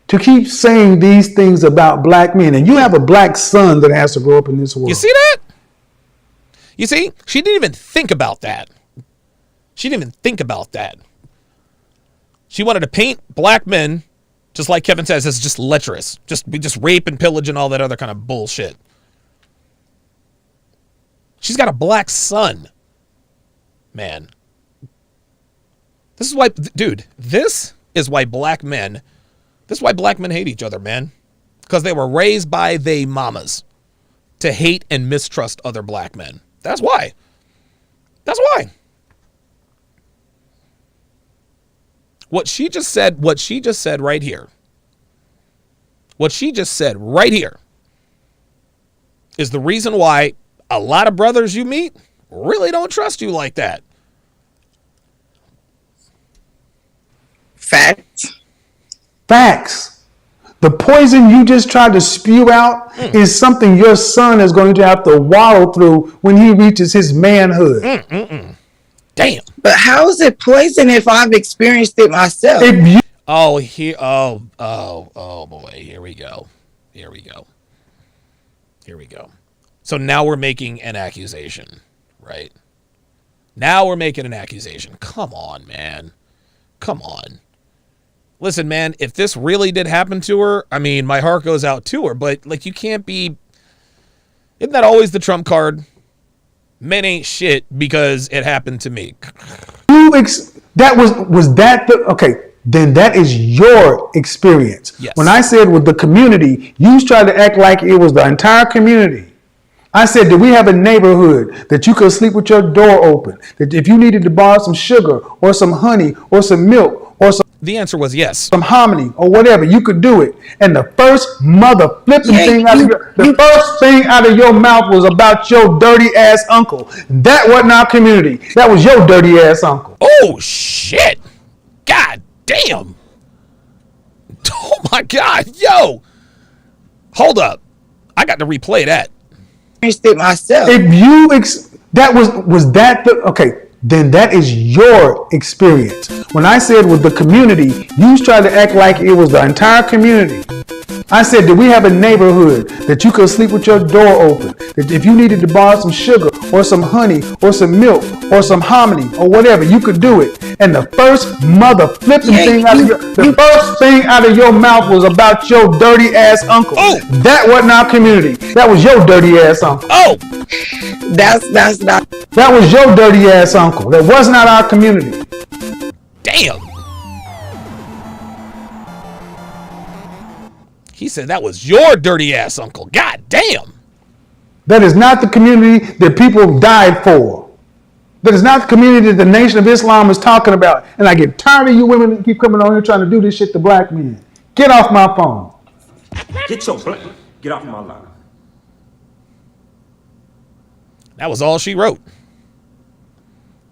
to keep saying these things about black men? And you have a black son that has to grow up in this world. You see that? You see? She didn't even think about that. She didn't even think about that. She wanted to paint black men, just like Kevin says, as just lecherous. Just rape and pillage and all that other kind of bullshit. She's got a black son. Man. This is why, dude, this is why black men hate each other, man. Because they were raised by they mamas. to hate and mistrust other black men. That's why. That's why. What she just said right here. What she just said right here is the reason why a lot of brothers you meet really don't trust you like that. Facts. Facts. The poison you just tried to spew out is something your son is going to have to wallow through when he reaches his manhood. Damn. But how is it poison if I've experienced it myself? Oh boy, here we go. So now we're making an accusation, right? Now we're making an accusation. Come on, man. Come on. Listen, man, if this really did happen to her, I mean, my heart goes out to her, but like, you can't be, isn't that always the trump card? Men ain't shit because it happened to me. Okay, then that is your experience. Yes. When I said with the community, you tried to act like it was the entire community. I said, did we have a neighborhood that you could sleep with your door open? That if you needed to borrow some sugar or some honey or some milk or some... The answer was yes. Some hominy or whatever, you could do it. And the first mother flipping thing out of your mouth was about your dirty ass uncle. That wasn't our community. That was your dirty ass uncle. Oh shit! God damn! Oh my God, yo! Hold up, I got to replay that. It myself. If you then that is your experience. When I said with the community, you tried to act like it was the entire community. I said, did we have a neighborhood that you could sleep with your door open? That if you needed to borrow some sugar or some honey or some milk or some hominy or whatever, you could do it. And the first mother flipping thing out of your mouth was about your dirty ass uncle. Oh. That wasn't our community. That was your dirty ass uncle. Oh, that's not. That was your dirty ass uncle. That was not our community. Damn. He said that was your dirty ass uncle. God damn. That is not the community that people died for. That is not the community that the Nation of Islam is talking about. And I get tired of you women that keep coming on here trying to do this shit to black men. Get off my phone. Get off my line. That was all she wrote.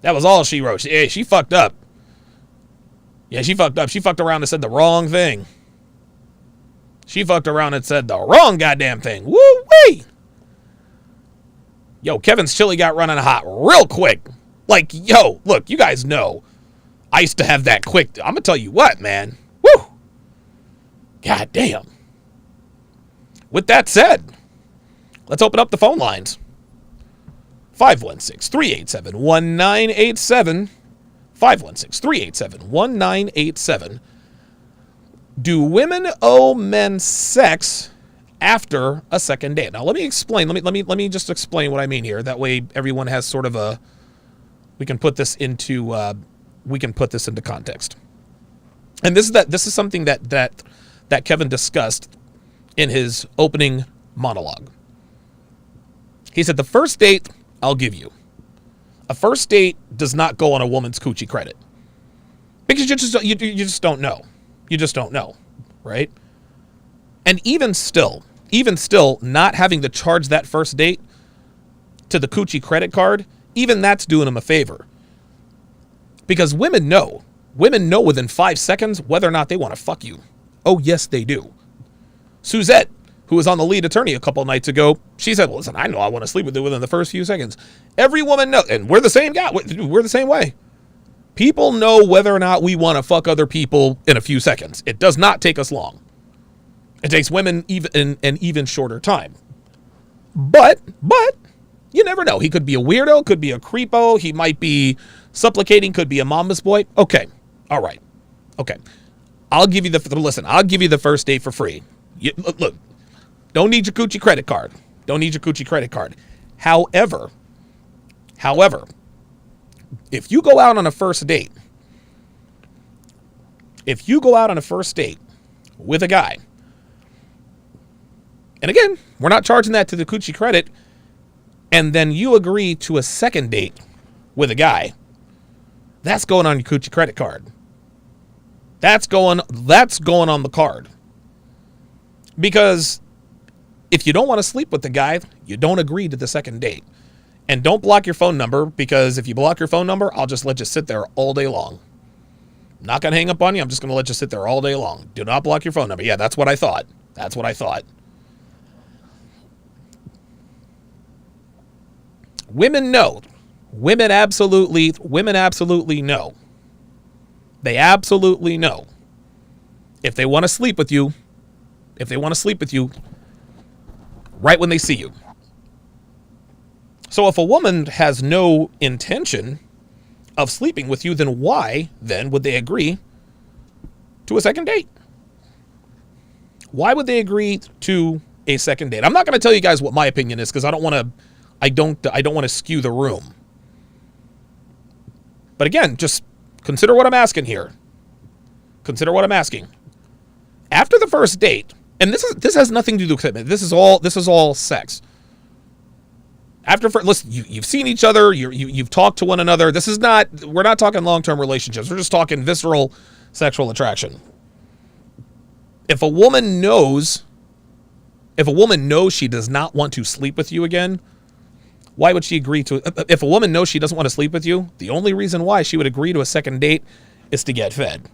That was all she wrote. She fucked up. Yeah, she fucked up. She fucked around and said the wrong thing. She fucked around and said the wrong goddamn thing. Woo-wee! Yo, Kevin's chili got running hot real quick. Like, yo, look, you guys know. I used to have that quick. I'm going to tell you what, man. Woo! God damn. With that said, let's open up the phone lines. 516-387-1987. 516-387-1987. Do women owe men sex after a second date? Now let me explain. Let me just explain what I mean here. That way everyone has sort of a, we can put this into context. And this is something that Kevin discussed in his opening monologue. He said the first date I'll give you. A first date does not go on a woman's coochie credit. Because you just don't know. You just don't know, right? And even still, not having to charge that first date to the coochie credit card, even that's doing them a favor. Because women know within 5 seconds whether or not they want to fuck you. Oh, yes, they do. Suzette, who was on the lead attorney a couple nights ago, she said, well, listen, I know I want to sleep with you within the first few seconds. Every woman knows, and we're the same guy. We're the same way. People know whether or not we want to fuck other people in a few seconds. It does not take us long. It takes women an even shorter time. But you never know. He could be a weirdo, could be a creepo, he might be supplicating, could be a mama's boy. Okay. All right. Okay. I'll give you the first date for free. Look, don't need your coochie credit card. However, if you go out on a first date with a guy and again, we're not charging that to the Cüüchie credit, and then you agree to a second date with a guy, that's going on your Cüüchie credit card. That's going on the card. Because if you don't want to sleep with the guy, you don't agree to the second date. And don't block your phone number, because if you block your phone number, I'll just let you sit there all day long. I'm not going to hang up on you. I'm just going to let you sit there all day long. Do not block your phone number. Yeah, that's what I thought. That's what I thought. Women know. Women absolutely know. They absolutely know. If they want to sleep with you, right when they see you. So if a woman has no intention of sleeping with you, then why then would they agree to a second date? Why would they agree to a second date? I'm not going to tell you guys what my opinion is, because I don't want to skew the room. But again, just consider what I'm asking here. Consider what I'm asking. After the first date, and this has nothing to do with commitment. This is all sex. Listen, you've seen each other. You've talked to one another. We're not talking long-term relationships. We're just talking visceral sexual attraction. If a woman knows she does not want to sleep with you again, why would she agree to it? If a woman knows she doesn't want to sleep with you, the only reason why she would agree to a second date is to get fed.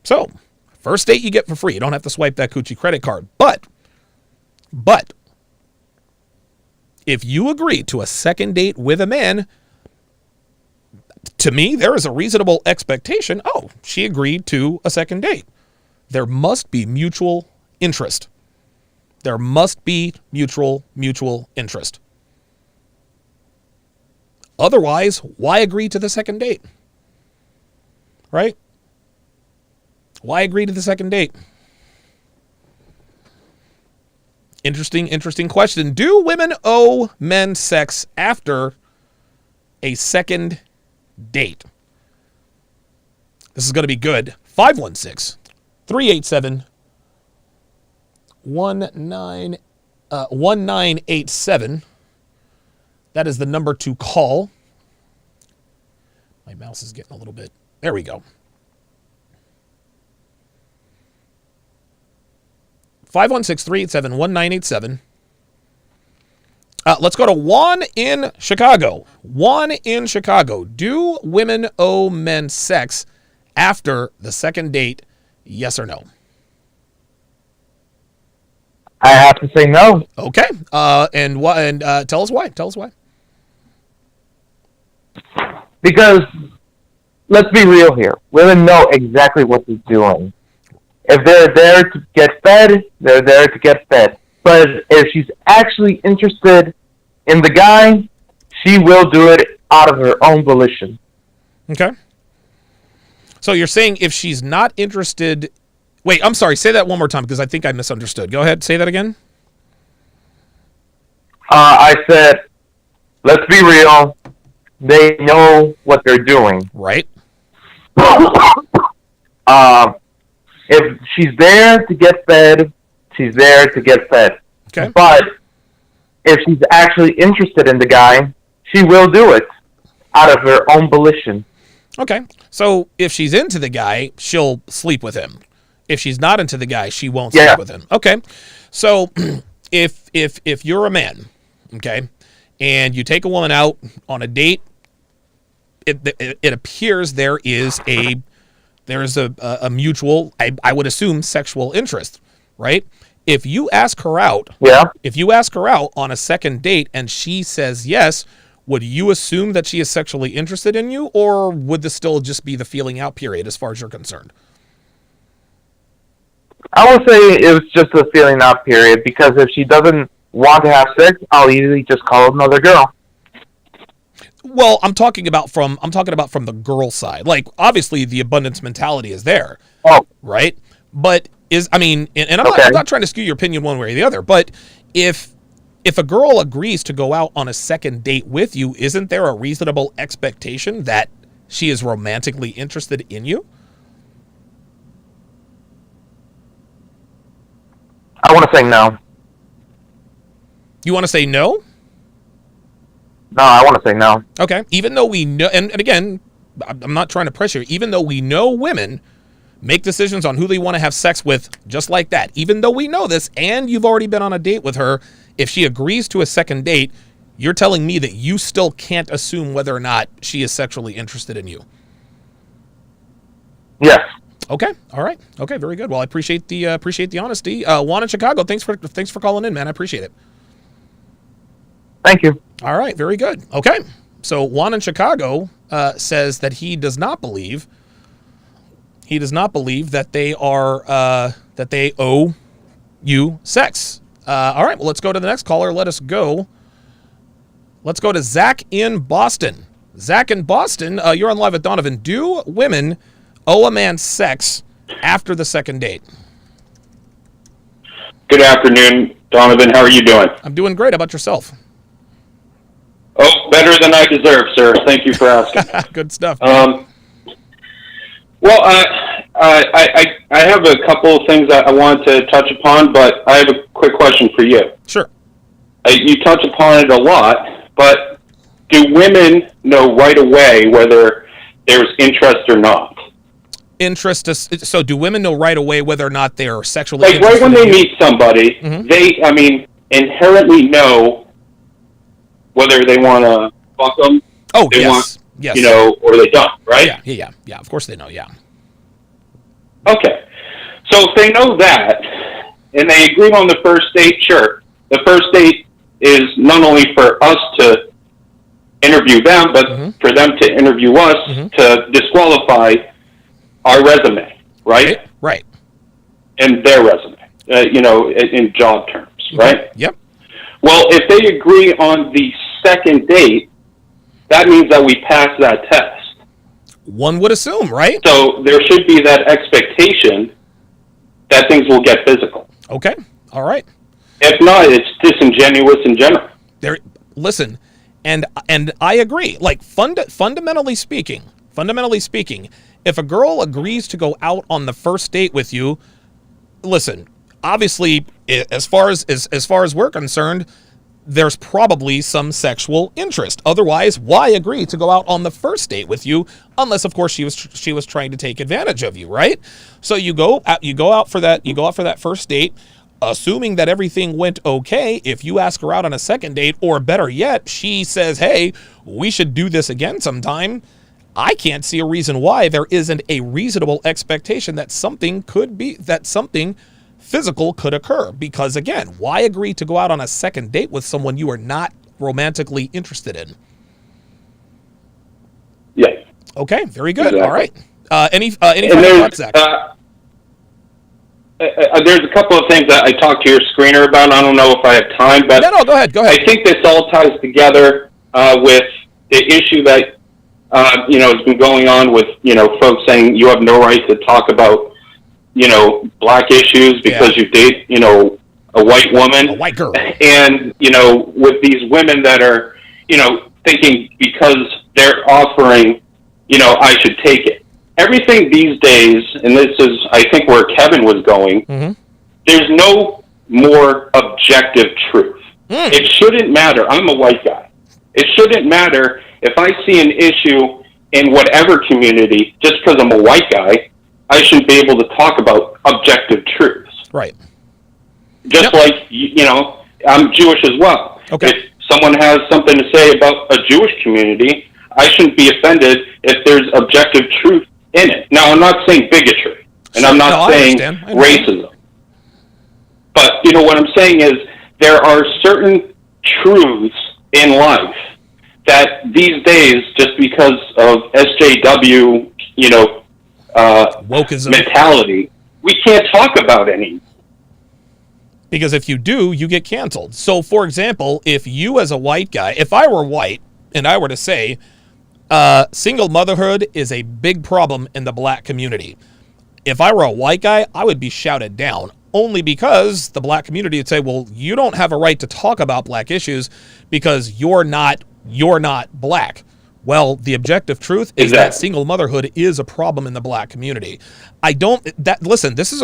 So, first date you get for free. You don't have to swipe that Cüüchie credit card. But, if you agree to a second date with a man, to me, there is a reasonable expectation. Oh, she agreed to a second date. There must be mutual interest. There must be mutual interest. Otherwise, why agree to the second date? Right? Why agree to the second date? Interesting question. Do women owe men sex after a second date? This is going to be good. 516-387-1987. That is the number to call. My mouse is getting a little bit. There we go. 516-387-1987. Let's go to Juan in Chicago. Juan in Chicago. Do women owe men sex after the second date? Yes or no? I have to say no. Okay. And tell us why. Tell us why. Because, let's be real here. Women know exactly what they're doing. If they're there to get fed, they're there to get fed. But if she's actually interested in the guy, she will do it out of her own volition. Okay. So you're saying if she's not interested... Wait, I'm sorry. Say that one more time, because I think I misunderstood. Go ahead. Say that again. I said, let's be real. They know what they're doing. Right. If she's there to get fed, she's there to get fed. Okay. But if she's actually interested in the guy, she will do it out of her own volition. Okay. So if she's into the guy, she'll sleep with him. If she's not into the guy, she won't sleep with him. Okay. So if you're a man, okay, and you take a woman out on a date, it appears there is a mutual, I would assume, sexual interest, right? If you ask her out, on a second date and she says yes, would you assume that she is sexually interested in you, or would this still just be the feeling out period as far as you're concerned? I would say it was just a feeling out period, because if she doesn't want to have sex, I'll easily just call another girl. Well, I'm talking about from the girl side. Like, obviously the abundance mentality is there. Oh. Right? But I'm not trying to skew your opinion one way or the other, but if a girl agrees to go out on a second date with you, isn't there a reasonable expectation that she is romantically interested in you? I want to say no. You want to say no? No, I want to say no. Okay. Even though we know, and again, I'm not trying to pressure you, even though we know women make decisions on who they want to have sex with just like that, even though we know this and you've already been on a date with her, if she agrees to a second date, you're telling me that you still can't assume whether or not she is sexually interested in you. Yes. Okay. All right. Okay. Very good. Well, I appreciate the honesty. Juan in Chicago, thanks for calling in, man. I appreciate it. Thank you. All right. Very good. Okay. So Juan in Chicago says that he does not believe that they are that they owe you sex. All right. Well, let's go to the next caller. Let's go to Zach in Boston. Zach in Boston, you're on Live with Donovan. Do women owe a man sex after the second date? Good afternoon, Donovan. How are you doing? I'm doing great. How about yourself? Oh, better than I deserve, sir. Thank you for asking. Good stuff. Well, I have a couple of things that I want to touch upon, but I have a quick question for you. Sure. You touch upon it a lot, but do women know right away whether there's interest or not? So do women know right away whether or not they're sexually like interested right when in they you? meet somebody, they, I mean, inherently know whether they want to fuck them. Oh, they yes. want, Yes. You know, or they don't, right? Yeah. Of course they know. Yeah. Okay. So if they know that, and they agree on the first date, sure. The first date is not only for us to interview them, but for them to interview us to disqualify our resume, right? Right. And their resume, you know, in job terms, right? Yep. Well, if they agree on the second date, that means that we pass that test. One would assume, right? So there should be that expectation that things will get physical. Okay. All right. If not, it's disingenuous in general. Listen, and I agree. Like fundamentally speaking, if a girl agrees to go out on the first date with you, listen, obviously, as far as we're concerned, there's probably some sexual interest. Otherwise, why agree to go out on the first date with you? Unless, of course, she was trying to take advantage of you, right? So you go out for that first date, assuming that everything went okay. If you ask her out on a second date, or better yet, she says, "Hey, we should do this again sometime," I can't see a reason why there isn't a reasonable expectation that something physical could occur. Because again, why agree to go out on a second date with someone you are not romantically interested in? Yeah. Okay, very good. Exactly. All right. Any final thoughts, Zach? There's a couple of things that I talked to your screener about. I don't know if I have time, but no, go ahead. I think this all ties together with the issue that you know has been going on with folks saying you have no right to talk about black issues because you date a white woman, a white girl, and with these women that are thinking because they're offering I should take it. Everything these days, and this is, I think, where Kevin was going, there's no more objective truth. It shouldn't matter. I'm a white guy. It shouldn't matter if I see an issue in whatever community, just because I'm a white guy, I should be able to talk about objective truths. Right. Just like, I'm Jewish as well. Okay. If someone has something to say about a Jewish community, I shouldn't be offended if there's objective truth in it. Now, I'm not saying bigotry, and I'm not saying racism. But, what I'm saying is there are certain truths in life that these days, just because of SJW, wokeism mentality, we can't talk about any. Because if you do, you get canceled. So, for example, if you as a white guy, if I were white and I were to say, single motherhood is a big problem in the black community. If I were a white guy, I would be shouted down, only because the black community would say, well, you don't have a right to talk about black issues because you're not black. Well, the objective truth is that single motherhood is a problem in the black community. Listen, this is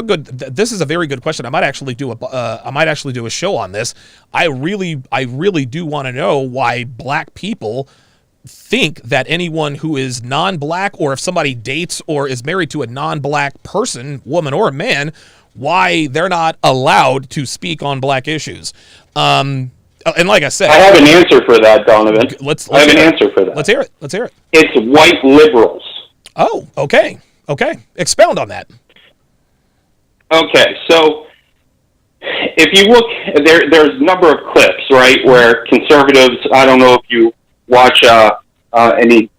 a very good question. I might actually do a show on this. I really do want to know why black people think that anyone who is non-black, or if somebody dates or is married to a non-black person, woman or man, why they're not allowed to speak on black issues. And like I said, I have an answer for that, Donovan. I have an answer for that. Let's hear it. It's white liberals. Oh, okay. Expound on that. Okay, so if you look, there's a number of clips, right, where conservatives, I don't know if you watch any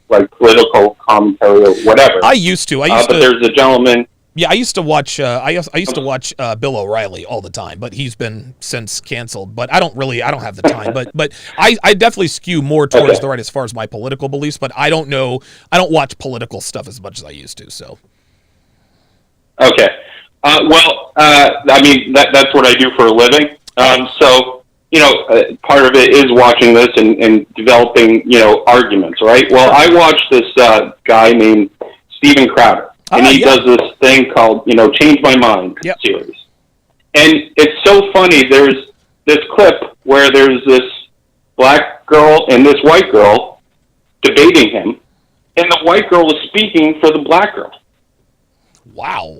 like political commentary or whatever. I used to. But there's a gentleman. Yeah, I used to watch. I used to watch Bill O'Reilly all the time, but he's been since canceled. But I don't have the time. But I definitely skew more towards the right as far as my political beliefs. But I don't watch political stuff as much as I used to. So. Okay. I mean that's what I do for a living. So part of it is watching this and developing arguments, right? Well, I watched this guy named Steven Crowder. And he does this thing called, Change My Mind series. And it's so funny. There's this clip where there's this black girl and this white girl debating him, and the white girl is speaking for the black girl. Wow.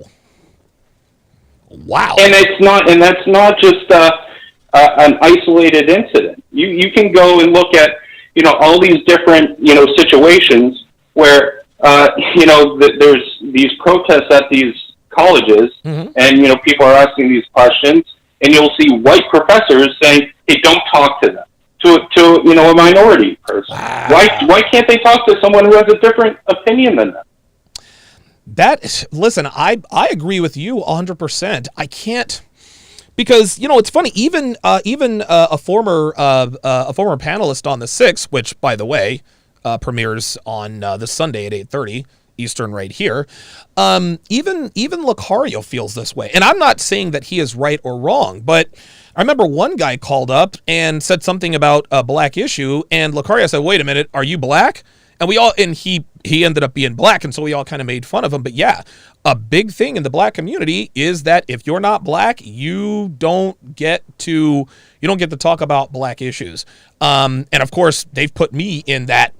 And that's not just an isolated incident. You can go and look at, all these different, situations where there's these protests at these colleges, and people are asking these questions, and you'll see white professors saying, "Hey, don't talk to them." To a minority person. Wow. Why can't they talk to someone who has a different opinion than them? Listen, I agree with you 100%. I can't. Because it's funny, even a former panelist on the 6, which by the way premieres on this Sunday at 8:30 Eastern right here. Even Lucario feels this way, and I'm not saying that he is right or wrong, but I remember one guy called up and said something about a black issue, and Lucario said, "Wait a minute, are you black?" And he ended up being black, and so we all kind of made fun of him. But yeah, a big thing in the black community is that if you're not black, you don't get to talk about black issues. And of course, they've put me in that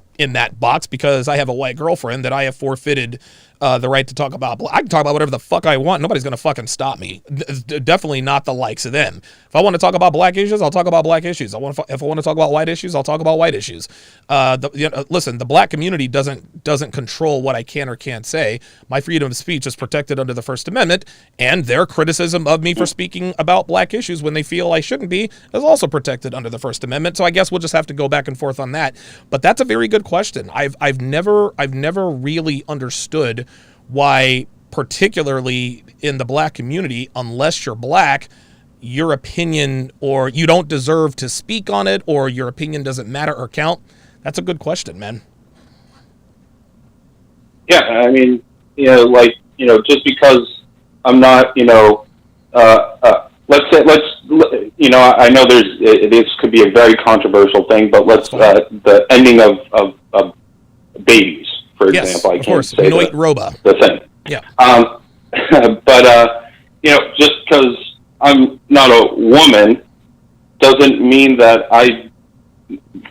box because I have a white girlfriend that I have forfeited the right to talk about. I can talk about whatever the fuck I want. Nobody's going to fucking stop me. Definitely not the likes of them. If I want to talk about black issues, I'll talk about black issues. If I want to talk about white issues, I'll talk about white issues. Listen, the black community doesn't control what I can or can't say. My freedom of speech is protected under the First Amendment, and their criticism of me for speaking about black issues when they feel I shouldn't be is also protected under the First Amendment. So I guess we'll just have to go back and forth on that. But that's a very good question. I've never really understood why, particularly in the black community, unless you're black, your opinion, or you don't deserve to speak on it, or your opinion doesn't matter or count. That's a good question, man. Yeah, I mean, just because I'm not, I know this could be a very controversial thing, but the ending of babies, for example. I can't say the thing. Yeah. But just because I'm not a woman doesn't mean that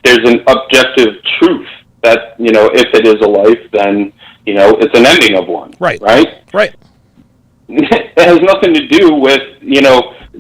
there's an objective truth that, if it is a life, then, it's an ending of one. Right. Right? It has nothing to do with,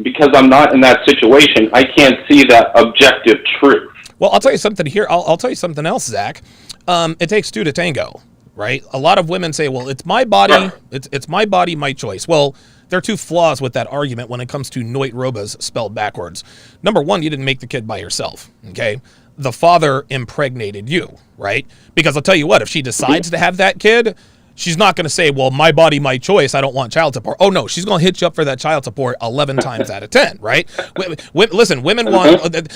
because I'm not in that situation, I can't see that objective truth. Well, I'll tell you something here. I'll tell you something else, Zach. It takes two to tango, right? A lot of women say, well, it's my body. It's my body, my choice. Well, there are two flaws with that argument when it comes to Noit Robas spelled backwards. Number one, you didn't make the kid by yourself, okay? The father impregnated you, right? Because I'll tell you what, if she decides to have that kid, she's not going to say, well, my body, my choice, I don't want child support. Oh, no, she's going to hit you up for that child support 11 times out of 10, right? Listen, women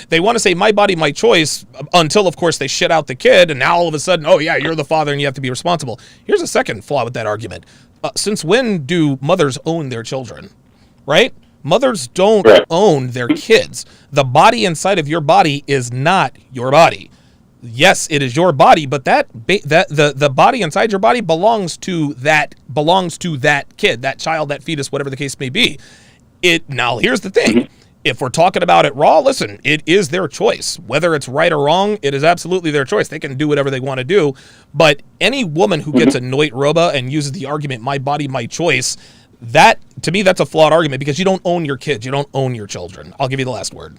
they want to say my body, my choice until, of course, they shit out the kid, and now all of a sudden, oh, yeah, you're the father and you have to be responsible. Here's a second flaw with that argument. Since when do mothers own their children, right? Mothers don't own their kids. The body inside of your body is not your body. Yes, it is your body, but the body inside your body belongs to that kid, that child, that fetus, whatever the case may be. Now here's the thing. If we're talking about it raw, listen, it is their choice. Whether it's right or wrong, it is absolutely their choice. They can do whatever they want to do. But any woman who gets a noit roba and uses the argument, my body, my choice, that, to me, that's a flawed argument because you don't own your kids. You don't own your children. I'll give you the last word.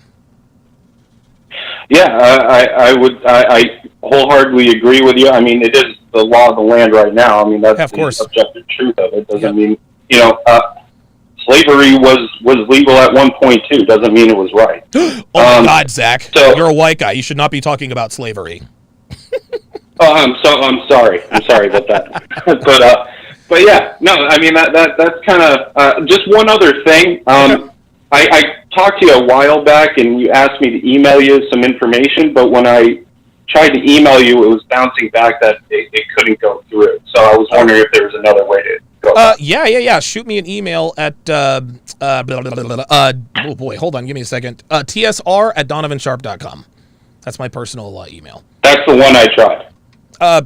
Yeah, I wholeheartedly agree with you. I mean, it is the law of the land right now. I mean, that's the objective truth of it. Doesn't mean, slavery was legal at one point too. Doesn't mean it was right. Oh my God, Zach! So, you're a white guy. You should not be talking about slavery. I'm sorry. I'm sorry about that. but yeah, no. I mean that's kind of just one other thing. I talked to you a while back, and you asked me to email you some information, but when I tried to email you, it was bouncing back that it couldn't go through. So I was wondering if there was another way to go. Yeah. Shoot me an email at oh boy, hold on, give me a second. tsr@donovansharp.com. That's my personal email. That's the one I tried.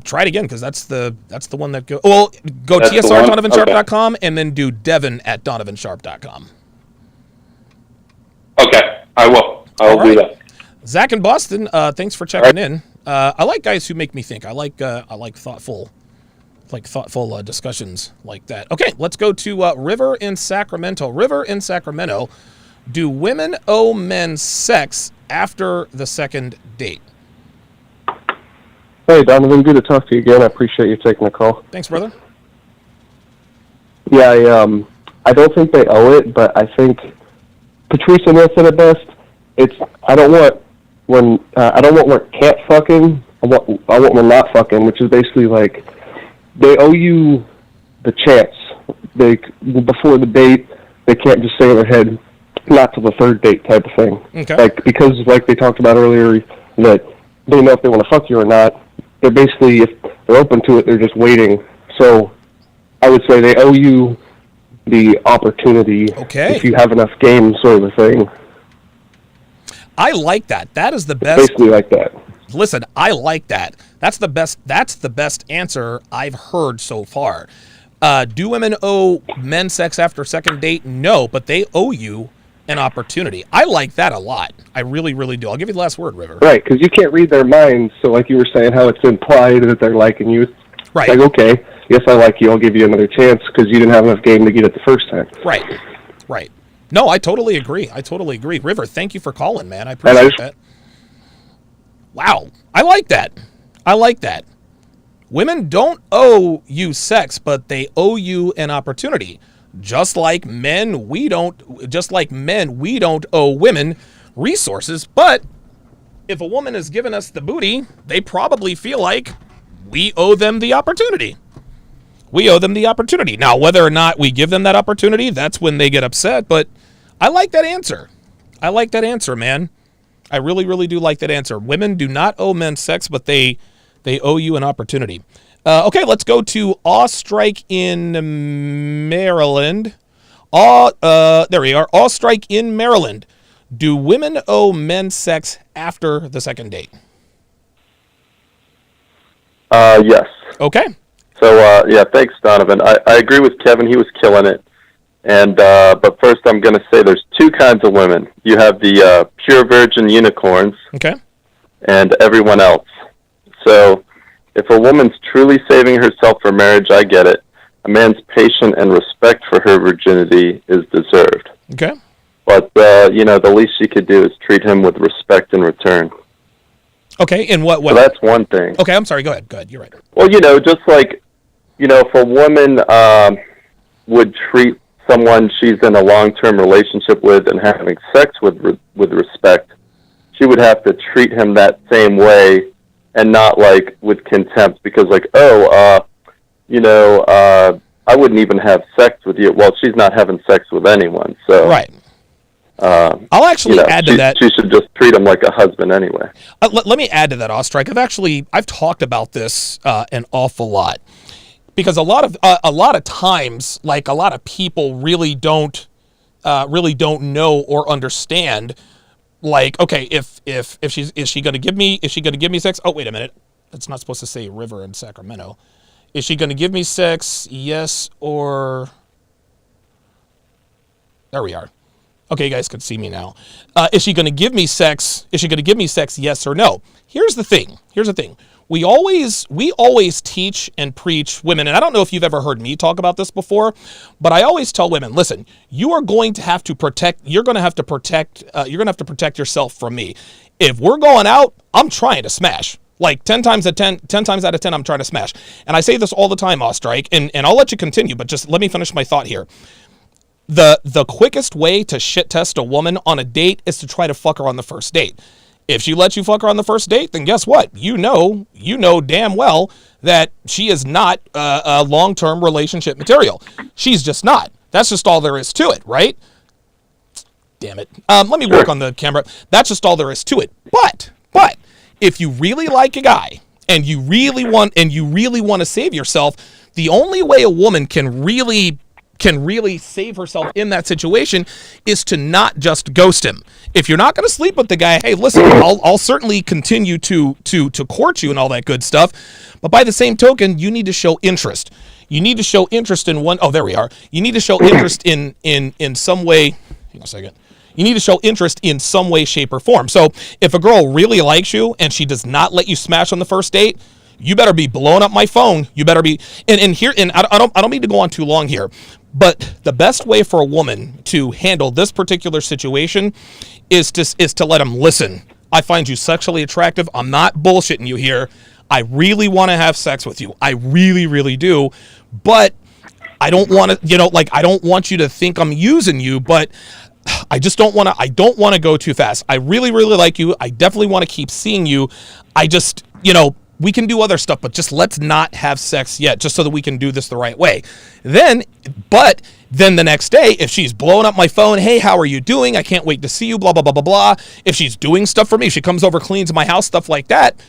Try it again because that's the one that go. Well, go tsr@donovansharp.com and then do devin@donovansharp.com. Okay, I will. I'll do that. Zach in Boston, thanks for checking in. I like guys who make me think. I like thoughtful discussions like that. Okay, let's go to River in Sacramento. River in Sacramento, do women owe men sex after the second date? Hey, Donovan, good to talk to you again. I appreciate you taking the call. Thanks, brother. Yeah, I don't think they owe it, but I think Patrice O'Neal said it best. I don't want when can't fucking. I want when not fucking, which is basically like they owe you the chance. Before the date, they can't just say in their head, not till the third date type of thing. Okay. Like because like they talked about earlier, that they know if they want to fuck you or not. They're basically, if they're open to it, they're just waiting. So I would say they owe you the opportunity if you have enough game, sort of a thing. I like that. That is the best. It's basically like that. Listen, I like that. That's the best. That's the best answer I've heard so far. Do women owe men sex after second date? No, but they owe you an opportunity. I like that a lot. I really, really do. I'll give you the last word, River. Right, because you can't read their minds. So like you were saying, how it's implied that they're liking you. Right. Like, okay, yes, I like you. I'll give you another chance because you didn't have enough game to get it the first time. Right. No, I totally agree. River, thank you for calling, man. I appreciate that. Wow. I like that. Women don't owe you sex, but they owe you an opportunity. Just like men, we don't owe women resources, but if a woman has given us the booty, they probably feel like we owe them the opportunity. Now, whether or not we give them that opportunity, that's when they get upset, but I like that answer. Man. I really, really do like that answer. Women do not owe men sex, but they owe you an opportunity. Okay, let's go to Awestrike in Maryland. There we are. Awestrike in Maryland. Do women owe men sex after the second date? Yes. Okay. So, thanks, Donovan. I agree with Kevin. He was killing it. And but first I'm going to say there's two kinds of women. You have the pure virgin unicorns. Okay. And everyone else. So if a woman's truly saving herself for marriage, I get it. A man's patience and respect for her virginity is deserved. Okay. But, the least she could do is treat him with respect in return. Okay, in what way? So that's one thing. Okay, I'm sorry. Go ahead. You're right. Well, just like, if a woman would treat someone she's in a long-term relationship with and having sex with respect, she would have to treat him that same way and not, like, with contempt because, like, I wouldn't even have sex with you. Well, she's not having sex with anyone, so... Right. I'll actually add to that. She should just treat him like a husband anyway. Let me add to that, Ostrike. I've talked about this an awful lot because a lot of times, like a lot of people really don't know or understand Like, okay, if she's is she gonna give me sex? Oh, wait a minute, that's not supposed to say River in Sacramento. Is she gonna give me sex? Yes or? There we are. Okay, you guys can see me now. Is she gonna give me sex? Is she gonna give me sex? Yes or no? Here's the thing. We always teach and preach women, and I don't know if you've ever heard me talk about this before, but I always tell women, listen, you're going to have to protect yourself from me. If we're going out, I'm trying to smash. Like 10 times out of 10, I'm trying to smash. And I say this all the time, Ostrike, and I'll let you continue, but just let me finish my thought here. The quickest way to shit test a woman on a date is to try to fuck her on the first date. If she lets you fuck her on the first date, then guess what? You know damn well that she is not a long-term relationship material. She's just not. That's just all there is to it, right? Damn it. Let me work on the camera. That's just all there is to it. But if you really like a guy and you really want to save yourself, the only way a woman can really save herself in that situation is to not just ghost him. If you're not going to sleep with the guy, hey, listen, I'll certainly continue to court you and all that good stuff. But by the same token, you need to show interest. You need to show interest in one. Oh, there we are. You need to show interest in some way. Hang on a second. You need to show interest in some way, shape, or form. So if a girl really likes you and she does not let you smash on the first date, you better be blowing up my phone. You better be, and I don't mean to go on too long here, but the best way for a woman to handle this particular situation is to let them listen. I find you sexually attractive. I'm not bullshitting you here. I really want to have sex with you. I really, really do. But I don't want to, I don't want you to think I'm using you, but I just don't want to go too fast. I really, really like you. I definitely want to keep seeing you. I just, we can do other stuff, but just let's not have sex yet, just so that we can do this the right way. Then the next day, if she's blowing up my phone, hey, how are you doing? I can't wait to see you, blah, blah, blah, blah, blah. If she's doing stuff for me, she comes over, cleans my house, stuff like that.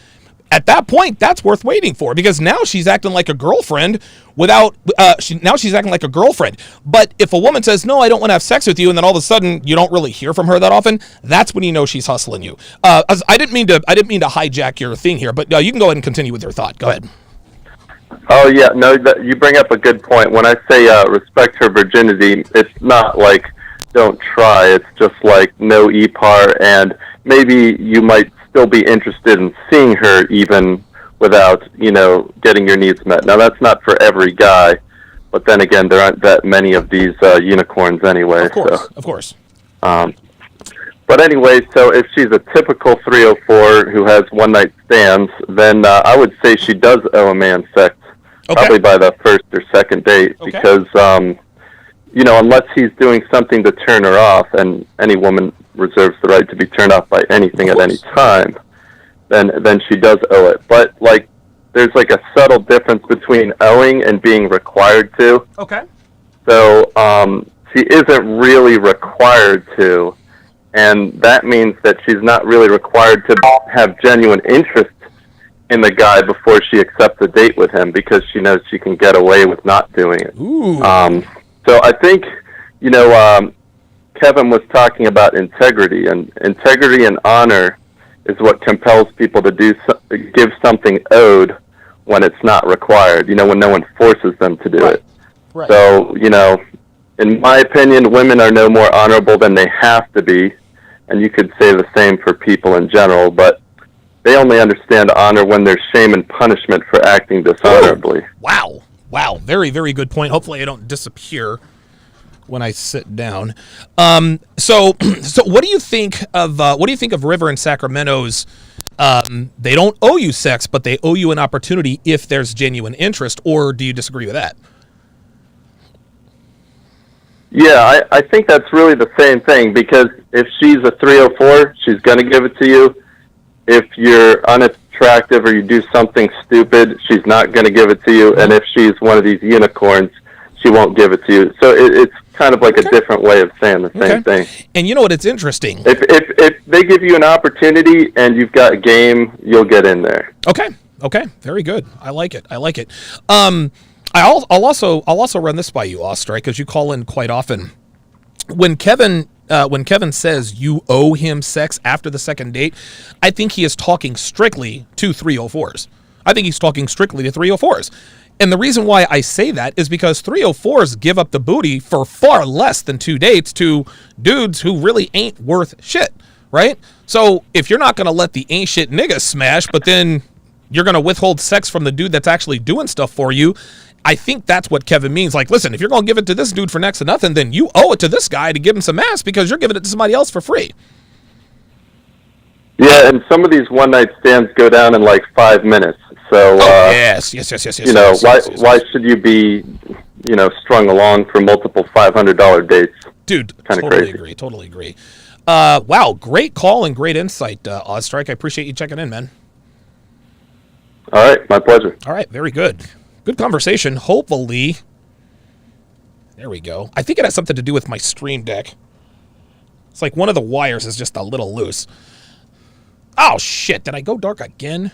At that point, that's worth waiting for, because now she's acting like a girlfriend she's acting like a girlfriend. But if a woman says, no, I don't want to have sex with you, and then all of a sudden you don't really hear from her that often, that's when you know she's hustling you. I didn't mean to hijack your thing here, but you can go ahead and continue with your thought. Go ahead. Oh yeah, no, you bring up a good point. When I say respect her virginity, it's not like don't try. It's just like no EPAR, and maybe you might still be interested in seeing her even without, getting your needs met. Now, that's not for every guy, but then again, there aren't that many of these unicorns anyway. Of course. But anyway, so if she's a typical 304 who has one-night stands, then I would say she does owe a man sex, probably by the first or second date, because, unless he's doing something to turn her off, and any woman reserves the right to be turned off by anything at any time, then she does owe it. But there's a subtle difference between owing and being required to. Okay. So she isn't really required to, and that means that she's not really required to have genuine interest in the guy before she accepts a date with him, because she knows she can get away with not doing it. Ooh. So I think, Kevin was talking about integrity, and integrity and honor is what compels people to give something owed when it's not required, when no one forces them to do it. Right. So, in my opinion, women are no more honorable than they have to be, and you could say the same for people in general, but they only understand honor when there's shame and punishment for acting dishonorably. Oh, wow. Very, very good point. Hopefully I don't disappear when I sit down. So what do you think of River and Sacramento's? They don't owe you sex, but they owe you an opportunity if there's genuine interest, or do you disagree with that? Yeah, I think that's really the same thing, because if she's a 304, she's going to give it to you. If you're unattractive or you do something stupid, she's not going to give it to you. And if she's one of these unicorns, she won't give it to you. So it's kind of like a different way of saying the same thing. And you know what? It's interesting. If they give you an opportunity and you've got game, you'll get in there. Okay. Very good. I like it. I'll also run this by you, Ostrike, because you call in quite often. When Kevin Kevin says you owe him sex after the second date, I think he is talking strictly to 304s. I think he's talking strictly to 304s. And the reason why I say that is because 304s give up the booty for far less than 2 dates to dudes who really ain't worth shit, right? So if you're not going to let the ain't shit nigga smash, but then you're going to withhold sex from the dude that's actually doing stuff for you, I think that's what Kevin means. Like, listen, if you're going to give it to this dude for next to nothing, then you owe it to this guy to give him some ass because you're giving it to somebody else for free. Yeah, and some of these one-night stands go down in like 5 minutes. So, yes. You know, why should you be, you know, strung along for multiple $500 dates? Dude, kind of totally crazy. Totally agree. Wow, great call and great insight, Ozstrike. I appreciate you checking in, man. All right, my pleasure. All right, very good. Good conversation. Hopefully, there we go. I think it has something to do with my Stream Deck. It's like one of the wires is just a little loose. Oh, shit. Did I go dark again?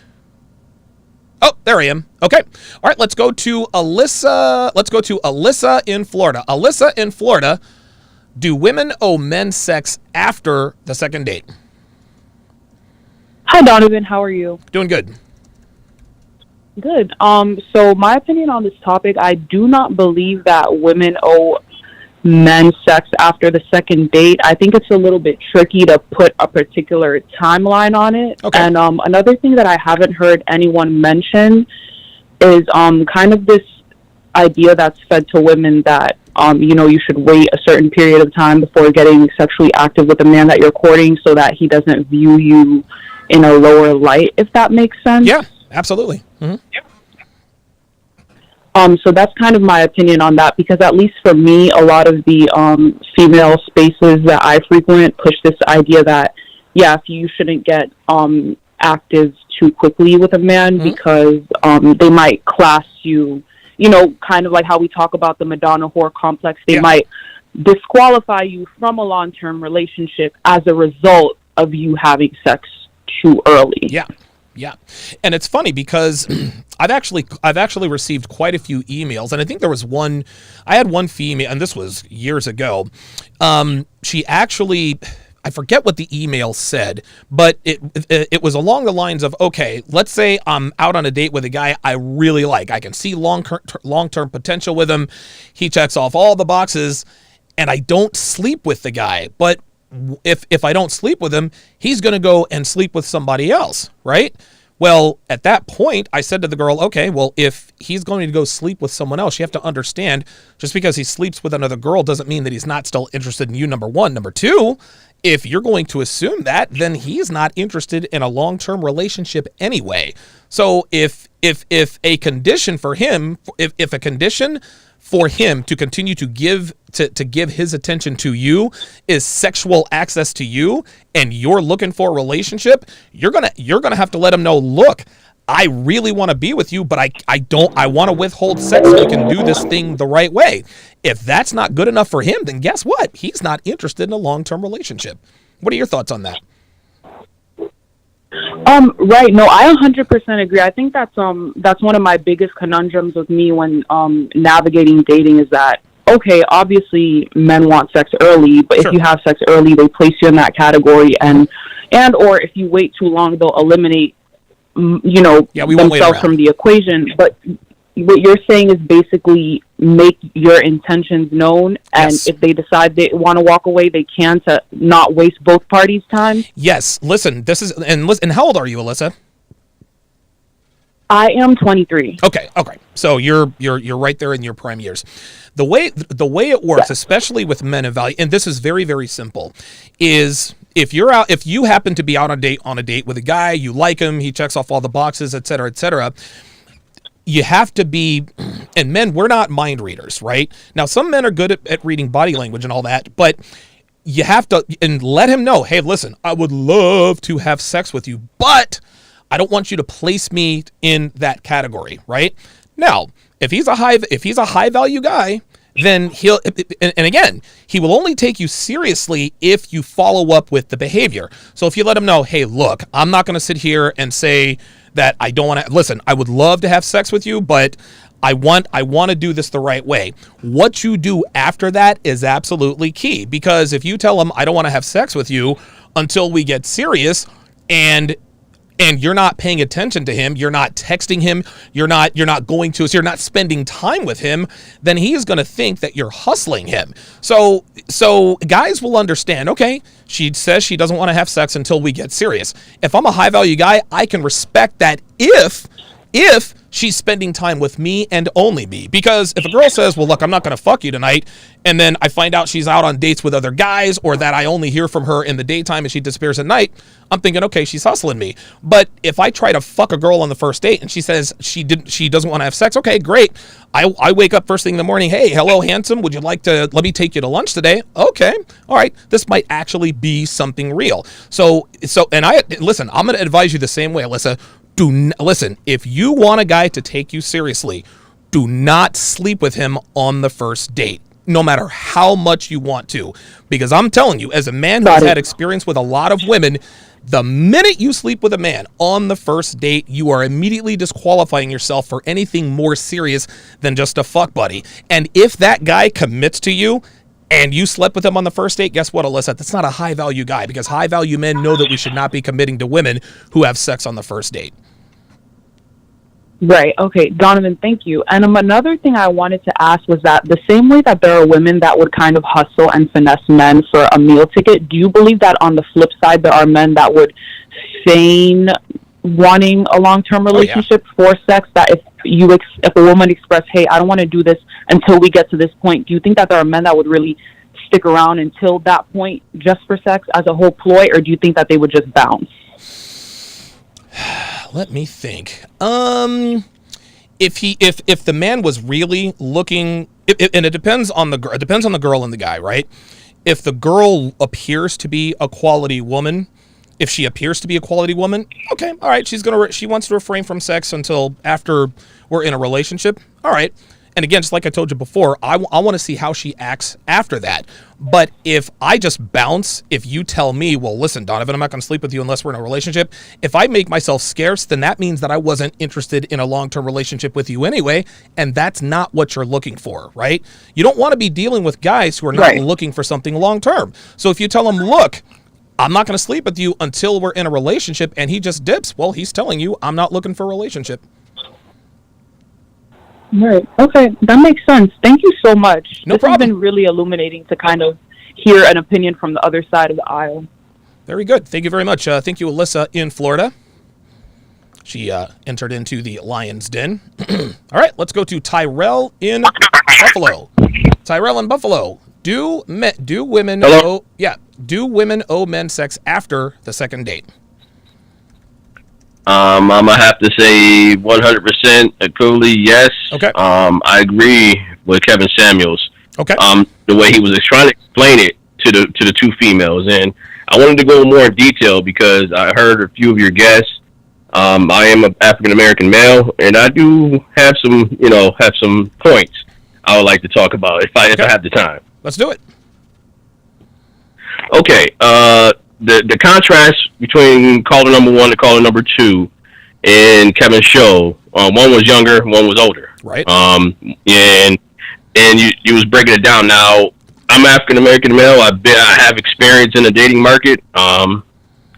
Oh, there I am. Okay. All right, let's go to Alyssa. Let's go to Alyssa in Florida. Alyssa in Florida, do women owe men sex after the second date? Hi, Donovan. How are you? Doing good. Good. So my opinion on this topic, I do not believe that women owe men sex after the second date. I think it's a little bit tricky to put a particular timeline on it. Okay. And another thing that I haven't heard anyone mention is kind of this idea that's fed to women that you know, you should wait a certain period of time before getting sexually active with a man that you're courting so that he doesn't view you in a lower light, if that makes sense. Yeah, absolutely. Mm-hmm. So that's kind of my opinion on that, because at least for me, a lot of the female spaces that I frequent push this idea that, yeah, if you shouldn't get active too quickly with a man because they might class you, you know, kind of like how we talk about the Madonna whore complex. They might disqualify you from a long-term relationship as a result of you having sex too early. Yeah. Yeah. And it's funny because I've actually received quite a few emails, and I think there was one, I had one female, and this was years ago. She actually, I forget what the email said, but it was along the lines of, okay, let's say I'm out on a date with a guy I really like. I can see long-term potential with him. He checks off all the boxes, and I don't sleep with the guy. But if I don't sleep with him, he's going to go and sleep with somebody else, right? Well, at that point, I said to the girl, okay, well, if he's going to go sleep with someone else, you have to understand, just because he sleeps with another girl doesn't mean that he's not still interested in you, number one. Number two, if you're going to assume that, then he's not interested in a long-term relationship anyway. So if a condition for him, if a condition for him to continue to give his attention to you is sexual access to you, and you're looking for a relationship, you're gonna have to let him know, look, I really want to be with you, but I want to withhold sex so we can do this thing the right way. If that's not good enough for him, then guess what? He's not interested in a long-term relationship. What are your thoughts on that? Right. No, I 100% agree. I think that's one of my biggest conundrums with me when navigating dating is that, okay, obviously men want sex early, but if you have sex early, they place you in that category, and or if you wait too long, they'll eliminate themselves from the equation. But what you're saying is basically make your intentions known, and if they decide they want to walk away, they can, to not waste both parties' time. Yes. Listen, and how old are you, Alyssa? I am 23. Okay. So you're right there in your prime years. The way it works, especially with men of value, and this is very, very simple, is if you happen to be out on a date with a guy, you like him, he checks off all the boxes, et cetera, you have to be, and men, we're not mind readers, right? Now, some men are good at reading body language and all that, but you have to, and let him know, hey, listen, I would love to have sex with you, but I don't want you to place me in that category, right? Now, if he's a high value guy, then he'll, and again, he will only take you seriously if you follow up with the behavior. So if you let him know, hey, look, I'm not going to sit here and say that I don't want to, listen, I would love to have sex with you, but I want to do this the right way. What you do after that is absolutely key, because if you tell him, I don't want to have sex with you until we get serious, and you're not paying attention to him, you're not texting him, you're not going to, so you're not spending time with him, then he is going to think that you're hustling him. So guys will understand, okay, she says she doesn't want to have sex until we get serious. If I'm a high value guy, I can respect that if she's spending time with me and only me. Because if a girl says, well, look, I'm not going to fuck you tonight, and then I find out she's out on dates with other guys, or that I only hear from her in the daytime and she disappears at night, I'm thinking, okay, she's hustling me. But if I try to fuck a girl on the first date and she says she doesn't want to have sex, okay, great. I wake up first thing in the morning, hey, hello, handsome, would you like to, let me take you to lunch today? Okay, all right, this might actually be something real. So, and listen, I'm going to advise you the same way, Alyssa. Listen, if you want a guy to take you seriously, do not sleep with him on the first date, no matter how much you want to. Because I'm telling you, as a man who's had experience with a lot of women, the minute you sleep with a man on the first date, you are immediately disqualifying yourself for anything more serious than just a fuck buddy. And if that guy commits to you and you slept with him on the first date, guess what, Alyssa? That's not a high value guy, because high value men know that we should not be committing to women who have sex on the first date. Right. Okay. Donovan, thank you. And another thing I wanted to ask was that the same way that there are women that would kind of hustle and finesse men for a meal ticket, do you believe that on the flip side, there are men that would feign wanting a long-term relationship for sex, that if a woman expressed, hey, I don't want to do this until we get to this point, do you think that there are men that would really stick around until that point just for sex as a whole ploy, or do you think that they would just bounce? Let me think. If the man was really looking, and it depends on the girl. It depends on the girl and the guy, right? If the girl appears to be a quality woman, if she appears to be a quality woman, okay, all right. She wants to refrain from sex until after we're in a relationship. All right. And again, just like I told you before, I want to see how she acts after that. But if I just bounce, if you tell me, well, listen, Donovan, I'm not going to sleep with you unless we're in a relationship. If I make myself scarce, then that means that I wasn't interested in a long-term relationship with you anyway. And that's not what you're looking for, right? You don't want to be dealing with guys who are not looking for something long-term. So if you tell them, look, I'm not going to sleep with you until we're in a relationship, and he just dips, well, he's telling you, I'm not looking for a relationship. Right. Okay, that makes sense. Thank you so much. No problem. This has been really illuminating to kind of hear an opinion from the other side of the aisle. Very good. Thank you very much. Thank you, Alyssa in Florida. She entered into the Lion's Den. All right, let's go to Tyrell in Buffalo. Tyrell in Buffalo. Do women owe men sex after the second date? I'm gonna have to say 100% equally yes. Okay. I agree with Kevin Samuels. Okay. The way he was trying to explain it to the two females, and I wanted to go more in detail because I heard a few of your guests. I am an African American male, and I do have some points I would like to talk about if I have the time. Let's do it. Okay. The contrast between caller number 1 and caller number 2 in Kevin's show, one was younger, one was older. Right. And you was breaking it down. Now, I'm African American male. I have experience in the dating market. I'm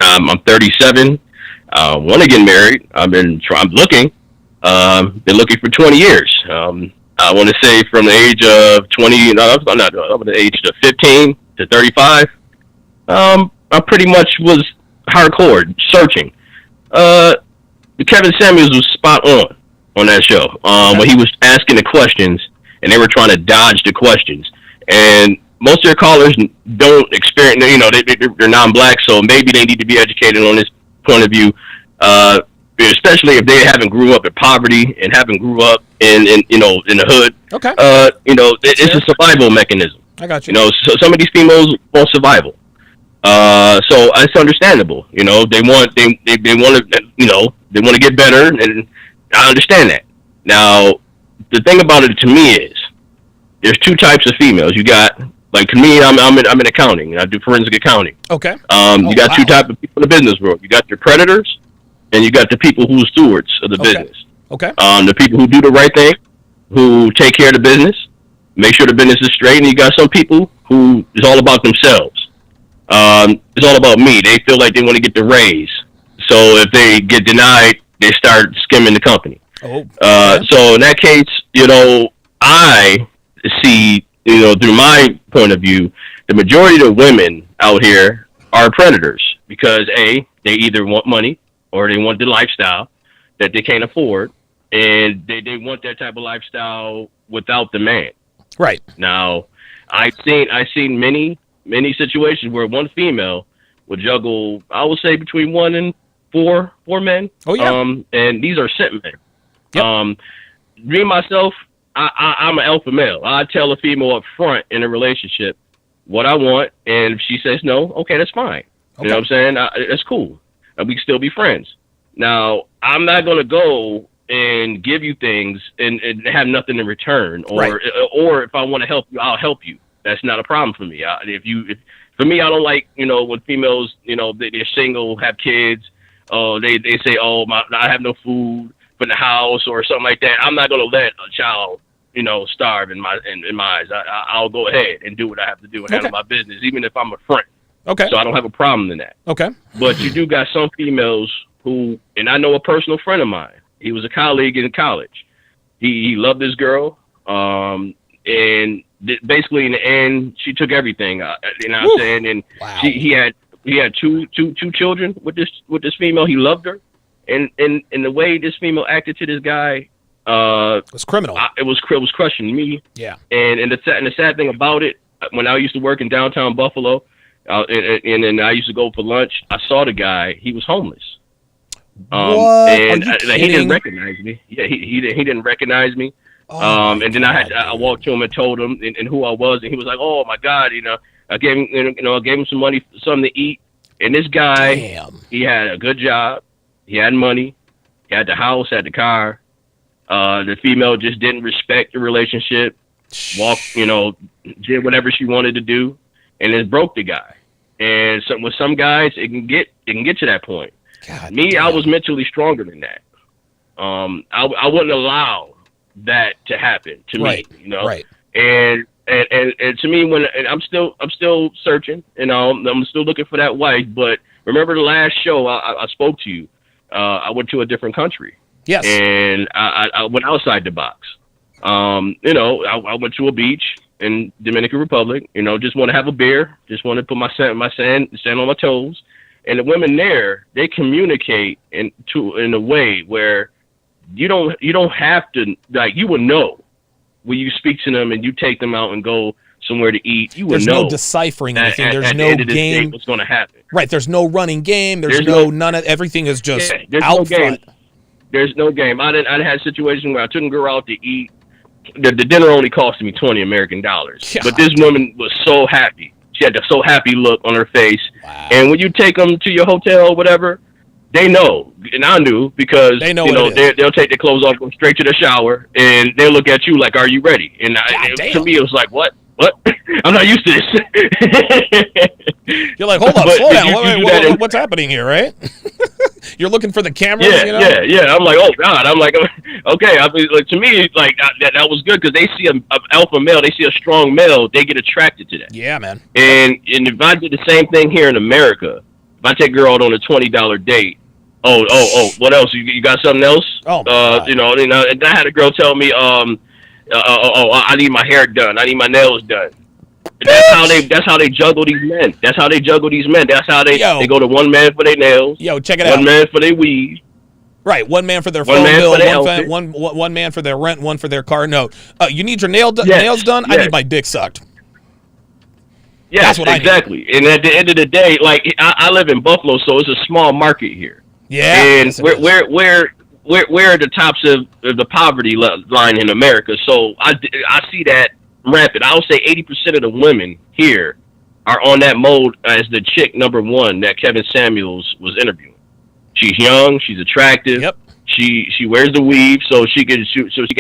37. Want to get married. I'm looking. Been looking for 20 years. I want to say from the age of 20. No, I'm not. Over the age of 15 to 35. I pretty much was hardcore searching. Kevin Samuels was spot on that show. When he was asking the questions and they were trying to dodge the questions. And most of their callers don't experience, they're non-black, so maybe they need to be educated on this point of view. Especially if they haven't grew up in poverty and haven't grew up in the hood. Okay. It's a survival mechanism. I got you. So some of these females want survival. So it's understandable. They want to get better, and I understand that. Now, the thing about it to me is, there's two types of females. You got, like, to me, I'm in accounting, and I do forensic accounting. Okay. You got two types of people in the business world. You got your predators, and you got the people who are stewards of the business. Okay. The people who do the right thing, who take care of the business, make sure the business is straight, and you got some people who is all about themselves. It's all about me. They feel like they want to get the raise. So if they get denied, they start skimming the company. So in that case, I see, through my point of view, the majority of the women out here are predators because A, they either want money or they want the lifestyle that they can't afford, and they want that type of lifestyle without the man. Right. Now, I've seen many situations where one female would juggle, I would say, between 1 and 4 men. Oh yeah. And these are simp men. Yep. Me myself, I'm an alpha male. I tell a female up front in a relationship what I want, and if she says no, okay, that's fine. Okay. You know what I'm saying? That's cool. We can still be friends. Now, I'm not going to go and give you things and have nothing in return, or if I want to help you, I'll help you. That's not a problem for me. For me, I don't like, when females, they're single, have kids, they say, I have no food for the house or something like that. I'm not going to let a child, starve in my eyes. I'll go ahead and do what I have to do and handle my business, even if I'm a friend. Okay. So I don't have a problem in that. Okay. But you do got some females who, and I know a personal friend of mine. He was a colleague in college. He loved this girl, and basically in the end, she took everything. You know what I'm saying? And he had two children with this female. He loved her, and the way this female acted to this guy, was criminal. It was crushing me. Yeah. And the sad thing about it, when I used to work in downtown Buffalo, and then I used to go for lunch, I saw the guy. He was homeless. And he didn't recognize me. Yeah, he didn't recognize me. And then I walked to him and told him and who I was, and he was like, "Oh my God, I gave him some money, something to eat." And this guy, he had a good job, he had money, he had the house, had the car. The female just didn't respect the relationship, did whatever she wanted to do, and it broke the guy. And so with some guys, it can get to that point. I was mentally stronger than that. I wouldn't allow that to happen to me, Right. And to me, and I'm still searching, I'm still looking for that wife. But remember the last show I spoke to you, I went to a different country. Yes. And I went outside the box. I went to a beach in Dominican Republic, just want to have a beer, just want to put my sand on my toes. And the women there, they communicate in a way where you don't have to, like, you would know when you speak to them and you take them out and go somewhere to eat. You would know. There's no deciphering anything. There's no game. What's going to happen? Right. There's no running game. There's none of everything is just out front. There's no game. I had a situation where I took a girl out to eat. The dinner only cost me $20 American. But this woman was so happy. She had a so happy look on her face. Wow. And when you take them to your hotel or whatever, they know. And I knew because they know they'll take their clothes off, go straight to the shower, and they'll look at you like, "Are you ready?" And to me, it was like, "What? I'm not used to this." You're like, "Hold up, slow down. What's happening here?" Right? You're looking for the cameras. Yeah. I'm like, "Oh God!" I'm like, "Okay." To me, like that was good because they see an alpha male, they see a strong male, they get attracted to that. Yeah, man. And if I did the same thing here in America, if I take a girl out on a $20 date. Oh! What else? You got something else? Oh, and I had a girl tell me, I need my hair done. I need my nails done. That's how they juggle these men. That's how they go to one man for their nails. Check it out. One man for their weave. Right, one man for their phone bill, one man for their rent, one for their car note. You need your nails done? Yes. I need my dick sucked. Yeah, that's what exactly. And at the end of the day, like I live in Buffalo, so it's a small market here. Yeah, and we're at the tops of the poverty line in America. So I see that rampant. I would say 80% of the women here are on that mode as the chick number one that Kevin Samuels was interviewing. She's young, she's attractive. Yep. She wears the weave so she can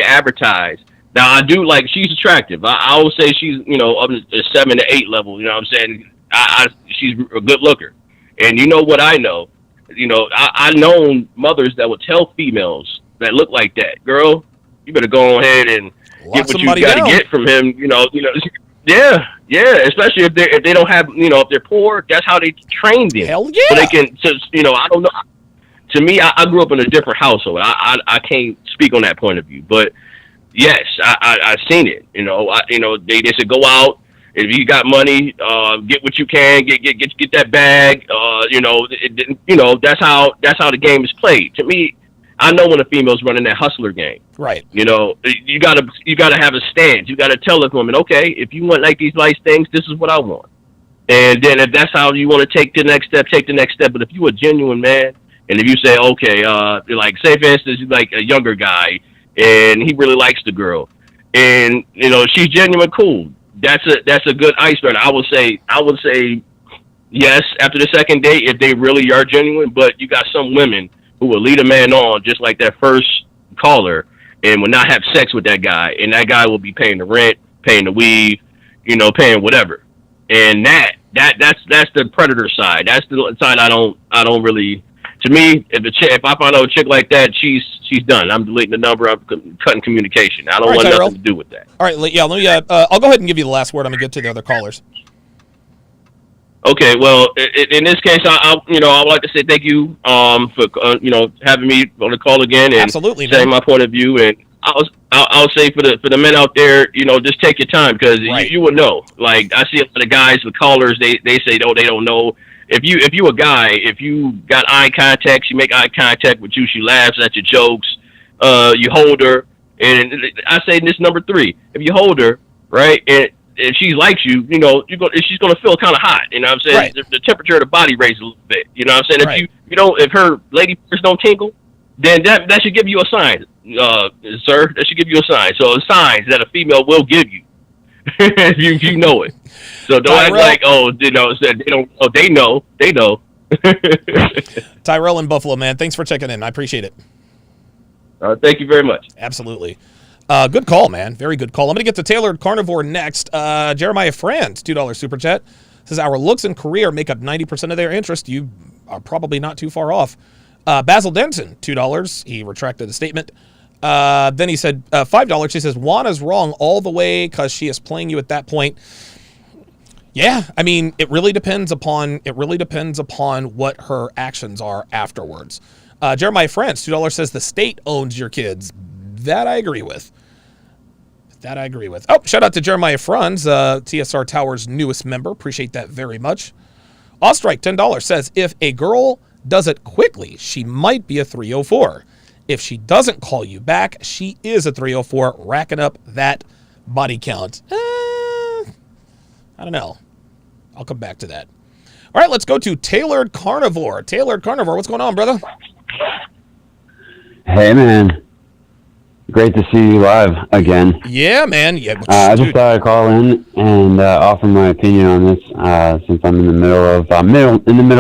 advertise. Now I do like she's attractive. I would say she's up to 7 to 8 level. You know what I'm saying? She's a good looker. And you know what I know? I known mothers that would tell females that look like that, girl, you better go ahead and get what you somebody got to down. get from him. Yeah, especially if they don't have, if they're poor, that's how they train them. Hell yeah. So they can, I don't know. To me, I grew up in a different household. I can't speak on that point of view, but yes, I've seen it. They said go out. If you got money, get what you can, get that bag. That's how the game is played. To me, I know when a female's running that hustler game. Right. You gotta have a stance. You gotta tell this woman, okay, if you want like these nice things, this is what I want. And then if that's how you want to take the next step, take the next step. But if you're a genuine man, and if you say, okay, like say for instance, like a younger guy, and he really likes the girl, and she's genuine, cool. That's a good icebreaker. I would say yes after the second date if they really are genuine. But you got some women who will lead a man on just like that first caller and will not have sex with that guy, and that guy will be paying the rent, paying the weave, paying whatever. And that's the predator side. That's the side I don't really. To me, if I find out a chick like that, she's done. I'm deleting the number. I'm cutting communication. I don't want Tyrell. nothing to do with that. All right, yeah, let me. I'll go ahead and give you the last word. I'm gonna get to the other callers. Okay, well, in this case, I would like to say thank you for having me on the call again and Absolutely, saying man. my point of view. And I'll say for the men out there, just take your time because you will know. Like I see a lot of guys, the callers, they say they don't know. If you a guy, if you got eye contact, she make eye contact with you, she laughs at your jokes, you hold her, and I say this number 3. If you hold her, right, and if she likes you, she's gonna feel kind of hot. You know what I'm saying? Right. The temperature of the body raises a little bit. You know what I'm saying? Right. If her lady parts don't tingle, then that should give you a sign, sir. That should give you a sign. So signs that a female will give you. if you know it. So don't act like, they don't. Oh, they know. They know. Tyrell in Buffalo, man. Thanks for checking in. I appreciate it. Thank you very much. Absolutely. Good call, man. Very good call. I'm going to get to Tailored Carnivore next. Jeremiah Franz, $2 super chat, says our looks and career make up 90% of their interest. You are probably not too far off. Basil Denson, $2. He retracted the statement. Then he said $5. He says Juana's wrong all the way because she is playing you at that point. Yeah, I mean, it really depends upon what her actions are afterwards. Jeremiah France, $2 says the state owns your kids. That I agree with. Oh, shout out to Jeremiah Franz, TSR Tower's newest member. Appreciate that very much. Ostrike, $10 says if a girl does it quickly, she might be a 304. If she doesn't call you back, she is a 304, racking up that body count. I don't know. I'll come back to that. All right, let's go to Tailored Carnivore. Tailored Carnivore, what's going on, brother? Hey, man. Great to see you live again. Yeah, man. Yeah, I just thought I'd call in and offer my opinion on this since I'm in the middle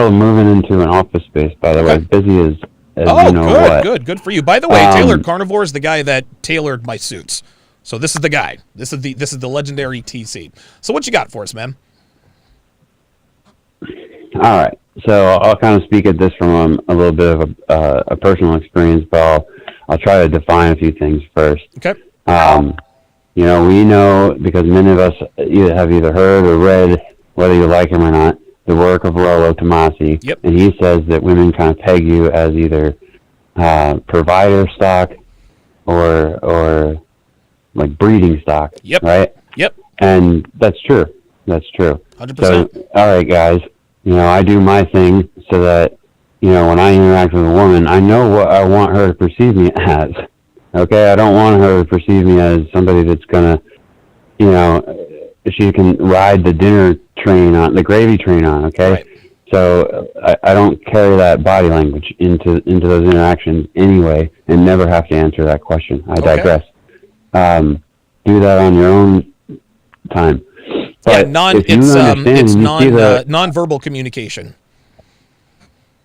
of moving into an office space, by the way, as busy as you know what. Good for you. By the way, Tailored Carnivore is the guy that tailored my suits. So this is the guy. This is the legendary TC. So what you got for us, man? All right. So I'll kind of speak at this from a little bit of a personal experience, but I'll try to define a few things first. Okay. We know because many of us have either heard or read, whether you like him or not, the work of Rollo Tomasi. Yep. And he says that women kind of peg you as either provider stock or like breeding stock. Yep. Right? Yep. And that's true. That's true. 100%. So, all right, guys, I do my thing so that, when I interact with a woman, I know what I want her to perceive me as. Okay? I don't want her to perceive me as somebody that's going to, she can ride the dinner train the gravy train on, okay? Right. So I don't carry that body language into those interactions anyway and never have to answer that question. I digress. Do that on your own time. But it's non-verbal communication.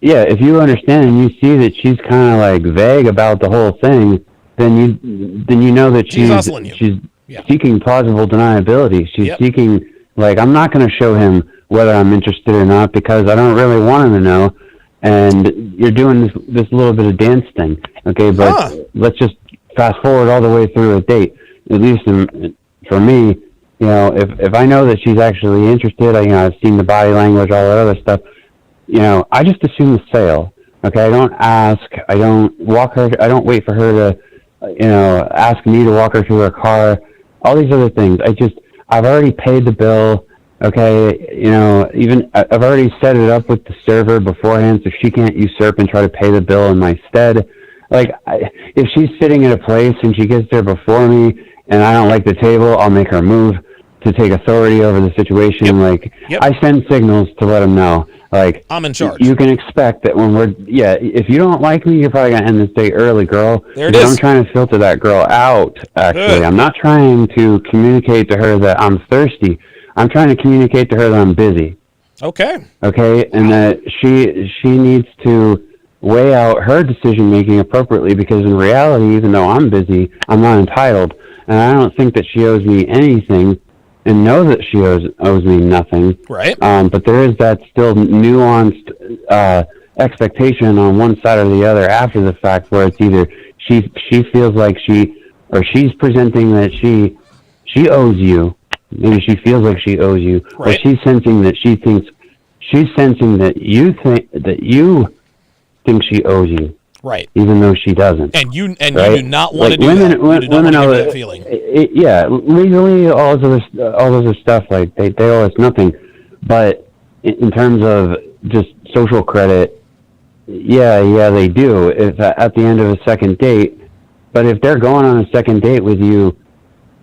Yeah, if you understand and you see that she's kind of like vague about the whole thing, then you know that she's seeking plausible deniability. She's seeking, like, I'm not going to show him whether I'm interested or not because I don't really want him to know. And you're doing this little bit of dance thing, okay? But let's just fast forward all the way through a date. at least for me, you know, if I know that she's actually interested, I've seen the body language, all that other stuff, you know, I just assume the sale. Okay, I don't ask, I don't wait for her to, you know, ask me to walk her to her car, all these other things. I've already paid the bill. Okay, you know, even I've already set it up with the server beforehand, so she can't usurp and try to pay the bill in my stead. Like, if she's sitting at a place and she gets there before me, and I don't like the table, I'll make her move to take authority over the situation. I send signals to let them know. Like, I'm in charge. You can expect that when if you don't like me, you're probably gonna end this day early, girl. There it is. I'm trying to filter that girl out. Actually, I'm not trying to communicate to her that I'm thirsty. I'm trying to communicate to her that I'm busy. Okay. Okay, and that she needs to weigh out her decision making appropriately, because in reality, even though I'm busy, I'm not entitled, and I don't think that she owes me anything, and know that she owes me nothing. Right. But there is that still nuanced expectation on one side or the other after the fact, where it's either she feels like she's presenting that she owes you. Maybe she feels like she owes you, right. Or she's sensing that you think she owes you, right? Even though she doesn't. And you right? do not want like to do women, that. You do not women want to know give that feeling. Yeah, legally, all those other stuff, like they owe us nothing. But in terms of just social credit, yeah, they do. If at the end of a second date, but if they're going on a second date with you,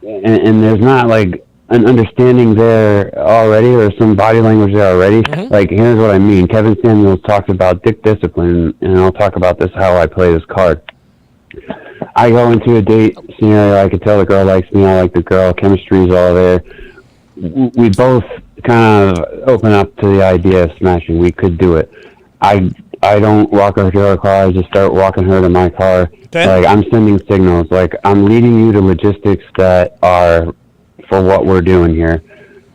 and there's not like an understanding there already, or some body language there already. Mm-hmm. Like, here's what I mean. Kevin Samuels talked about dick discipline, and I'll talk about this, how I play this card. I go into a date scenario, I can tell the girl likes me, I like the girl, chemistry's all there. We both kind of open up to the idea of smashing. We could do it. I don't walk her to her car, I just start walking her to my car. Okay. Like, I'm sending signals. Like, I'm leading you to logistics that are for what we're doing here.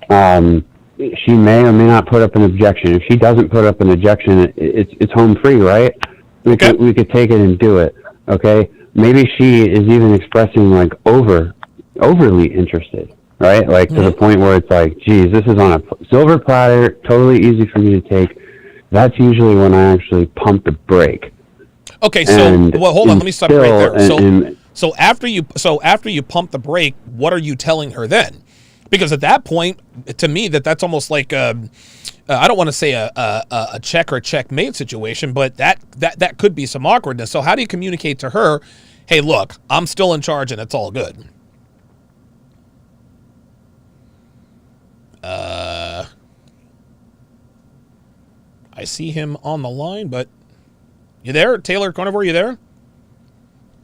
She may or may not put up an objection. If she doesn't put up an objection, it's home free, right? We could take it and do it. Okay? Maybe she is even expressing like overly interested, right? Like to the point where it's like, geez, this is on a silver platter, totally easy for me to take. That's usually when I actually pump the brake. Okay, hold on, let me stop you right there. So after you pump the brake, what are you telling her then? Because at that point, to me, that's almost like I don't want to say a check or checkmate situation, but that could be some awkwardness. So how do you communicate to her, hey, look, I'm still in charge and it's all good? I see him on the line, but you there? Taylor Carnivore, you there?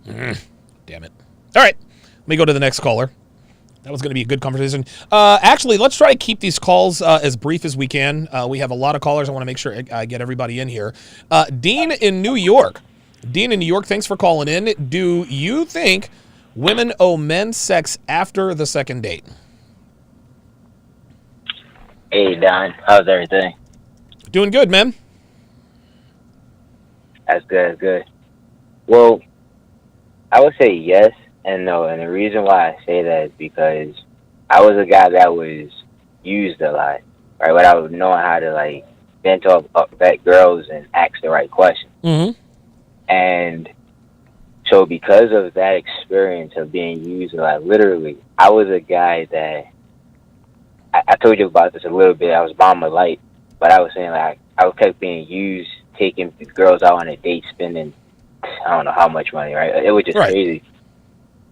Damn it. All right, let me go to the next caller. That was going to be a good conversation. Actually, let's try to keep these calls as brief as we can. We have a lot of callers. I want to make sure I get everybody in here. Dean in New York. Dean in New York, thanks for calling in. Do you think women owe men sex after the second date? Hey, Don. How's everything? Doing good, man. That's good. That's good. Well, I would say yes and no, and the reason why I say that is because I was a guy that was used a lot, right? Without knowing how to like vent off vet girls and ask the right questions. Mm-hmm. And so because of that experience of being used a lot, literally, I was a guy that I told you about this a little bit. I was bomb a light, but I was saying like I kept being used, taking girls out on a date, spending I don't know how much money, right? It was just crazy.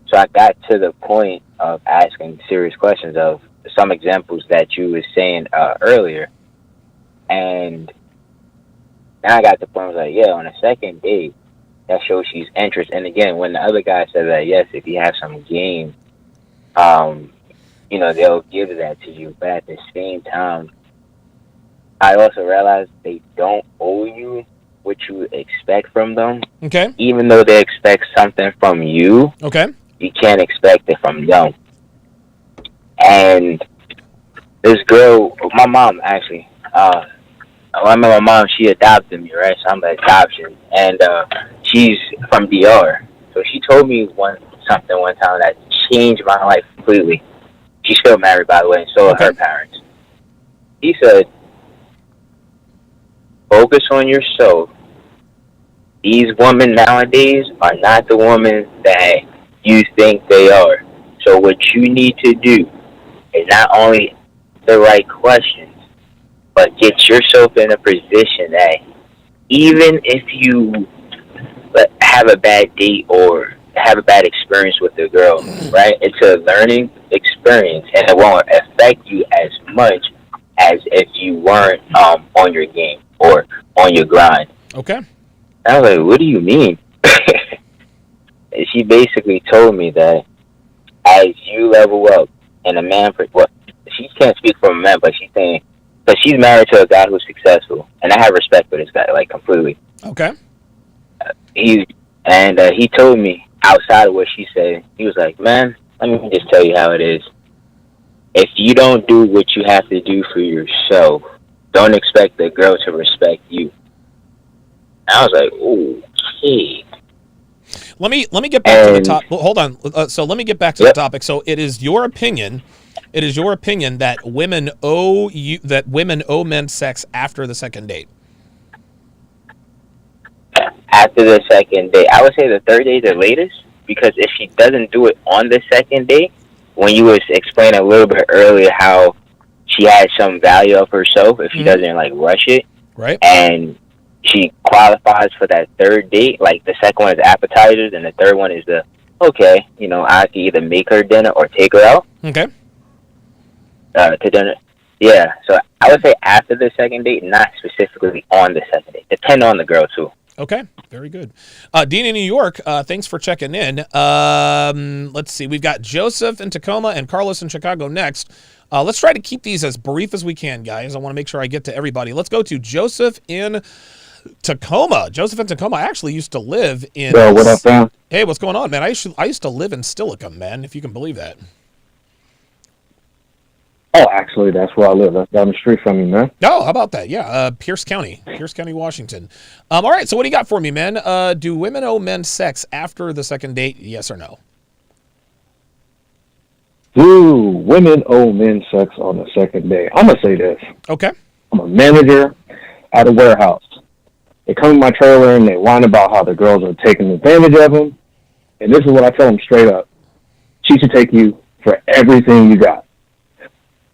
So I got to the point of asking serious questions of some examples that you were saying earlier. And now I got to the point where I was like, yeah, on a second date, that shows she's interested. And again, when the other guy said that, yes, if you have some game, you know, they'll give that to you. But at the same time, I also realized they don't owe you what you expect from them. Okay. Even though they expect something from you. Okay. You can't expect it from them. And this girl, my mom actually, I remember my mom, she adopted me, right? So I'm an adoption. And she's from DR. So she told me something one time that changed my life completely. She's still married, by the way, and so are her parents. He said, focus on yourself. These women nowadays are not the women that you think they are. So what you need to do is not only the right questions, but get yourself in a position that even if you have a bad date or have a bad experience with the girl, right? It's a learning experience, and it won't affect you as much as if you weren't on your game or on your grind. Okay. I was like, what do you mean? And she basically told me that as you level up, and a man, she can't speak for a man, but she's saying, because she's married to a guy who's successful, and I have respect for this guy, like, completely. Okay. He told me, outside of what she said, he was like, man, let me just tell you how it is. If you don't do what you have to do for yourself, don't expect the girl to respect you. And I was like, oh, gee. Let me get back to the top. Well, hold on. So let me get back to the topic. So it is your opinion. It is your opinion that women owe men sex after the second date. After the second date, I would say the third date the latest, because if she doesn't do it on the second date, when you was explaining a little bit earlier how she has some value of herself if she doesn't like rush it, right? And she qualifies for that third date. Like the second one is appetizers, and the third one is the okay. You know, I can either make her dinner or take her out. Okay. To dinner. Yeah. So I would say after the second date, not specifically on the second date. Depend on the girl too. Okay, very good. Dean in New York, thanks for checking in. Let's see, we've got Joseph in Tacoma and Carlos in Chicago next. Let's try to keep these as brief as we can, guys. I want to make sure I get to everybody. Let's go to Joseph in Tacoma. Joseph in Tacoma, I actually used to live in... Yo, what up, fam? Hey, what's going on, man? I used to live in Steilacoom, man, if you can believe that. Oh, actually, that's where I live. That's down the street from you, man. Oh, how about that? Yeah, Pierce County, Washington. All right, so what do you got for me, man? Do women owe men sex after the second date, yes or no? Do women owe men sex on the second date? I'm going to say this. Okay. I'm a manager at a warehouse. They come in my trailer and they whine about how the girls are taking advantage of them. And this is what I tell them straight up. She should take you for everything you got.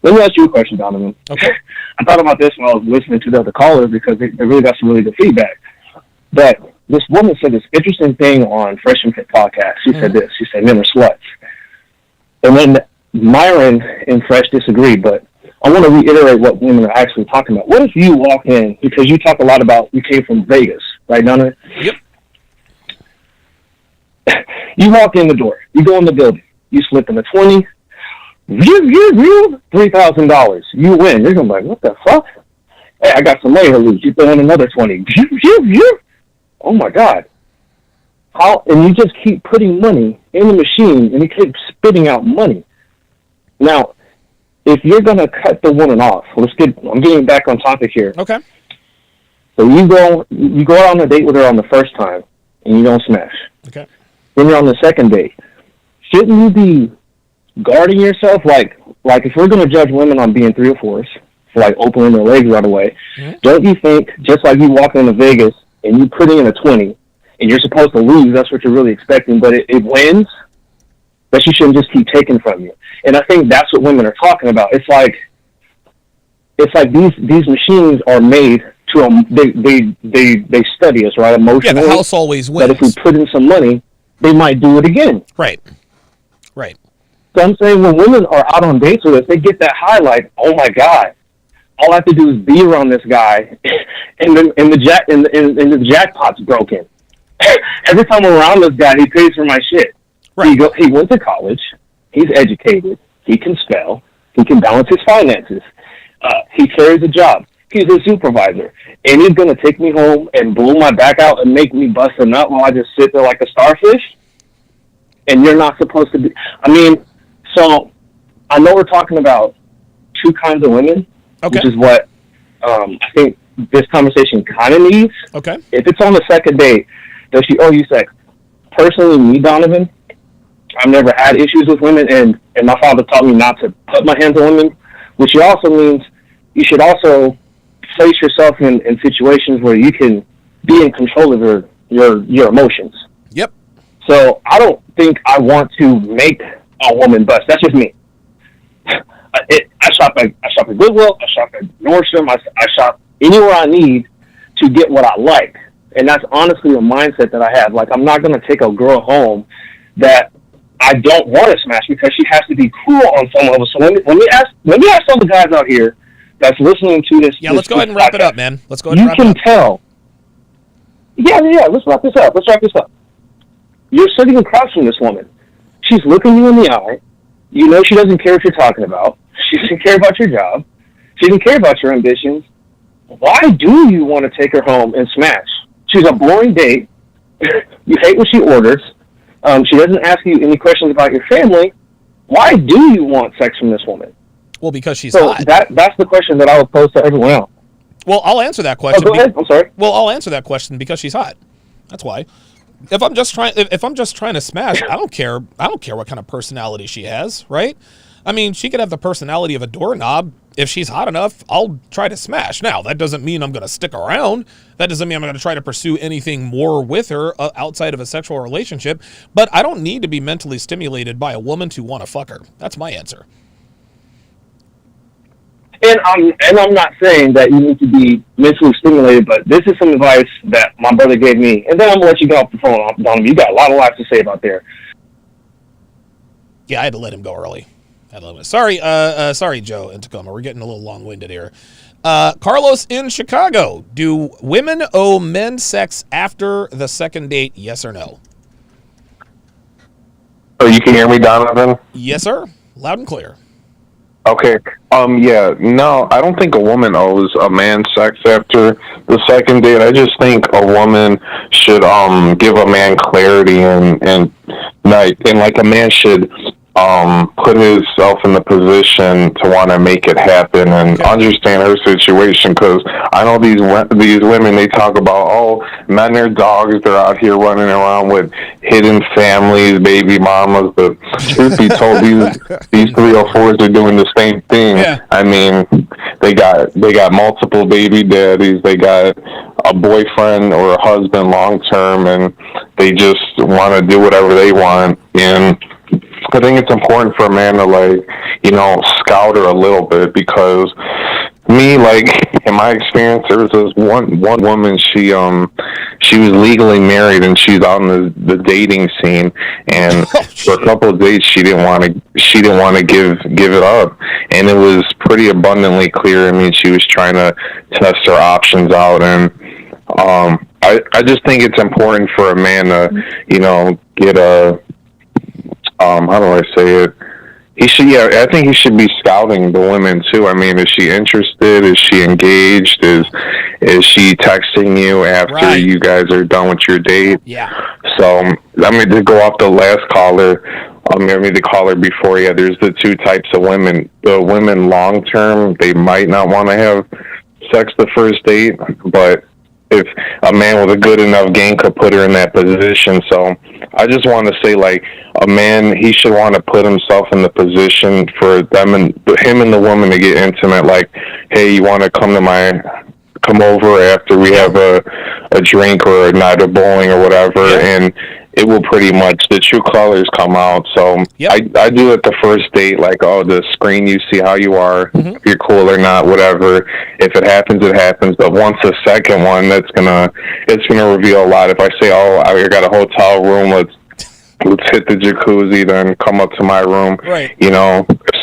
Let me ask you a question, Donovan. Okay. I thought about this when I was listening to the other caller because they really got some really good feedback. But this woman said this interesting thing on Fresh and Fit podcast. She said this. She said men are sluts. And then Myron and Fresh disagreed, but I want to reiterate what women are actually talking about. What if you walk in, because you talk a lot about you came from Vegas, right, Donovan? Yep. You walk in the door. You go in the building. You slip in a 20. $3,000. You win. You're gonna be like, what the fuck? Hey, I got some money to lose. You throw in another 20. Oh my God! How? And you just keep putting money in the machine, and you keep spitting out money. Now, if you're gonna cut the woman off, I'm getting back on topic here. Okay. So you go out on a date with her on the first time, and you don't smash. Okay. Then you're on the second date. Shouldn't you be guarding yourself, like if we're going to judge women on being 3 or 4s, for like opening their legs right away, don't you think just like you walk into Vegas and you put in a 20 and you're supposed to lose, that's what you're really expecting, but it wins, that you shouldn't just keep taking from you? And I think that's what women are talking about. It's like these machines are made to they study us, right, emotionally. Yeah, the house always wins. That if we put in some money, they might do it again. Right. So I'm saying when women are out on dates with us, they get that high, like, oh my God, all I have to do is be around this guy, and the jackpot's broken. Every time I'm around this guy, he pays for my shit. Right. He went to college. He's educated. He can spell. He can balance his finances. He carries a job. He's a supervisor, and he's gonna take me home and blow my back out and make me bust a nut while I just sit there like a starfish. And you're not supposed to be. I mean. So, I know we're talking about two kinds of women, which is what I think this conversation kind of needs. Okay. If it's on the second date, does she owe you sex? Personally, me, Donovan, I've never had issues with women, and my father taught me not to put my hands on women, which also means you should also place yourself in situations where you can be in control of your emotions. Yep. So I don't think I want to make a woman bust. That's just me. I shop at Goodwill. I shop at Nordstrom. I shop anywhere I need to get what I like, and that's honestly a mindset that I have. Like, I'm not going to take a girl home that I don't want to smash because she has to be cool on some level. So let me ask some of the guys out here that's listening to this. Yeah, let's go ahead and wrap it up, man. Let's go ahead and wrap it up. You can tell. Yeah. Let's wrap this up. You're sitting across from this woman. She's looking you in the eye. You know she doesn't care what you're talking about. She doesn't care about your job. She doesn't care about your ambitions. Why do you want to take her home and smash? She's a boring date. You hate what she orders. She doesn't ask you any questions about your family. Why do you want sex from this woman? Well, because she's hot. That's the question that I would pose to everyone else. Well, I'll answer that question. Go ahead. I'm sorry. Well, I'll answer that question because she's hot. That's why. If I'm just trying to smash, I don't care what kind of personality she has, right? I mean, she could have the personality of a doorknob. If she's hot enough, I'll try to smash. Now, that doesn't mean I'm going to stick around. That doesn't mean I'm going to try to pursue anything more with her outside of a sexual relationship. But I don't need to be mentally stimulated by a woman to want to fuck her. That's my answer. And I'm not saying that you need to be mentally stimulated, but this is some advice that my brother gave me. And then I'm going to let you get off the phone, Donovan. You got a lot to say about there. Yeah, I had to let him go early. Sorry, Joe in Tacoma. We're getting a little long-winded here. Carlos in Chicago. Do women owe men sex after the second date? Yes or no? Oh, you can hear me, Donovan? Yes, sir. Loud and clear. Okay. Yeah. No, I don't think a woman owes a man sex after the second date. I just think a woman should give a man clarity and like a man should put himself in the position to want to make it happen and understand her situation, because I know these women, they talk about, oh, men are dogs, they're out here running around with hidden families, baby mamas, but truth be told, these 304s are doing the same thing. Yeah. I mean, they got multiple baby daddies, they got a boyfriend or a husband long term, and they just want to do whatever they want. And I think it's important for a man to scout her a little bit, because me, in my experience, there was this one woman, she was legally married and she's out in the dating scene, and for a couple of days she didn't want to give it up, and it was pretty abundantly clear. I mean, she was trying to test her options out, and I just think it's important for a man to get a how do I say it? I think he should be scouting the women too. I mean, is she interested? Is she engaged? Is she texting you after you guys are done with your date? Yeah. So, I mean, to go off the last caller, the caller before, there's the two types of women. The women long term, they might not want to have sex the first date, but if a man with a good enough game could put her in that position. So I just want to say, a man, he should want to put himself in the position for him and the woman to get intimate. Like, hey, you want to come over after we have a drink or a night of bowling or whatever, and it will pretty much, the true colors come out. So I do it the first date, the screen, you see how you are, if you're cool or not, whatever. If it happens, it happens. But once the second one, it's gonna reveal a lot. If I say, oh, I got a hotel room, let's hit the jacuzzi, then come up to my room. Right.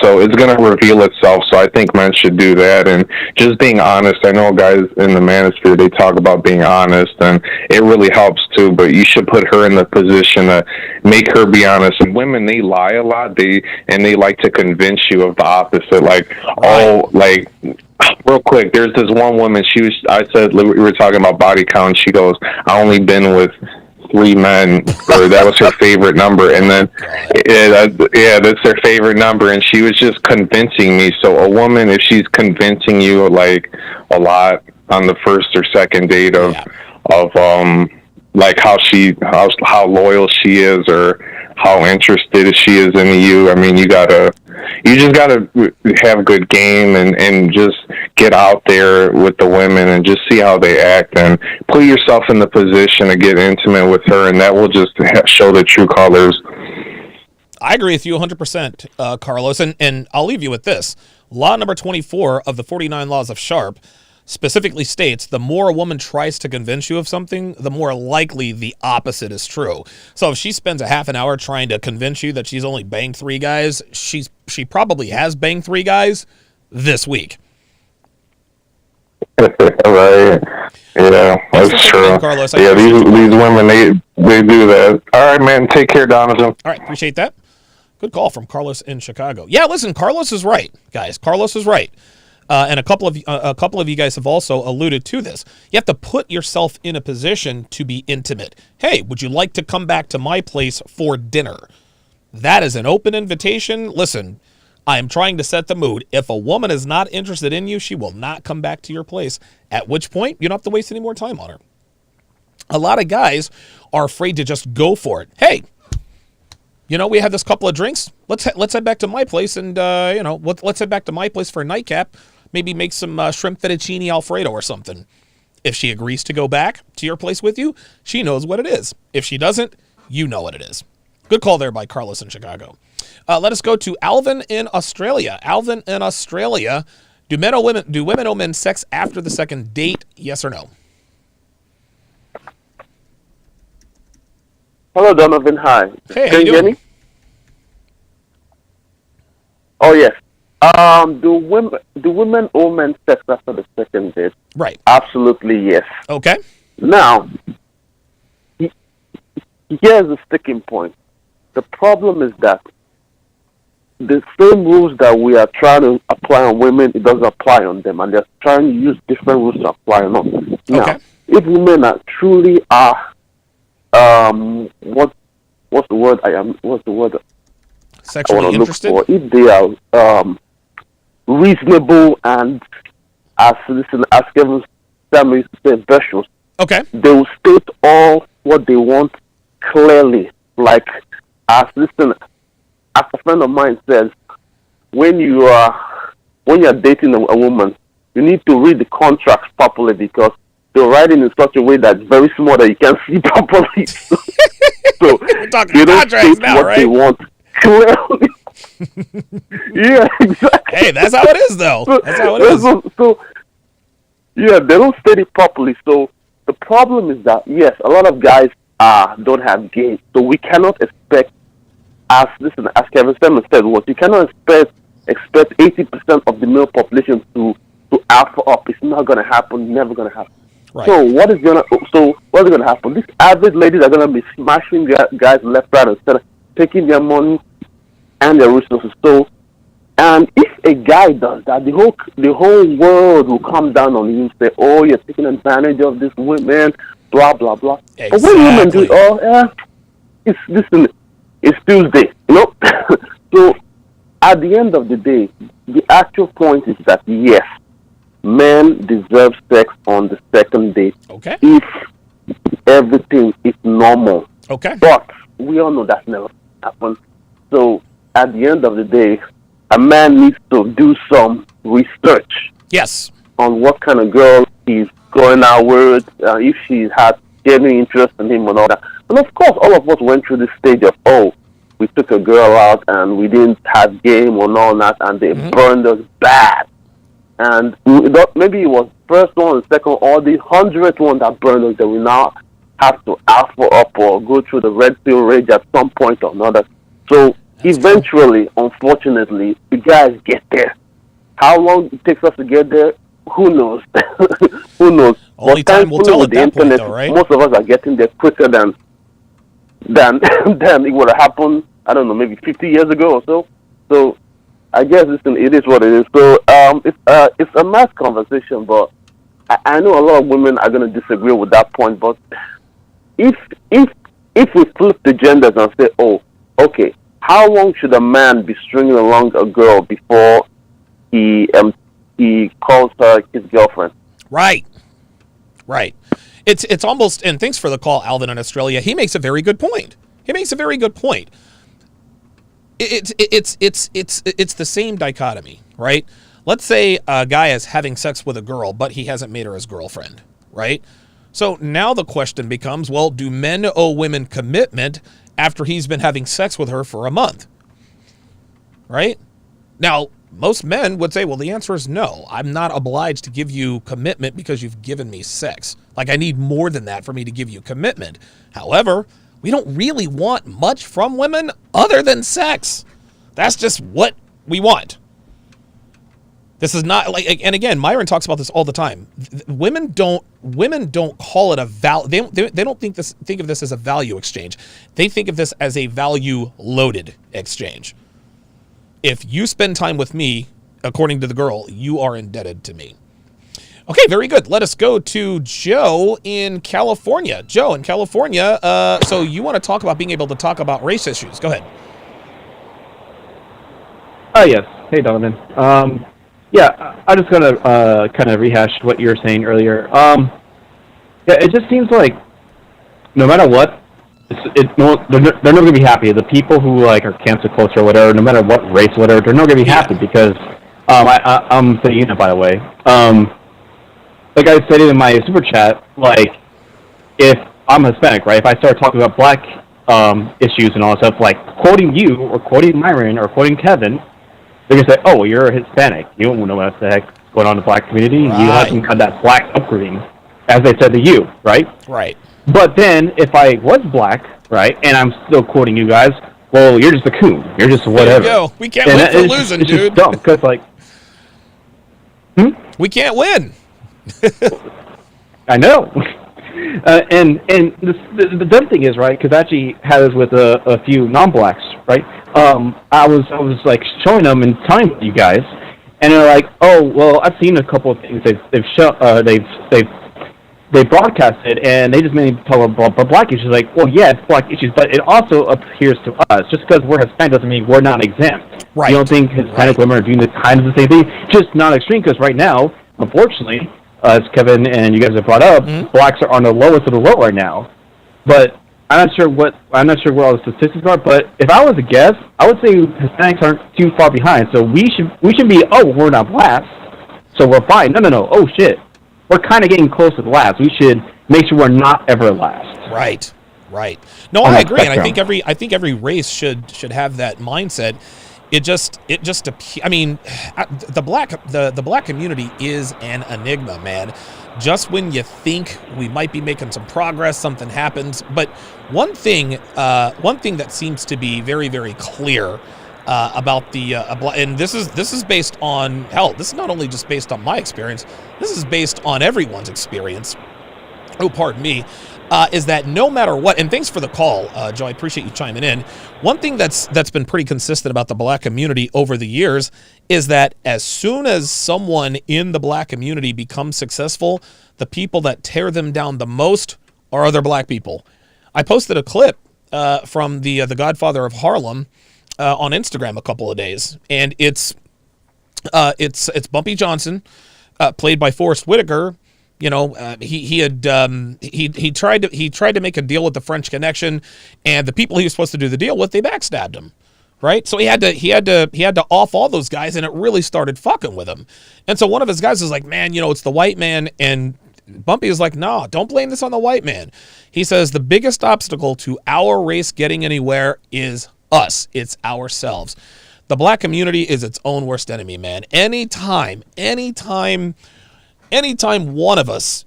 So it's going to reveal itself. So I think men should do that, and just being honest. I know guys in the manosphere, they talk about being honest, and it really helps too, but you should put her in the position to make her be honest. And women, they lie a lot. They like to convince you of the opposite. Real quick, there's this one woman, I said, we were talking about body count. She goes, I only been with 3 men, or that was her favorite number, and then that's her favorite number, and she was just convincing me. So a woman, if she's convincing you a lot on the first or second date of how loyal she is, or how interested she is in you. I mean, you just gotta have good game and just get out there with the women and just see how they act and put yourself in the position to get intimate with her, and that will just show the true colors. I agree with you 100%, Carlos, and I'll leave you with this. Law number 24 of the 49 Laws of Sharp specifically states the more a woman tries to convince you of something, the more likely the opposite is true. So if she spends a half an hour trying to convince you that she's only banged 3 guys, she probably has banged 3 guys this week. Right. Yeah, that's true. Carlos. Yeah, these women, they do that. All right, man. Take care, Donovan. All right, appreciate that. Good call from Carlos in Chicago. Yeah, listen, Carlos is right, guys. Carlos is right. And a couple of you guys have also alluded to this. You have to put yourself in a position to be intimate. Hey, would you like to come back to my place for dinner? That is an open invitation. Listen, I am trying to set the mood. If a woman is not interested in you, she will not come back to your place, at which point you don't have to waste any more time on her. A lot of guys are afraid to just go for it. Hey, we had this couple of drinks. Let's head back to my place and, let's head back to my place for a nightcap. Maybe make some shrimp fettuccine Alfredo or something. If she agrees to go back to your place with you, she knows what it is. If she doesn't, you know what it is. Good call there by Carlos in Chicago. Let us go to Alvin in Australia. Alvin in Australia, do women owe men sex after the second date? Yes or no? Hello, Donovan. Hi. Hey, can you hear me? Oh yes. Do women owe men sex after the second date? Right. Absolutely yes. Okay. Now, here's the sticking point. The problem is that the same rules that we are trying to apply on women, it doesn't apply on them, and they're trying to use different rules to apply on us. Now, if women are truly what's the word? Sexually interested? If they are reasonable and as Kevin Samuel used to say, virtuous. Okay. They will state all what they want clearly. Like as a friend of mine says, when you're dating a woman, you need to read the contracts properly because they're writing in such a way that's very small that you can't see properly. So we're talking they don't contracts state now, what right? they want clearly. Yeah, exactly. Hey, that's how it is, though. That's how it is. So, yeah, they don't state it properly. So the problem is that, yes, a lot of guys don't have game. So we cannot expect, as Kevin Samuel said, you cannot expect 80% of the male population to alpha up. It's not going to happen. Never going to happen. Right. So what's going to happen? These average ladies are going to be smashing guys left, right, instead of taking their money and their resources. So, and if a guy does that, the whole world will come down on you and say, "Oh, you're taking advantage of this women," blah blah blah. Exactly. But when women do, it's Tuesday, So, at the end of the day, the actual point is that yes, men deserve sex on the second date. Okay. If everything is normal. Okay. But we all know that never happens. So at the end of the day, a man needs to do some research. Yes. On what kind of girl he's going out with, if she has genuine interest in him and all that. And of course, all of us went through this stage of, we took a girl out and we didn't have game or all that, and they burned us bad. And maybe it was first one, second, or the 100th one that burned us that we now have to alpha up or go through the red pill rage at some point or another. So eventually, unfortunately, the guys get there. How long it takes us to get there, who knows? Who knows? Only but time will tell at the that internet, point, though, right? Most of us are getting there quicker than it would have happened, I don't know, maybe 50 years ago or so. So I guess it is what it is. So it's a nice conversation, but I know a lot of women are going to disagree with that point. But if we flip the genders and say, okay, how long should a man be stringing along a girl before he calls her his girlfriend? Right. It's almost, and thanks for the call, Alvin in Australia. He makes a very good point. it's the same dichotomy, right? Let's say a guy is having sex with a girl, but he hasn't made her his girlfriend, right? So now the question becomes, well, do men owe women commitment after he's been having sex with her for a month? Right? Now, most men would say, well, the answer is no. I'm not obliged to give you commitment because you've given me sex. Like, I need more than that for me to give you commitment. However, we don't really want much from women other than sex. That's just what we want. This is not like, and again, Myron talks about this all the time. Women don't call it a value. They don't think of this as a value exchange. They think of this as a value loaded exchange. If you spend time with me, according to the girl, you are indebted to me. Okay, very good. Let us go to Joe in California. Joe in California. So you want to talk about being able to talk about race issues? Go ahead. Yes. Hey, Donovan. Yeah, I'm just going to kind of rehash what you were saying earlier. Yeah, it just seems like no matter what, they're not going to be happy. The people who like are cancel culture or whatever, no matter what race or whatever, they're not going to be happy because I'm saying it, by the way. Like I said in my super chat, like if I'm Hispanic, right? If I start talking about black issues and all that stuff, like quoting you or quoting Myron or quoting Kevin, they're going to say, oh, you're a Hispanic. You don't know what the heck's going on in the black community. Right. You haven't got that black upbringing, as they said to you, right? Right. But then, if I was black, right, and I'm still quoting you guys, well, you're just a coon. You're just whatever. There you go. We can't win for losing, dude. It's just dumb, because, like... We can't win. I know. And the dumb thing is, right, because I actually had this with a few non-blacks, right? I was like showing them and telling you guys, and they're like, "Oh, well, I've seen a couple of things they broadcasted, and they just made me tell about black issues." Like, well, yeah, it's black issues, but it also appears to us. Just because we're Hispanic doesn't mean we're not exempt. Right. You don't think Hispanic women are doing the kind of the same thing? Just not extreme, because right now, unfortunately, as Kevin and you guys have brought up, blacks are on the lowest of the low right now. But I'm not sure where all the statistics are. But if I was to guess, I would say Hispanics aren't too far behind. So we should be, oh, we're not blacks, so we're fine. No. Oh shit, we're kind of getting close to the last. We should make sure we're not ever last. Right. No, I agree, and I think every race should have that mindset. I mean, the black community is an enigma, man. Just when you think we might be making some progress, something happens. But one thing that seems to be very, very clear about the and this is based on this is not only just based on my experience. This is based on everyone's experience. Oh, pardon me. Is that no matter what, and thanks for the call, Joe, I appreciate you chiming in. One thing that's been pretty consistent about the black community over the years is that as soon as someone in the black community becomes successful, the people that tear them down the most are other black people. I posted a clip from the Godfather of Harlem on Instagram a couple of days, and it's Bumpy Johnson, played by Forrest Whitaker. You know, he tried to make a deal with the French Connection, and the people he was supposed to do the deal with, they backstabbed him, right? So he had to off all those guys, and it really started fucking with him. And so one of his guys was like, "Man, you know, it's the white man," and Bumpy is like, "No, don't blame this on the white man." He says the biggest obstacle to our race getting anywhere is us. It's ourselves. The black community is its own worst enemy, man. Anytime one of us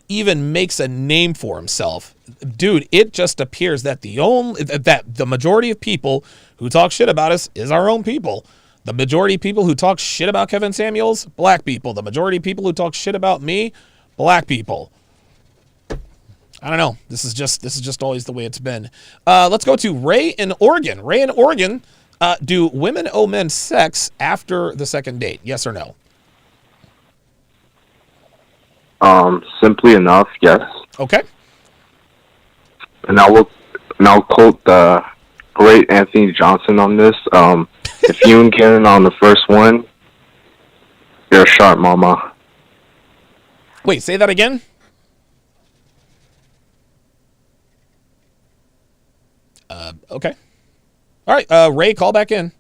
even makes a name for himself, dude, it just appears that the majority of people who talk shit about us is our own people. The majority of people who talk shit about Kevin Samuels, black people. The majority of people who talk shit about me, black people. I don't know. This is just always the way it's been. Let's go to Ray in Oregon. Ray in Oregon, do women owe men sex after the second date? Yes or no? Simply enough, yes. Okay. And I'll quote the great Anthony Johnson on this. If you and Karen on the first one, you're a sharp mama. Wait, say that again? Okay. All right, Ray, call back in.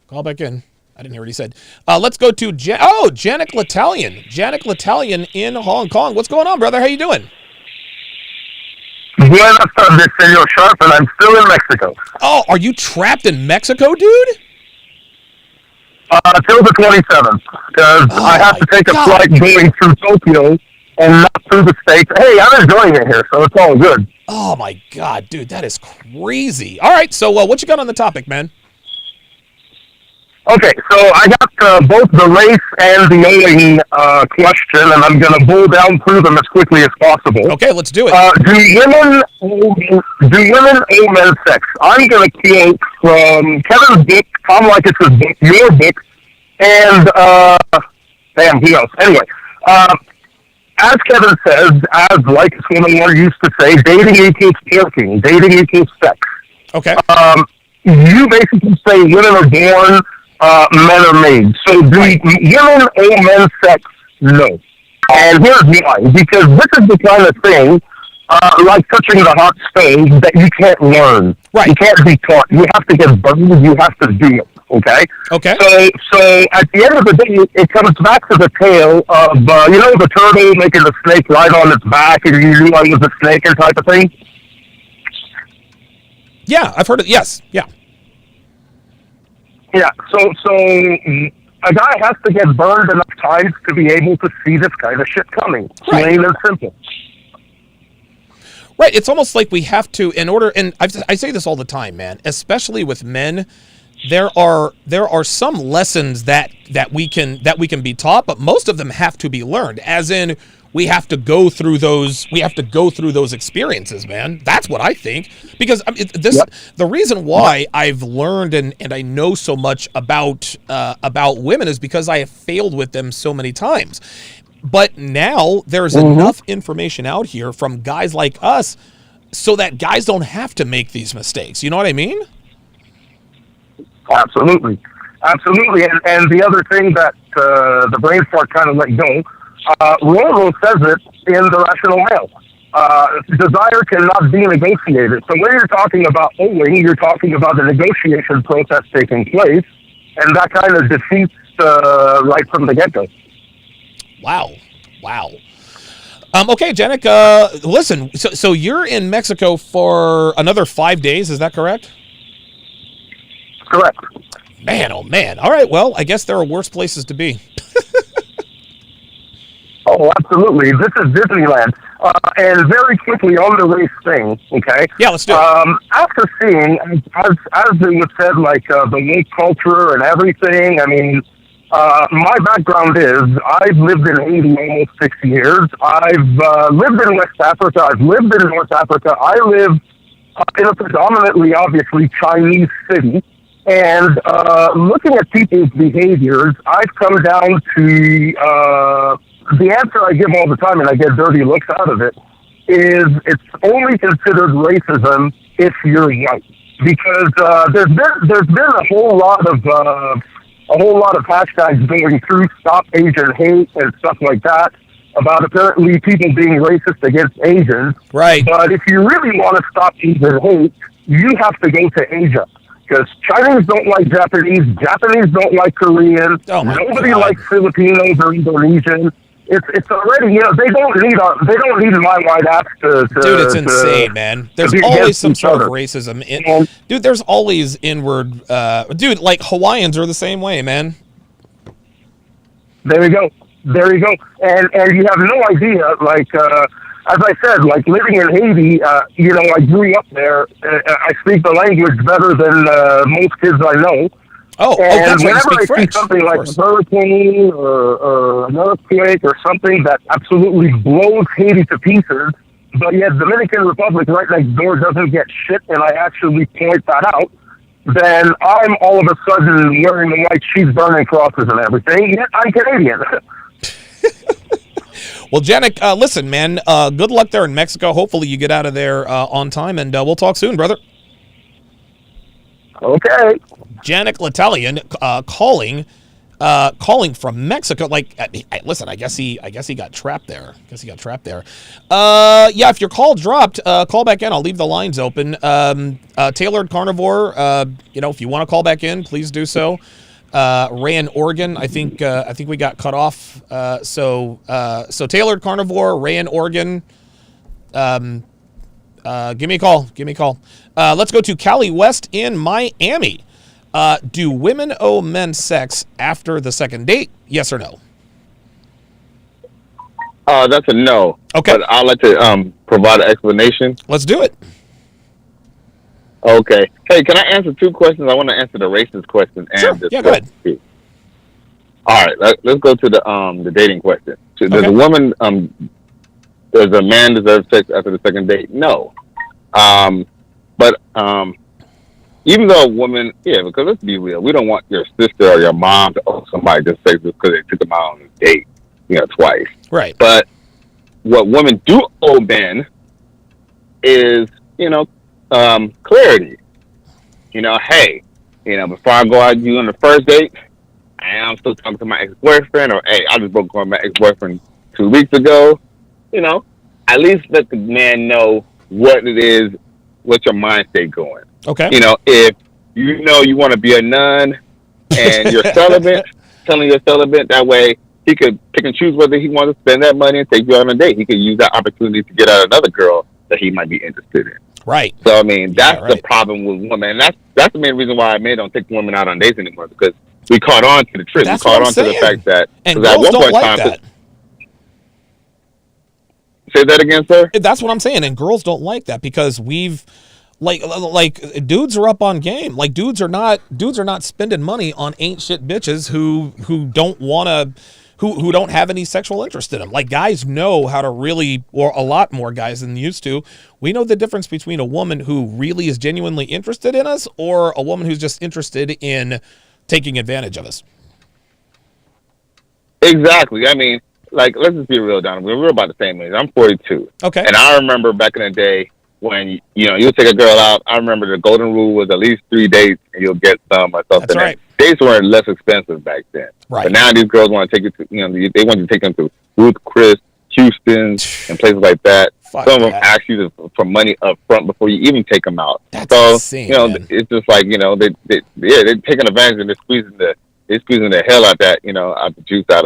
Call back in. I didn't hear what he said. Let's go to Janik L'Italian. Janik L'Italian in Hong Kong. What's going on, brother? How you doing? Buenas tardes, Senor Sharp, and I'm still in Mexico. Oh, are you trapped in Mexico, dude? Till the 27th, because I have to take a flight going through Tokyo and not through the States. Hey, I'm enjoying it here, so it's all good. Oh, my God, dude, that is crazy. All right, so what you got on the topic, man? Okay, so I got both the race and the owing question, and I'm going to bowl down through them as quickly as possible. Okay, let's do it. Do women owe men sex? I'm going to quote from Kevin's book, Tom Leykis' book, your book, and, who else? Anyway, as Kevin says, as Leykis 101 used to say, dating equals twerking, dating equals sex. Okay. You basically say women are born, men are made. So do women owe men sex? No. And here's why. Because this is the kind of thing, like touching the hot stove, that you can't learn. Right. You can't be taught. You have to get burned. You have to do it. Okay? Okay. So at the end of the day, it comes back to the tale of, the turtle making the snake ride on its back and you knew I was a snake and type of thing? Yeah, I've heard it. Yes. Yeah. Yeah, so a guy has to get burned enough times to be able to see this kind of shit coming. Plain and simple. Right, it's almost like we have to, in order, and I say this all the time, man, especially with men, there are some lessons that we can be taught, but most of them have to be learned, as in we have to go through those experiences, man. That's what I think, because the reason why I've learned and I know so much about women is because I have failed with them so many times. But now there's enough information out here from guys like us so that guys don't have to make these mistakes. You know what I mean? Absolutely. And the other thing that the brain fart kind of let go, Rollo says it in The Rational Male. Desire cannot be negotiated. So when you're talking about owing, you're talking about the negotiation process taking place, and that kind of defeats right from the get-go. Wow. Okay, Janik, listen, so you're in Mexico for another 5 days, is that correct? Correct. Man, oh man. All right, well, I guess there are worse places to be. Oh, absolutely. This is Disneyland. And very quickly on the race thing, okay? Yeah, let's do it. After seeing, as it was said, like the woke culture and everything, I mean, my background is I've lived in Haiti almost 6 years. I've lived in West Africa. I've lived in North Africa. I live in a predominantly, obviously, Chinese city. And looking at people's behaviors, I've come down to the answer I give all the time, and I get dirty looks out of it, is it's only considered racism if you're white. Because there's been a whole lot of hashtags going through Stop Asian Hate and stuff like that about apparently people being racist against Asians. Right. But if you really want to stop Asian hate, you have to go to Asia. Because Chinese don't like Japanese don't like Korean, nobody likes Filipinos or Indonesian. It's already, they don't need my white ass to dude, it's insane, man. There's always some sort of racism. Dude, there's always inward, dude, like Hawaiians are the same way, man. There you go. And you have no idea, like, as I said, like living in Haiti, I grew up there. I speak the language better than most kids I know. That's why you speak French. See something like a hurricane or an earthquake or something that absolutely blows Haiti to pieces, but yet Dominican Republic right next door doesn't get shit, and I actually point that out, then I'm all of a sudden wearing the white sheets, burning crosses and everything, yet I'm Canadian. Well, Janik, listen, man, good luck there in Mexico. Hopefully you get out of there on time, and we'll talk soon, brother. Okay. Janik L'Italian calling calling from Mexico. Like, listen, I guess he got trapped there. Yeah, if your call dropped, call back in. I'll leave the lines open. Tailored Carnivore, if you want to call back in, please do so. Ray in Oregon, I think we got cut off. So Tailored Carnivore, Ray in Oregon, give me a call. Let's go to Cali West in Miami. Do women owe men sex after the second date? Yes or no? That's a no. Okay. But I'd like to provide an explanation. Let's do it. Okay. Hey, can I answer two questions? I want to answer the racist question and sure. Yeah, go ahead. All right. Let's go to the dating question. So does a woman does a man deserve sex after the second date? No. But even though a woman, because let's be real, we don't want your sister or your mom to owe somebody just sex because they took them out on a date, twice. Right. But what women do owe men is, clarity. Hey, before I go out with you on the first date, I'm still talking to my ex-boyfriend, or hey, I just broke up with my ex-boyfriend 2 weeks ago. At least let the man know what it is, what's your mind state going. Okay. If you want to be a nun and you're celibate, telling you're celibate, that way he could pick and choose whether he wants to spend that money and take you on a date. He could use that opportunity to get out another girl that he might be interested in. Right. So that's the problem with women. And that's the main reason why men don't take women out on dates anymore, because we caught on to the trick. That's we caught what I'm on saying. to the fact that and girls don't like that. Say that again, sir? That's what I'm saying. And girls don't like that because we've like dudes are up on game. Like dudes are not spending money on ain't shit bitches who don't want to who don't have any sexual interest in them. Like guys know how to really, or a lot more guys than used to. We know the difference between a woman who really is genuinely interested in us or a woman who's just interested in taking advantage of us. Exactly. Let's just be real, Donovan. We're about the same age. I'm 42. Okay. And I remember back in the day when, you'll take a girl out. I remember the golden rule was at least 3 dates and you'll get some or something. That's right. Dates were less expensive back then. Right. But now these girls want to take you to, they want you to take them to Ruth Chris, Houston, and places like that. Fuck Some of them that. ask you for money up front before you even take them out. That's so, insane, man. it's just like, they're taking advantage and they're squeezing the hell out that, out the juice out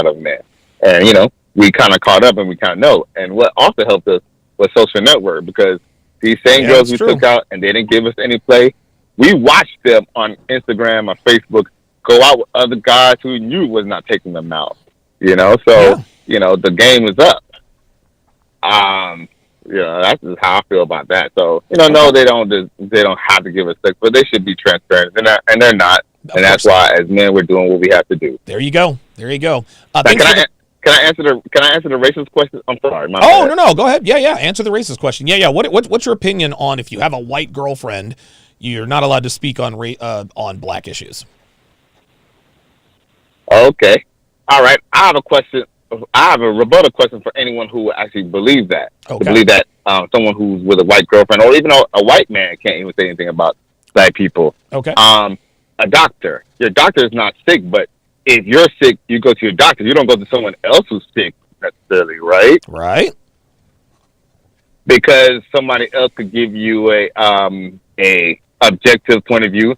of men. And, we kind of caught up and we kind of know. And what also helped us was social network, because these same girls we took out and they didn't give us any play, we watched them on Instagram or Facebook go out with other guys who knew was not taking them out. So, the game is up. That's just how I feel about that. So, no, they don't have to give us sex, but they should be transparent. And they're not. And that's why, as men, we're doing what we have to do. There you go. Can I answer the racist question? I'm sorry. No. Go ahead. Yeah. Answer the racist question. Yeah. What's your opinion on if you have a white girlfriend, you're not allowed to speak on black issues? Okay. All right. I have a question. I have a rebuttal question for anyone who actually believes that. Okay. To believe that someone who's with a white girlfriend, or even a white man, can't even say anything about black people. Okay. A doctor. Your doctor is not sick, but if you're sick, you go to your doctor. You don't go to someone else who's sick necessarily, right? Right. Because somebody else could give you a objective point of view.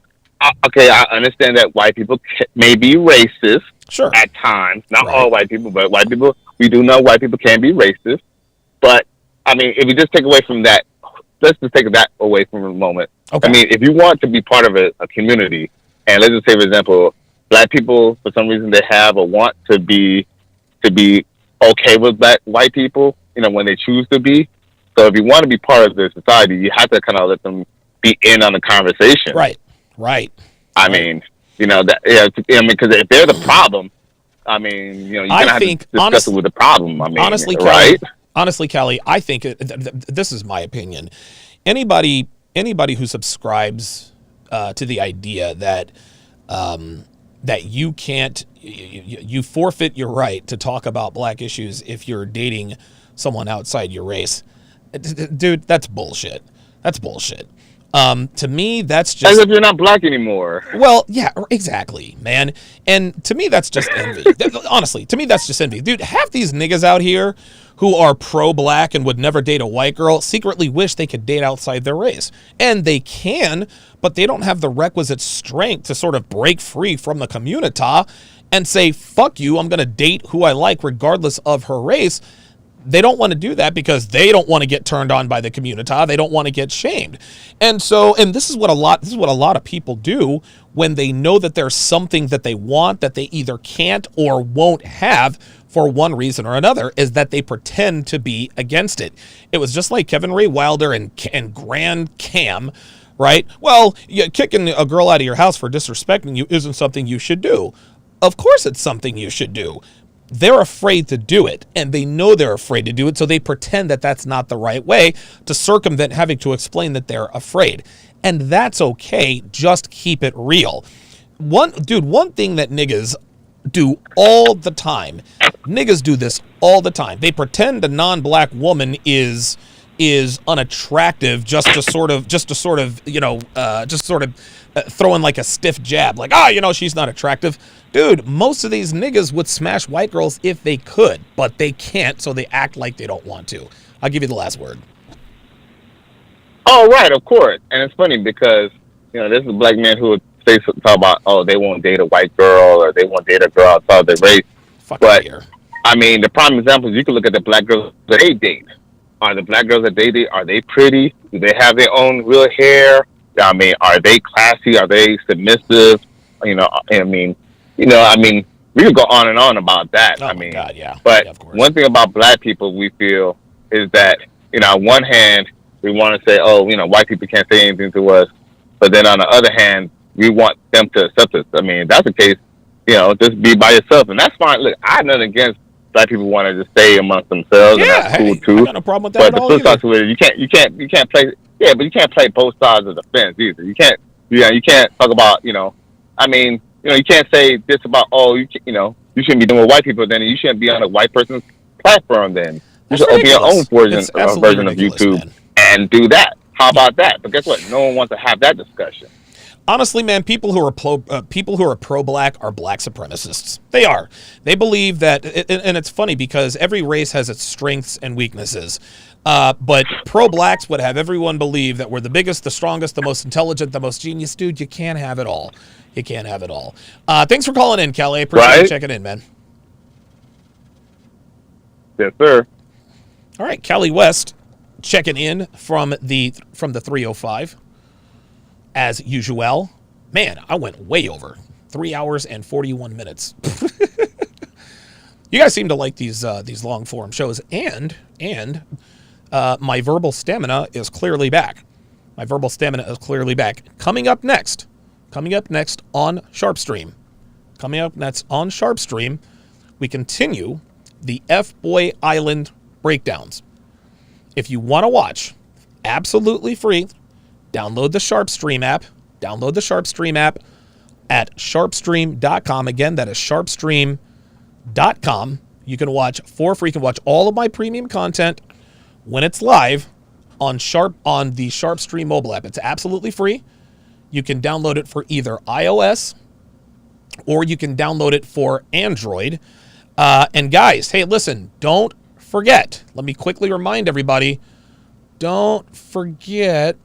Okay, I understand that white people may be racist. Sure. At times, not all white people, but white people. We do know white people can be racist. But if you just take away from that, let's just take that away from a moment. Okay. If you want to be part of a community, and let's just say, for example, black people, for some reason, they have a want to be okay with white people, when they choose to be. So if you want to be part of the society, you have to kind of let them be in on the conversation. Right. Because if they're the problem, you're gonna have to discuss it with the problem. Honestly, right? Honestly, Kelly, I think this is my opinion. Anybody who subscribes to the idea that that you can't, you forfeit your right to talk about black issues if you're dating someone outside your race, dude, that's bullshit. That's bullshit. To me, that's just as if you're not black anymore. Well, yeah, exactly, man. And to me, that's just envy. Honestly, to me, that's just envy. Dude, half these niggas out here who are pro-black and would never date a white girl secretly wish they could date outside their race. And they can, but they don't have the requisite strength to sort of break free from the community and say, fuck you, I'm going to date who I like regardless of her race. They don't want to do that because they don't want to get turned on by the community. They don't want to get shamed. And so, and this is what a lot of people do when they know that there's something that they want that they either can't or won't have for one reason or another, is that they pretend to be against it. It was just like Kevin Ray Wilder and Grand Cam, right? Well, kicking a girl out of your house for disrespecting you isn't something you should do. Of course it's something you should do. They're afraid to do it, and they know they're afraid to do it, so they pretend that that's not the right way to circumvent having to explain that they're afraid. And that's okay, just keep it real. One thing that niggas do all the time, niggas do this all the time. They pretend a non-black woman is unattractive just to sort of throw in like a stiff jab, like, she's not attractive. Dude, most of these niggas would smash white girls if they could, but they can't, so they act like they don't want to. I'll give you the last word. Oh, right, of course. And it's funny because, this is a black man who would talk about, they won't date a white girl or they won't date a girl outside their race. But, I mean, the prime example is you can look at the black girls that they date. Are the black girls that they date, are they pretty? Do they have their own real hair? I mean, are they classy? Are they submissive? We could go on and on about that. God, yeah. But one thing about black people we feel is that, on one hand, we want to say, white people can't say anything to us. But then on the other hand, we want them to accept us. I mean, if that's the case, just be by yourself. And that's fine. Look, I have nothing against black people want to just stay amongst themselves. Yeah, and that's cool too. I got no problem with that. But the flip side to it, you can't play. Yeah, but you can't play both sides of the fence either. You can't talk about, you can't say this about, you shouldn't be doing with white people, then you shouldn't be on a white person's platform then. You should open your own version of YouTube and do that. How about that? But guess what? No one wants to have that discussion. Honestly, man, people who are pro-black are black supremacists. They are. They believe that, and it's funny because every race has its strengths and weaknesses. But pro-blacks would have everyone believe that we're the biggest, the strongest, the most intelligent, the most genius. Dude, you can't have it all. You can't have it all. Thanks for calling in, Kelly. Appreciate you checking in, man. Yes, sir. All right, Kelly West checking in from the 305. As usual. Man, I went way over. 3 hours and 41 minutes. You guys seem to like these long form shows, and my verbal stamina is clearly back. Coming up next on Sharpstream. We continue the F-Boy Island breakdowns. If you want to watch, absolutely free, download the Sharpstream app. At sharpstream.com. Again, that is sharpstream.com. You can watch for free. You can watch all of my premium content when it's live on the Sharpstream mobile app. It's absolutely free. You can download it for either iOS or you can download it for Android. And guys, hey, listen, don't forget. Let me quickly remind everybody, don't forget,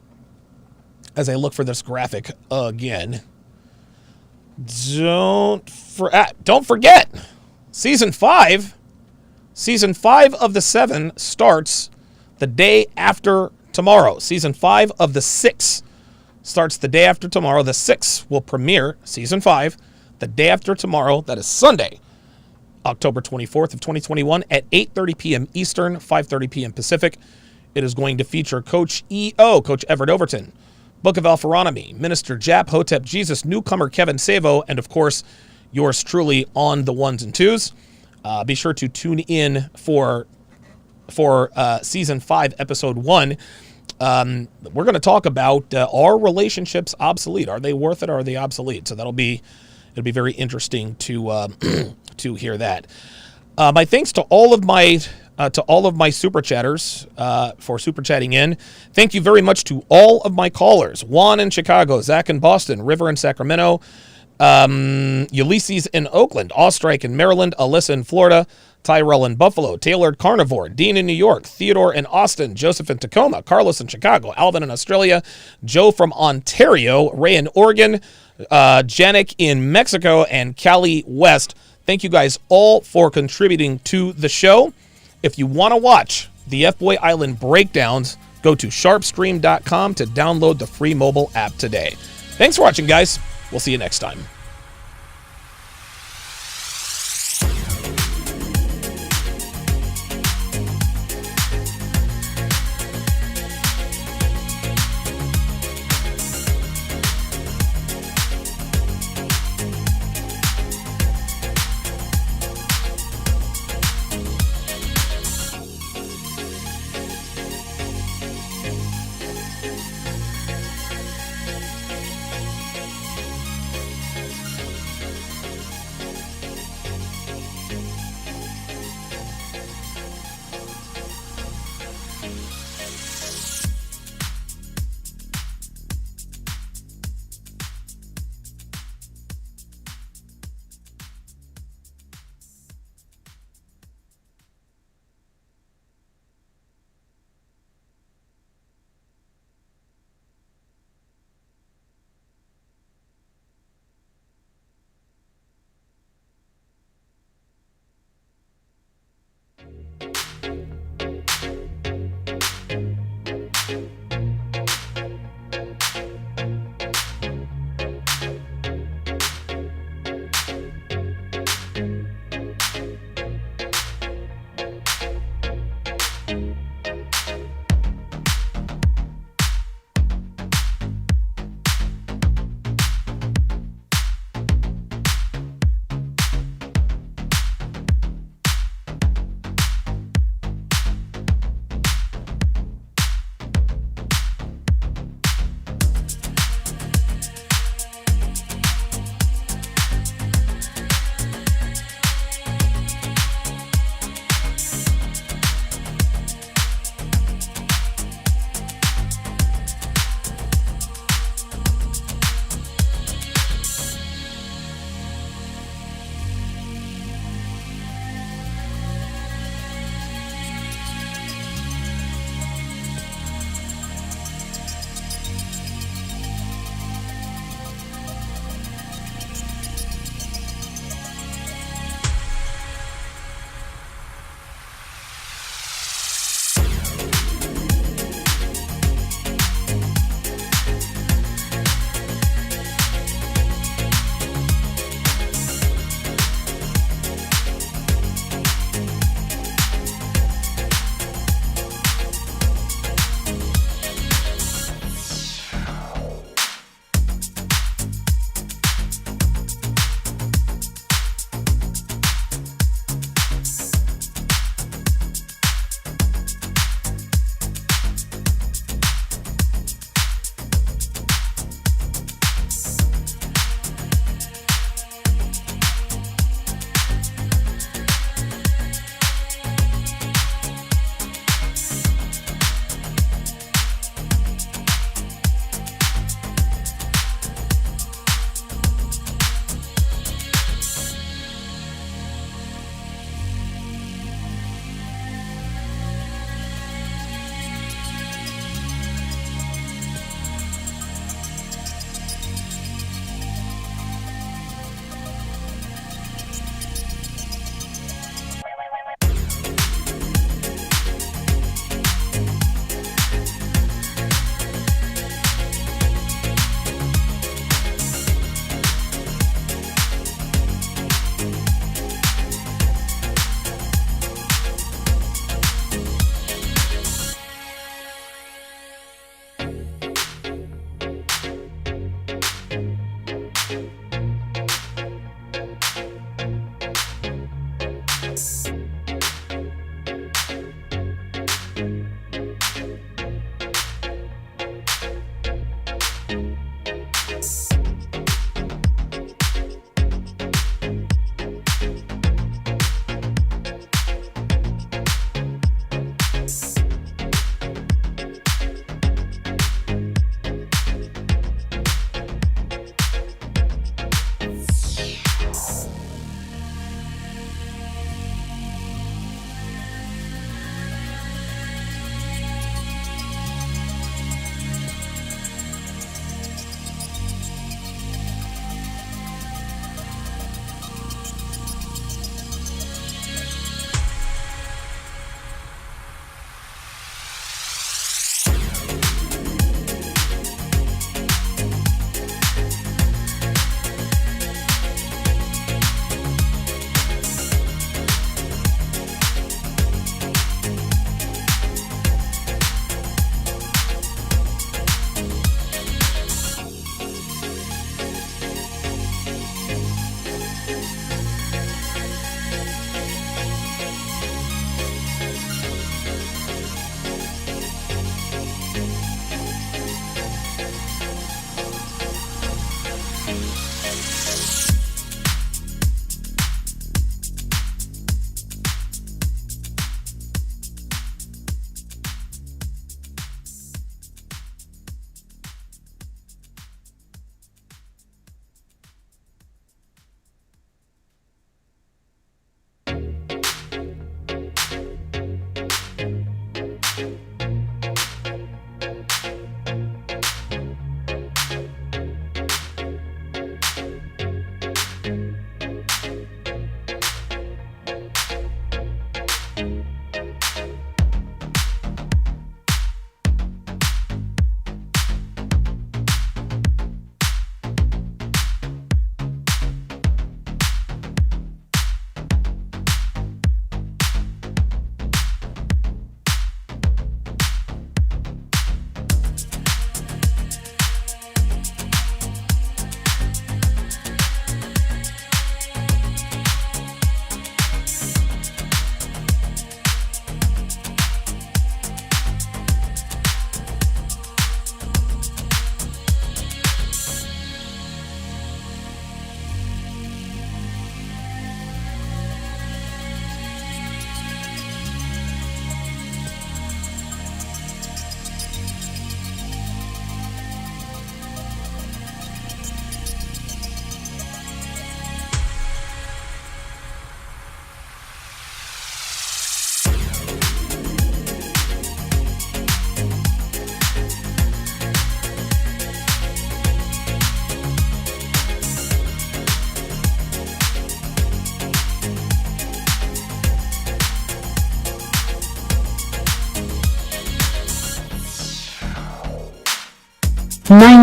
as I look for this graphic again, don't forget, season 5 of the 7 starts the day after tomorrow. Season 5 of the 6 starts the day after tomorrow. The 6 will premiere season 5 the day after tomorrow. That is Sunday, October 24th of 2021 at 8:30 p.m. Eastern, 5:30 p.m. Pacific. It is going to feature Coach Everett Overton, Book of Alpharonomy, Minister Jap, Hotep Jesus, newcomer Kevin Savo, and of course, yours truly on the 1s and 2s. Be sure to tune in for season 5, episode 1. We're going to talk about are relationships obsolete? Are they worth it? Or are they obsolete? So it'll be very interesting to to hear that. My thanks to all of my to all of my super chatters for super chatting in. Thank you very much to all of my callers. Juan in Chicago, Zach in Boston, River in Sacramento, Ulysses in Oakland, Ostrike in Maryland, Alyssa in Florida, Tyrell in Buffalo, Tailored Carnivore, Dean in New York, Theodore in Austin, Joseph in Tacoma, Carlos in Chicago, Alvin in Australia, Joe from Ontario, Ray in Oregon, Janik in Mexico, and Callie West. Thank you guys all for contributing to the show. If you want to watch the F-Boy Island breakdowns, go to sharpstream.com to download the free mobile app today. Thanks for watching, guys. We'll see you next time.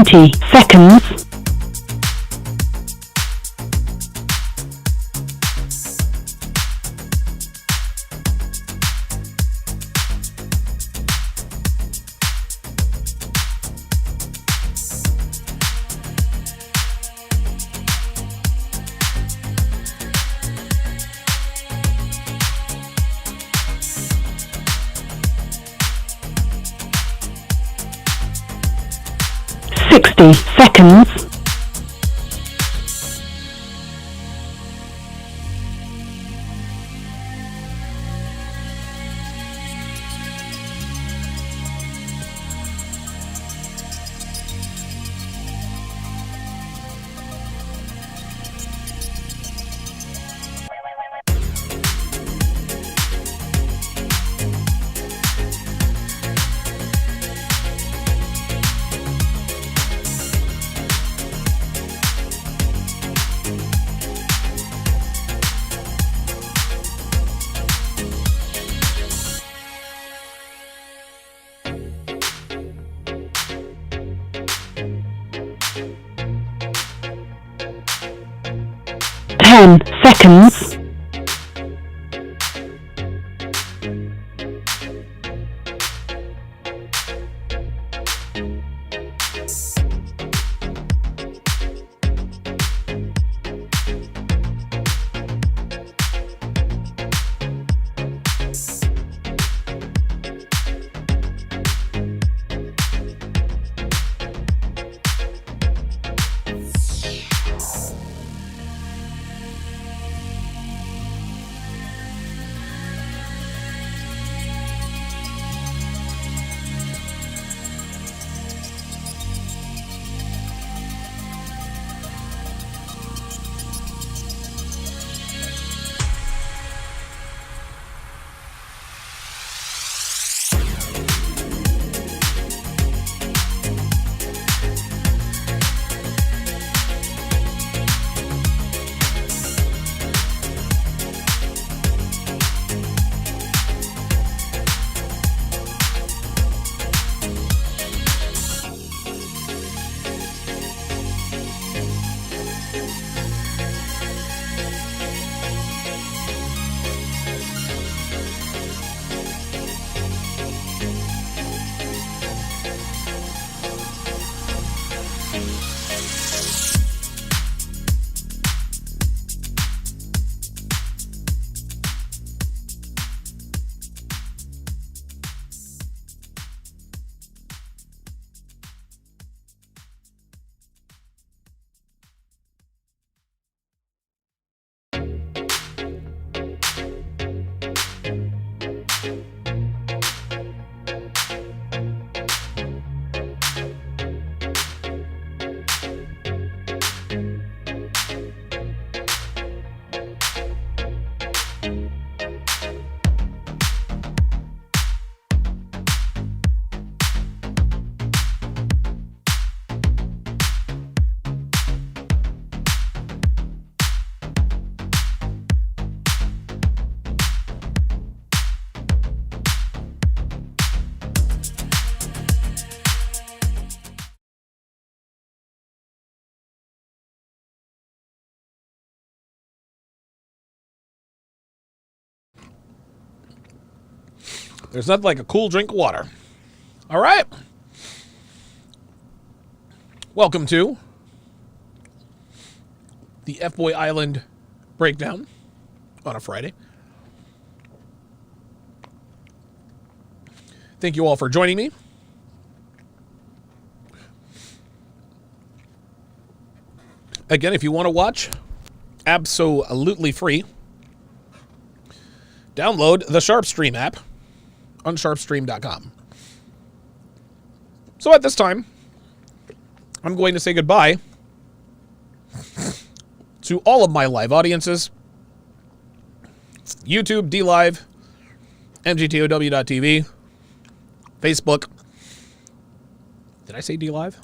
20 seconds. Seconds. 10 seconds. 'There's nothing like a cool drink of water. All right. Welcome to the F-Boy Island breakdown on a Friday. Thank you all for joining me. Again, if you want to watch, absolutely free, download the SharpStream app on sharpstream.com. So at this time, I'm going to say goodbye to all of my live audiences. YouTube, DLive, MGTOW.tv, Facebook. Did I say DLive?